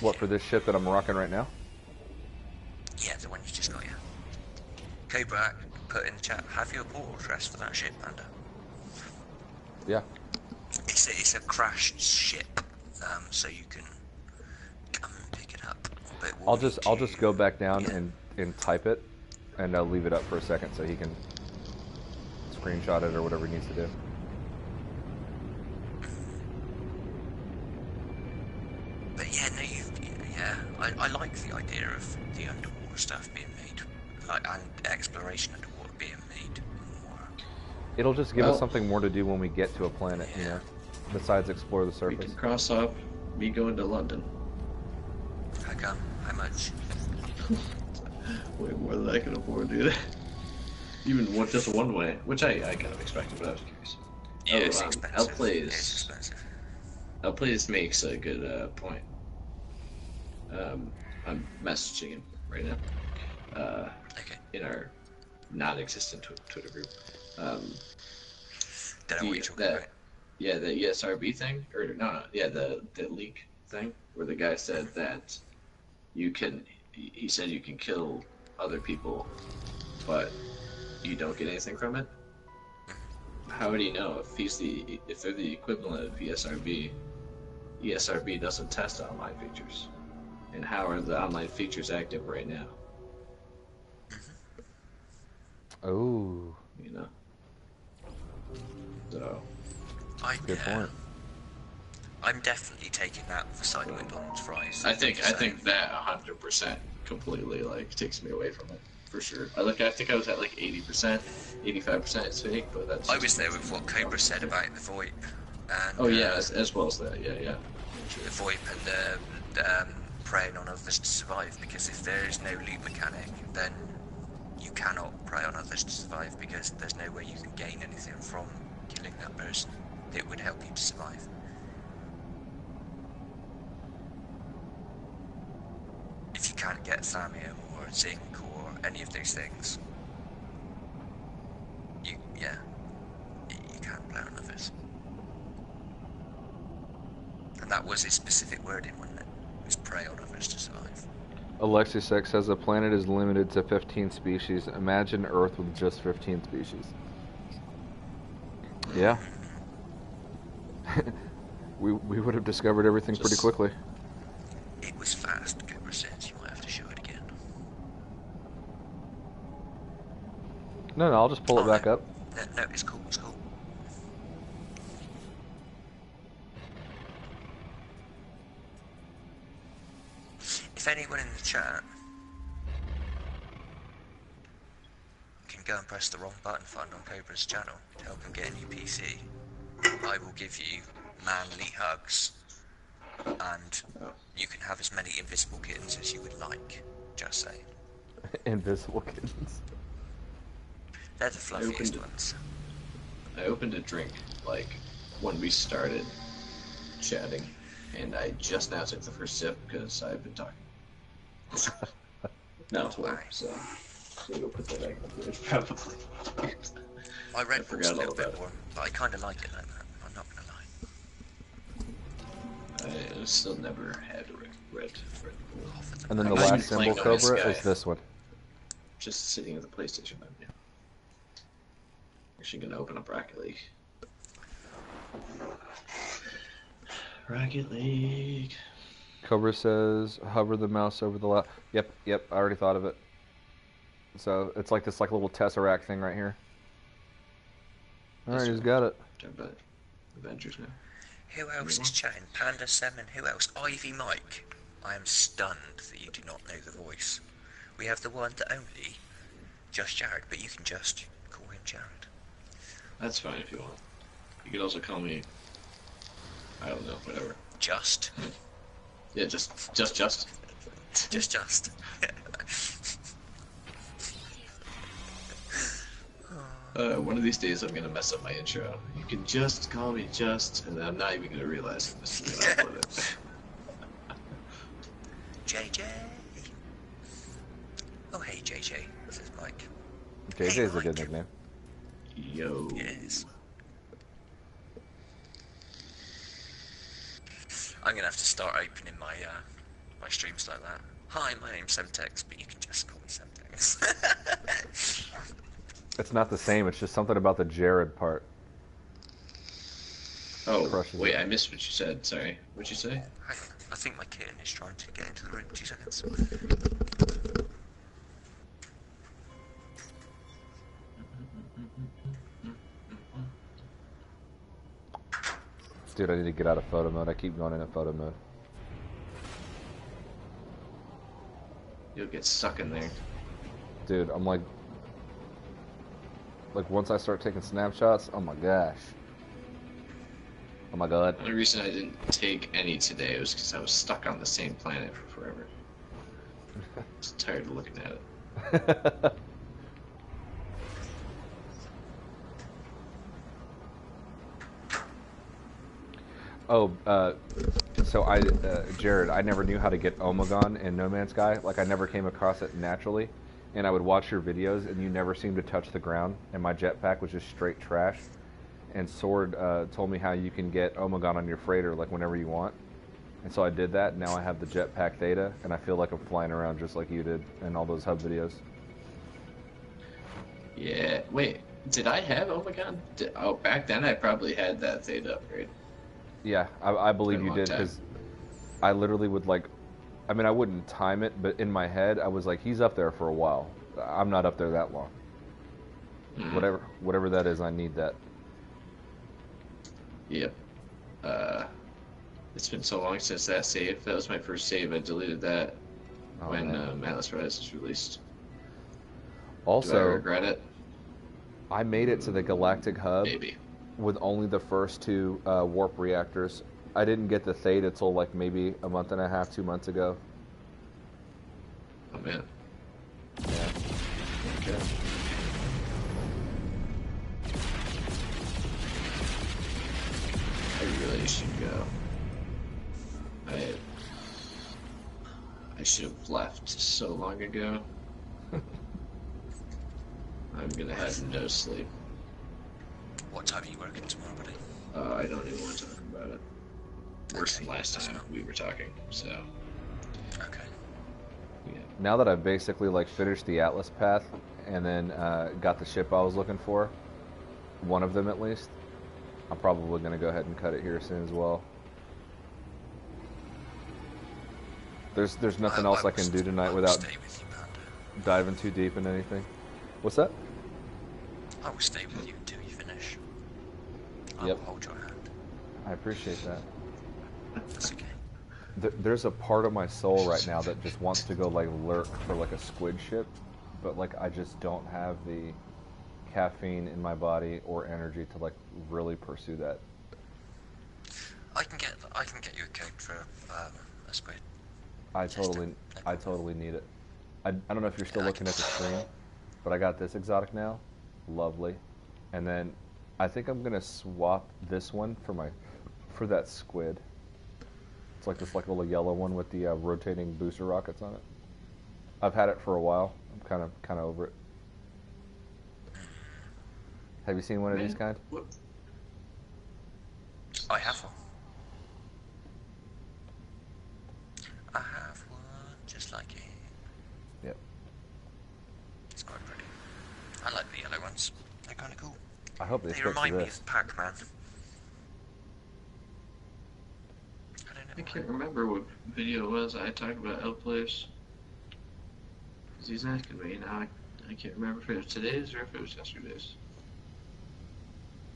What, for this ship that I'm rocking right now? Yeah, the one you just got, yeah. Cobra, put in the chat, have you a portal address for that ship, Panda? Yeah. It's a crashed ship, so you can come and pick it up. But I'll just go back down and type it, and I'll leave it up for a second so he can screenshot it or whatever he needs to do. But yeah, no, I like the idea of the underwater stuff being made, like, and exploration underwater being made more. It'll just give us something more to do when we get to a planet, you know, besides explore the surface. We can cross off me going to London. How come? How much? Way more than I can afford, dude. Even just one way, which I kind of expected, but I was curious. Yeah, it's expensive. Outplays. Outplays makes a good point. I'm messaging him right now. Okay. In our non-existent Twitter group. Don't know what you're talking about. Yeah, the ESRB thing, or no, yeah, the leak thing, where the guy said that he said you can kill other people, but you don't get anything from it. How would he know if they're the equivalent of ESRB? ESRB doesn't test online features, and how are the online features active right now? Oh. You know. So. Good point. I'm definitely taking that for side McDonald's fries. I think that 100% completely takes me away from it for sure. I think I was at 80%, 85% it's fake, but that's. I was there with what Cobra said about the VoIP. And, as well as that, yeah. Sure. The VoIP and the preying on others to survive, because if there is no loot mechanic, then you cannot prey on others to survive, because there's no way you can gain anything from killing that person that would help you to survive. If you can't get thallium or zinc or any of those things, you can't play on others. And that was his specific wording, wasn't it? It was prey on others to survive. Alexis X says a planet is limited to 15 species. Imagine Earth with just 15 species. Yeah. we would have discovered everything pretty quickly. It was fast, Cobra says. You might have to show it again. No, I'll just pull it back up. No, it's cool, it's cool. If anyone in the chat can go and press the wrong button fund on Cobra's channel to help him get a new PC, I will give you manly hugs, and You can have as many invisible kittens as you would like. Just saying. Invisible kittens. They're the fluffiest ones. I opened a drink, like, when we started chatting, and I just now took the first sip because I've been talking. Now it's warm, so go put that back in the fridge, probably. My Red Bull's a little bit about it. warm, but I kind of like it like that. I'm not gonna lie. I still never had a Red Bull. And then the I'm not last even playing symbol, No Man's Cobra, Sky. is this one. Just sitting at the PlayStation menu. Actually gonna open up Rocket League. Rocket League. Cobra says, hover the mouse over the left. Yep, I already thought of it. So it's like this like little Tesseract thing right here. Alright, he's got it. Talk about Avengers now. Who else is chatting? Panda 7, who else? Ivy Mike. I am stunned that you do not know the voice. We have the one, the only, Just Jared, but you can just call him Jared. That's fine if you want. You could also call me, I don't know, whatever. Just. Yeah, just. Just. One of these days I'm gonna mess up my intro. You can just call me Just, and then I'm not even gonna realize this is gonna upload it. JJ. Oh hey JJ, this is Mike. JJ's Hey, a good Mike. nickname. Yo. Yes. I'm gonna have to start opening my my streams like that. Hi, my name's Semtex, but you can just call me Semtex. It's not the same, it's just something about the Jared part. Oh, Crushes wait, it. I missed what you said. Sorry. What'd you say? Hang on, I think my kitten is trying to get into the room. 2 seconds. Dude, I need to get out of photo mode. I keep going into photo mode. You'll get stuck in there. Dude, I'm like once I start taking snapshots, oh my gosh. Oh my god. The only reason I didn't take any today was because I was stuck on the same planet for forever. I was tired of looking at it. Oh, so Jared, I never knew how to get Omegon in No Man's Sky. Like, I never came across it naturally. And I would watch your videos, and you never seemed to touch the ground, and my jetpack was just straight trash. And Sword told me how you can get Omegon on your freighter, like, whenever you want. And so I did that, and now I have the jetpack Theta, and I feel like I'm flying around just like you did in all those hub videos. Yeah. Wait, did I have Omegon? Oh, back then I probably had that Theta upgrade. Yeah, I believe Been a you long did, time. because I literally would, like, I mean, I wouldn't time it, but in my head, I was like, he's up there for a while. I'm not up there that long. Mhm. Whatever that is, I need that. Yep. It's been so long since that save. That was my first save. I deleted that Oh, when man. Atlas Rise was released. Do I Also, regret it? I made it to the Galactic Hub Maybe. with only the first 2 warp reactors. I didn't get the Theta till like maybe a month and a half, 2 months ago. Oh man. Yeah. Okay. I really should go. I should have left so long ago. I'm gonna have no sleep. What time are you working tomorrow, buddy? I don't even want to talk about it. Worse than Okay, last that's time fine. we were talking, so Okay. yeah. Now that I've basically like finished the Atlas path and then got the ship I was looking for, one of them at least, I'm probably going to go ahead and cut it here soon as well. There's nothing else I can do tonight without stay with you, Panda. diving too deep in anything. What's that? I will stay with you until you finish. I Yep. will hold your hand. I appreciate that. That's okay. There's a part of my soul right now that just wants to go like lurk for like a squid ship, but like I just don't have the caffeine in my body or energy to like really pursue that. I can get you a code for a squid. I totally need it. I don't know if you're still looking at the screen, but I got this exotic now. Lovely. And then I think I'm gonna swap this one for that squid. It's like this little yellow one with the rotating booster rockets on it. I've had it for a while. I'm kind of over it. Have you seen one of these kind? I have one. I have one just like it. Yep. It's quite pretty. I like the yellow ones. They're kind of cool. I hope they stick remind to me this. of Pac-Man. I don't know. I can't remember what video it was. I talked about outplays. Because he's asking me now. I can't remember if it was today's or if it was yesterday's.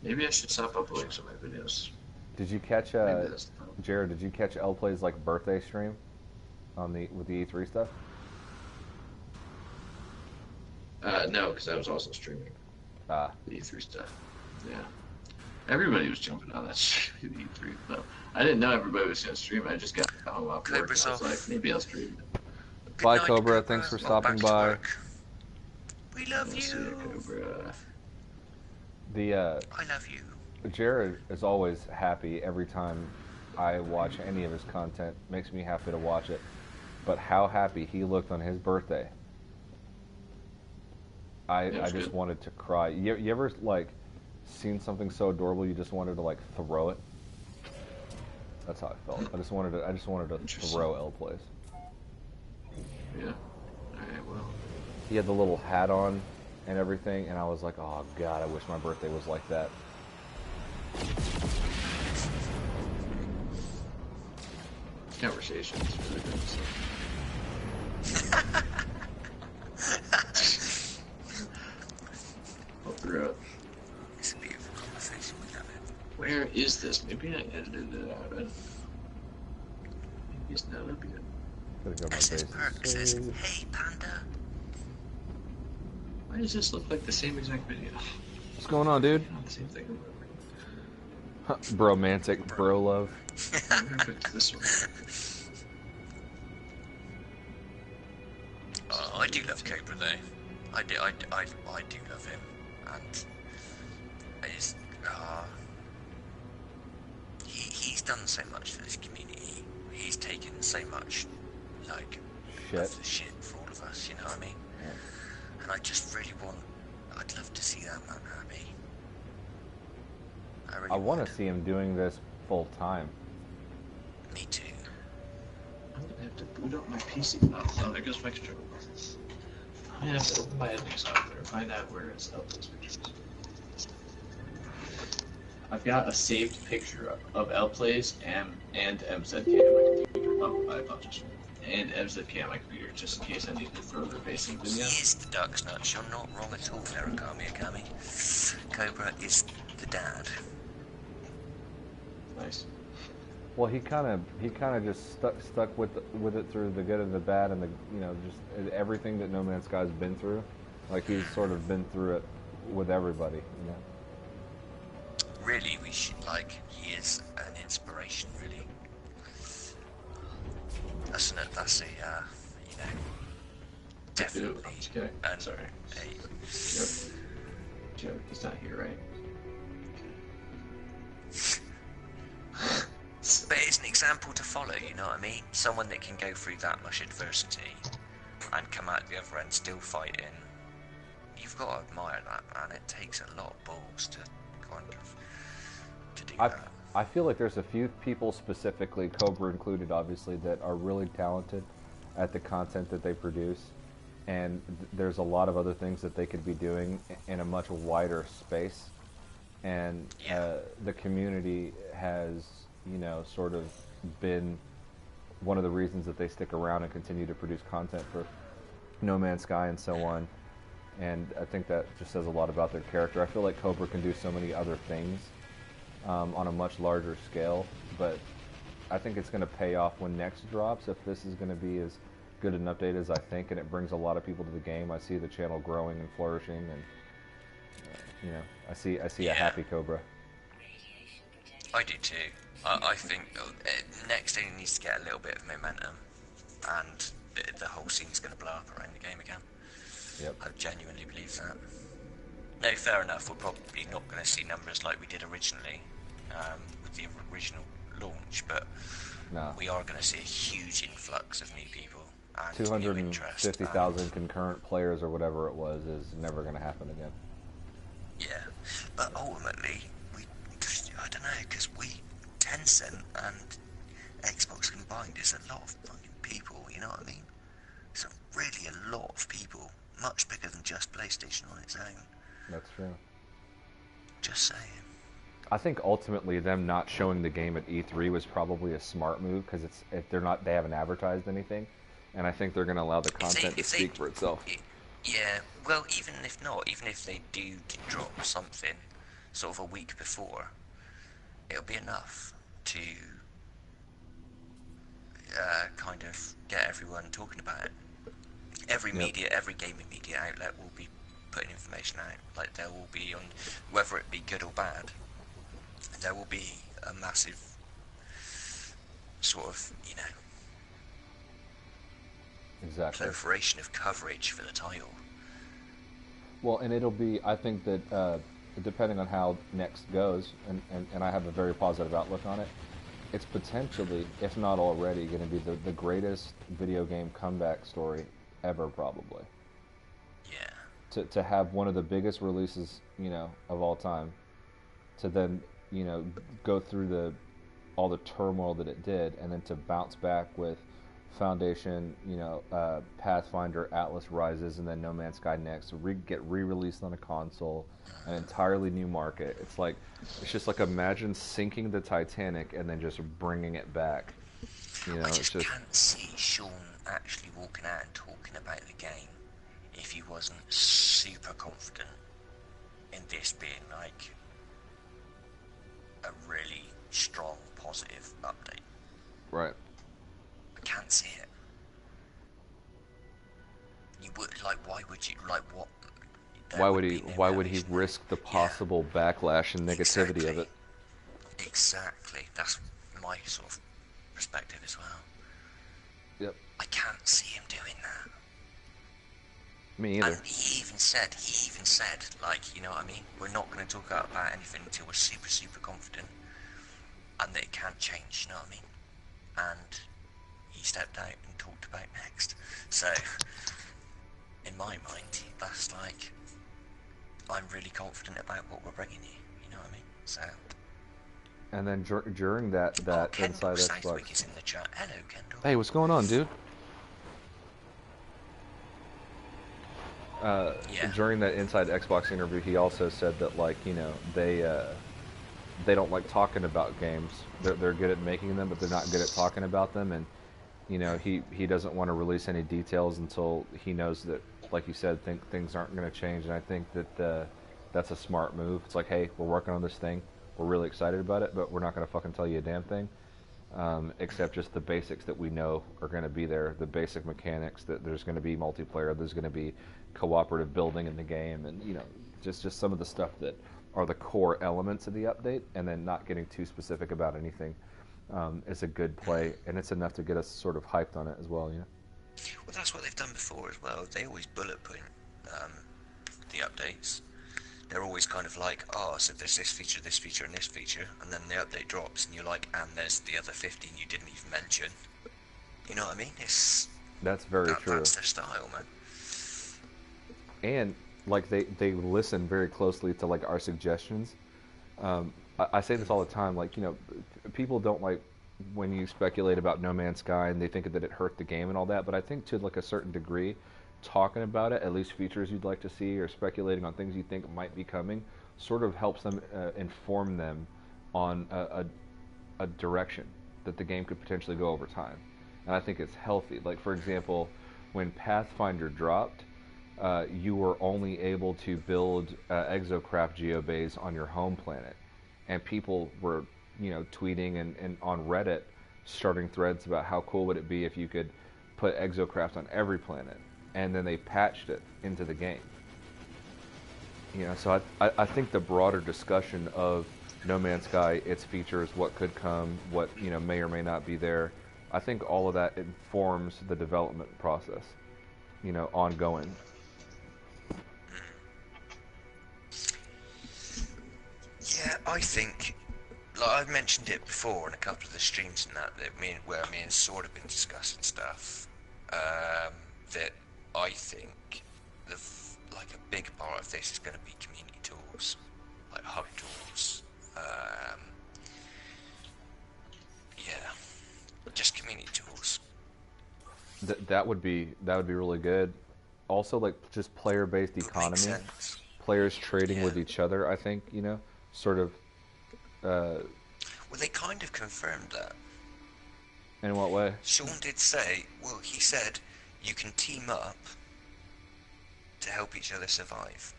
Maybe I should stop uploading some of my videos. Did you catch Jared? Did you catch L Play's like birthday stream on with the E3 stuff? No, because I was also streaming Ah. the E3 stuff. Yeah. Everybody was jumping on that stream, the E3. But I didn't know everybody was going to stream. I just got home off work. And I was like, maybe I'll stream it. Bye, Cobra. Thanks for stopping by. We love you. See ya, Cobra. I love you. Jared is always happy every time I watch any of his content. Makes me happy to watch it. But how happy he looked on his birthday. I just wanted to cry. You ever like seen something so adorable you just wanted to like throw it? That's how I felt. I just wanted to throw L Plays. Yeah. Alright, well. He had the little hat on and everything, and I was like, oh god, I wish my birthday was like that. Conversations really good. I'll throw it. It's a beautiful conversation, we love it. Where is this? Maybe I edited it out. Maybe it's not up yet. Gotta go my It says face. Perk says, hey Panda. Why does this look like the same exact video? What's going on, dude? Not the same thing. Bromantic, bro love. I wonder if it's this one. I do love Cobra though. I do love him, and he's done so much for this community. He's taken so much, like, Shit. of the shit for all of us. You know what I mean? Yeah. And I just really I'd love to see that man happy. I want to see him doing this full time. Me too. I'm gonna have to boot up my PC. Oh, there goes my controller. I'm gonna have to open my editing software and find out where it's up those pictures. I've got a saved picture of L-Plays and MZK on my computer. Oh, I apologize. And MZK on my computer, just in case I need to throw the racing video. He is the duck's nuts. You're not wrong at all, Ferragami Akami. Cobra is the dad. Nice. Well, he kind of just stuck with it through the good and the bad, and just everything that No Man's Sky's been through. Like he's sort of been through it with everybody, you know. Really, we should he is an inspiration. Really, that's definitely. Okay. And Sorry. Joe, he's not here, right? But it's an example to follow, you know what I mean? Someone that can go through that much adversity and come out the other end still fighting. You've got to admire that, man. It takes a lot of balls to kind of do that. I feel like there's a few people specifically, Cobra included obviously, that are really talented at the content that they produce. And there's a lot of other things that they could be doing in a much wider space. And the community has, sort of been one of the reasons that they stick around and continue to produce content for No Man's Sky and so on. And I think that just says a lot about their character. I feel like Cobra can do so many other things on a much larger scale, but I think it's going to pay off when next drops, if this is going to be as good an update as I think, and it brings a lot of people to the game. I see the channel growing and flourishing, and I see a happy Cobra. I do too. I think next only needs to get a little bit of momentum. and the whole scene's going to blow up around the game again. Yep. I genuinely believe that. No, fair enough. We're probably not going to see numbers like we did originally with the original launch, but we are going to see a huge influx of new people. 250,000 concurrent players or whatever it was is never going to happen again. Yeah, but ultimately, I don't know, because Tencent and Xbox combined is a lot of fucking people, you know what I mean? It's really a lot of people, much bigger than just PlayStation on its own. That's true. Just saying. I think ultimately them not showing the game at E3 was probably a smart move because they haven't advertised anything, and I think they're going to allow the content to speak for itself. Yeah, well, even if not, even if they do drop something sort of a week before, it'll be enough to kind of get everyone talking about it. Every media, every gaming media outlet will be putting information out. Like, there will be, on whether it be good or bad, there will be a massive sort of, you know, proliferation of coverage for the title. Well, and it'll be, I think that depending on how next goes, and I have a very positive outlook on it, it's potentially, if not already, going to be the greatest video game comeback story ever, probably. Yeah. To have one of the biggest releases, you know, of all time, to then, you know, go through all the turmoil that it did, and then to bounce back with Foundation, you know, Pathfinder, Atlas Rises, and then No Man's Sky next, get re-released on a console, an entirely new market. It's just like, imagine sinking the Titanic and then just bringing it back. You know, I just can't see Sean actually walking out and talking about the game if he wasn't super confident in this being like a really strong, positive update. Right. I can't see it. You would, like, why would you, like, what? Why would he risk the possible backlash and negativity of it? Exactly. That's my sort of perspective as well. Yep. I can't see him doing that. Me either. And he even said, like, you know what I mean? We're not going to talk about anything until we're super, super confident, and that it can't change, you know what I mean? And he stepped out and talked about next. So, in my mind, that's like, I'm really confident about what we're bringing you, you know what I mean? So. And then during that Inside Xbox is in the chat. Hello, Kendall. Hey, what's going on, dude? During that Inside Xbox interview, he also said that, like, you know, they don't like talking about games. They're good at making them, but they're not good at talking about them. And, you know, he doesn't want to release any details until he knows that, like you said, things aren't going to change. And I think that that's a smart move. It's like, hey, we're working on this thing. We're really excited about it, but we're not going to fucking tell you a damn thing, except just the basics that we know are going to be there, the basic mechanics, that there's going to be multiplayer, there's going to be cooperative building in the game, and, you know, just some of the stuff that are the core elements of the update, and then not getting too specific about anything is a good play, and it's enough to get us sort of hyped on it as well, you know? Well, that's what they've done before as well. They always bullet point the updates. They're always kind of like, oh, so there's this feature, and this feature, and then the update drops, and you're like, and there's the other 15 you didn't even mention. You know what I mean? That's very true. That's their style, man. And, like, they listen very closely to, like, our suggestions. I say this all the time, like, you know, people don't like when you speculate about No Man's Sky and they think that it hurt the game and all that, but I think to, like, a certain degree, talking about it, at least features you'd like to see, or speculating on things you think might be coming, sort of helps them inform them on a direction that the game could potentially go over time. And I think it's healthy. Like, for example, when Pathfinder dropped, you were only able to build exocraft geobays on your home planet, and people were, you know, tweeting and on Reddit starting threads about how cool would it be if you could put exocraft on every planet. And then they patched it into the game. You know, so I think the broader discussion of No Man's Sky, its features, what could come, what, you know, may or may not be there, I think all of that informs the development process, ongoing. Yeah, I think, like I've mentioned it before in a couple of the streams and that where me and Sword have been discussing stuff, that I think like a big part of this is going to be community tools, like hub tools. Yeah, just community tools. That would be really good. Also, like just player-based economy, players trading with each other. I think sort of. Well, they kind of confirmed that. In what way? Sean did say. Well, he said you can team up to help each other survive.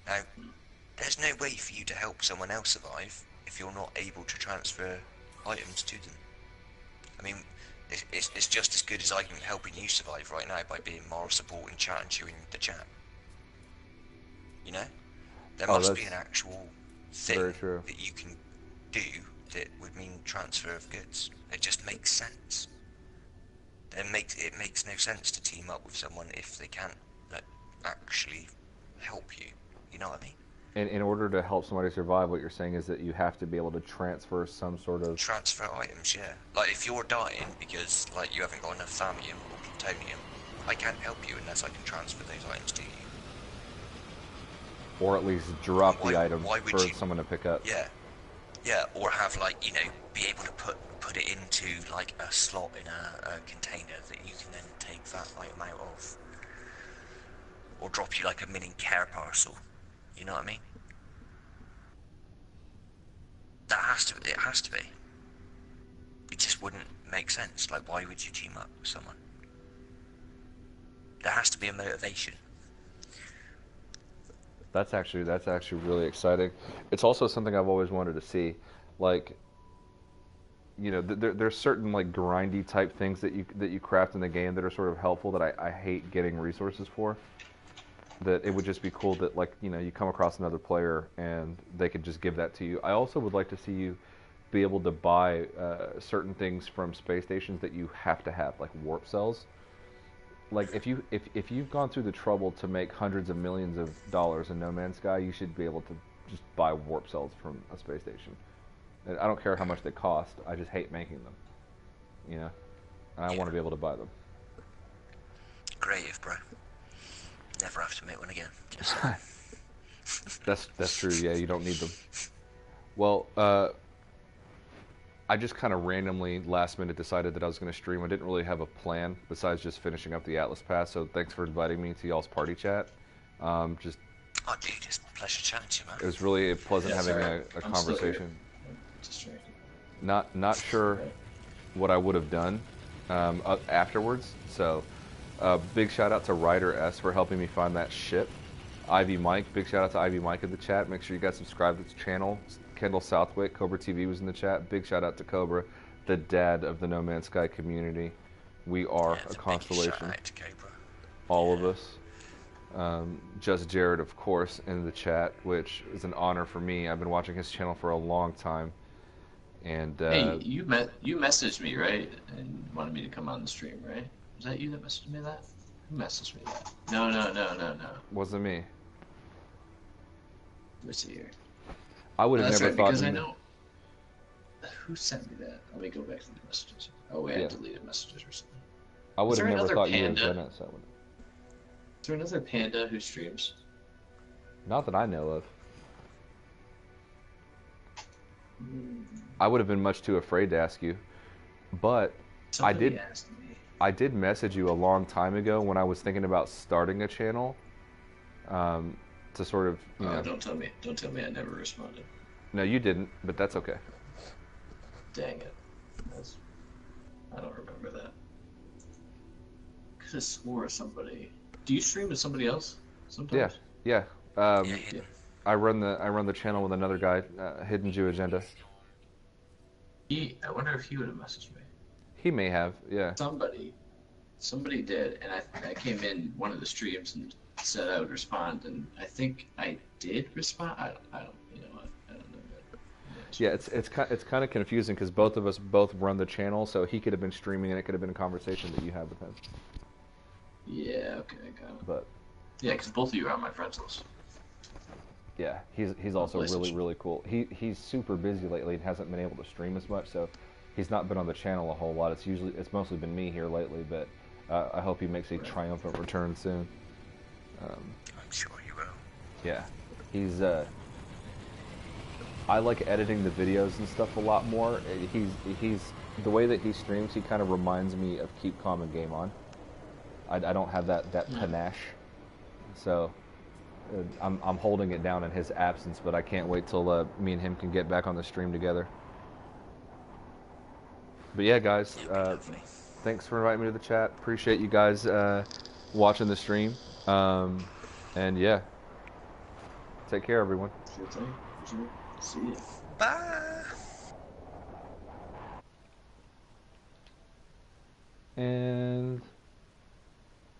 Now, there's no way for you to help someone else survive if you're not able to transfer items to them. I mean, it's just as good as I'm helping you survive right now by being moral support and chat and chewing the chat. There must be an actual thing that you can do that would mean transfer of goods. It just makes sense. It makes no sense to team up with someone if they can't actually help you. You know what I mean? And in order to help somebody survive, what you're saying is that you have to be able to transfer some sort of... Transfer items, yeah. Like, if you're dying because, you haven't got enough thallium or plutonium, I can't help you unless I can transfer those items to you. Or at least drop the item for someone to pick up. Yeah. Yeah, or have, be able to put it into, a slot in a container that you can then take that item out of. Or drop you, a mini care parcel. You know what I mean? It has to be. It just wouldn't make sense. Why would you team up with someone? There has to be a motivation. That's actually really exciting. It's also something I've always wanted to see. There's certain grindy type things that you craft in the game that are sort of helpful that I hate getting resources for. That it would just be cool that you come across another player and they could just give that to you. I also would like to see you be able to buy certain things from space stations that you have to have, like warp cells. If you've gone through the trouble to make hundreds of millions of dollars in No Man's Sky, you should be able to just buy warp cells from a space station. And I don't care how much they cost. I just hate making them. And I want to be able to buy them. Creative, bro. Never have to make one again. Just That's true. Yeah, you don't need them. Well, I just kind of randomly last minute decided that I was going to stream. I didn't really have a plan besides just finishing up the Atlas Pass. So thanks for inviting me to y'all's party chat. Oh, dude, it's a pleasure chatting to you, man. It was really pleasant having a conversation. Not sure what I would have done afterwards. So. Big shout out to Ryder S for helping me find that ship. Ivy Mike, big shout out to Ivy Mike in the chat. Make sure you guys subscribe to the channel. Kendall Southwick, Cobra TV was in the chat. Big shout out to Cobra, the dad of the No Man's Sky community. We are a constellation. Shout out to Cobra. All of us. Just Jared, of course, in the chat, which is an honor for me. I've been watching his channel for a long time. And hey, you messaged me, right? And wanted me to come on the stream, right? Was that you that messaged me that? Who messaged me that? No. Wasn't me. Let's see here. I would have never thought. Because I know. Who sent me that? Let me go back to the messages. Oh wait, I deleted messages or something. I would have never thought you would have done it. Is there another Panda who streams? Not that I know of. I would have been much too afraid to ask you, but Somebody asked me. I did message you a long time ago when I was thinking about starting a channel, to sort of, Don't tell me I never responded. No, you didn't, but that's okay. Dang it. I don't remember that. Could have swore somebody. Do you stream to somebody else sometimes? Yeah. I run the channel with another guy, HiddenJewAgenda. I wonder if he would have messaged me. He may have, yeah. Somebody did, and I came in one of the streams and said I would respond, and I think I did respond. I don't, you know what? I don't know that. Yeah, it's kind of confusing because both of us both run the channel, so he could have been streaming and it could have been a conversation that you had with him. Yeah, okay, got it. But yeah, because both of you are on my friends list. yeah, he's also really cool. He's super busy lately and hasn't been able to stream as much, so he's not been on the channel a whole lot. It's mostly been me here lately, but I hope he makes a triumphant return soon. I'm sure you will. Yeah, he's I like editing the videos and stuff a lot more. He's the way that he streams, he kind of reminds me of Keep Calm and Game On. I don't have that panache, so I'm holding it down in his absence. But I can't wait till me and him can get back on the stream together. But yeah, guys, thanks for inviting me to the chat. Appreciate you guys watching the stream. And yeah, take care, everyone. Sure thing. Sure. See ya. Bye. And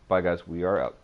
bye, guys. We are out.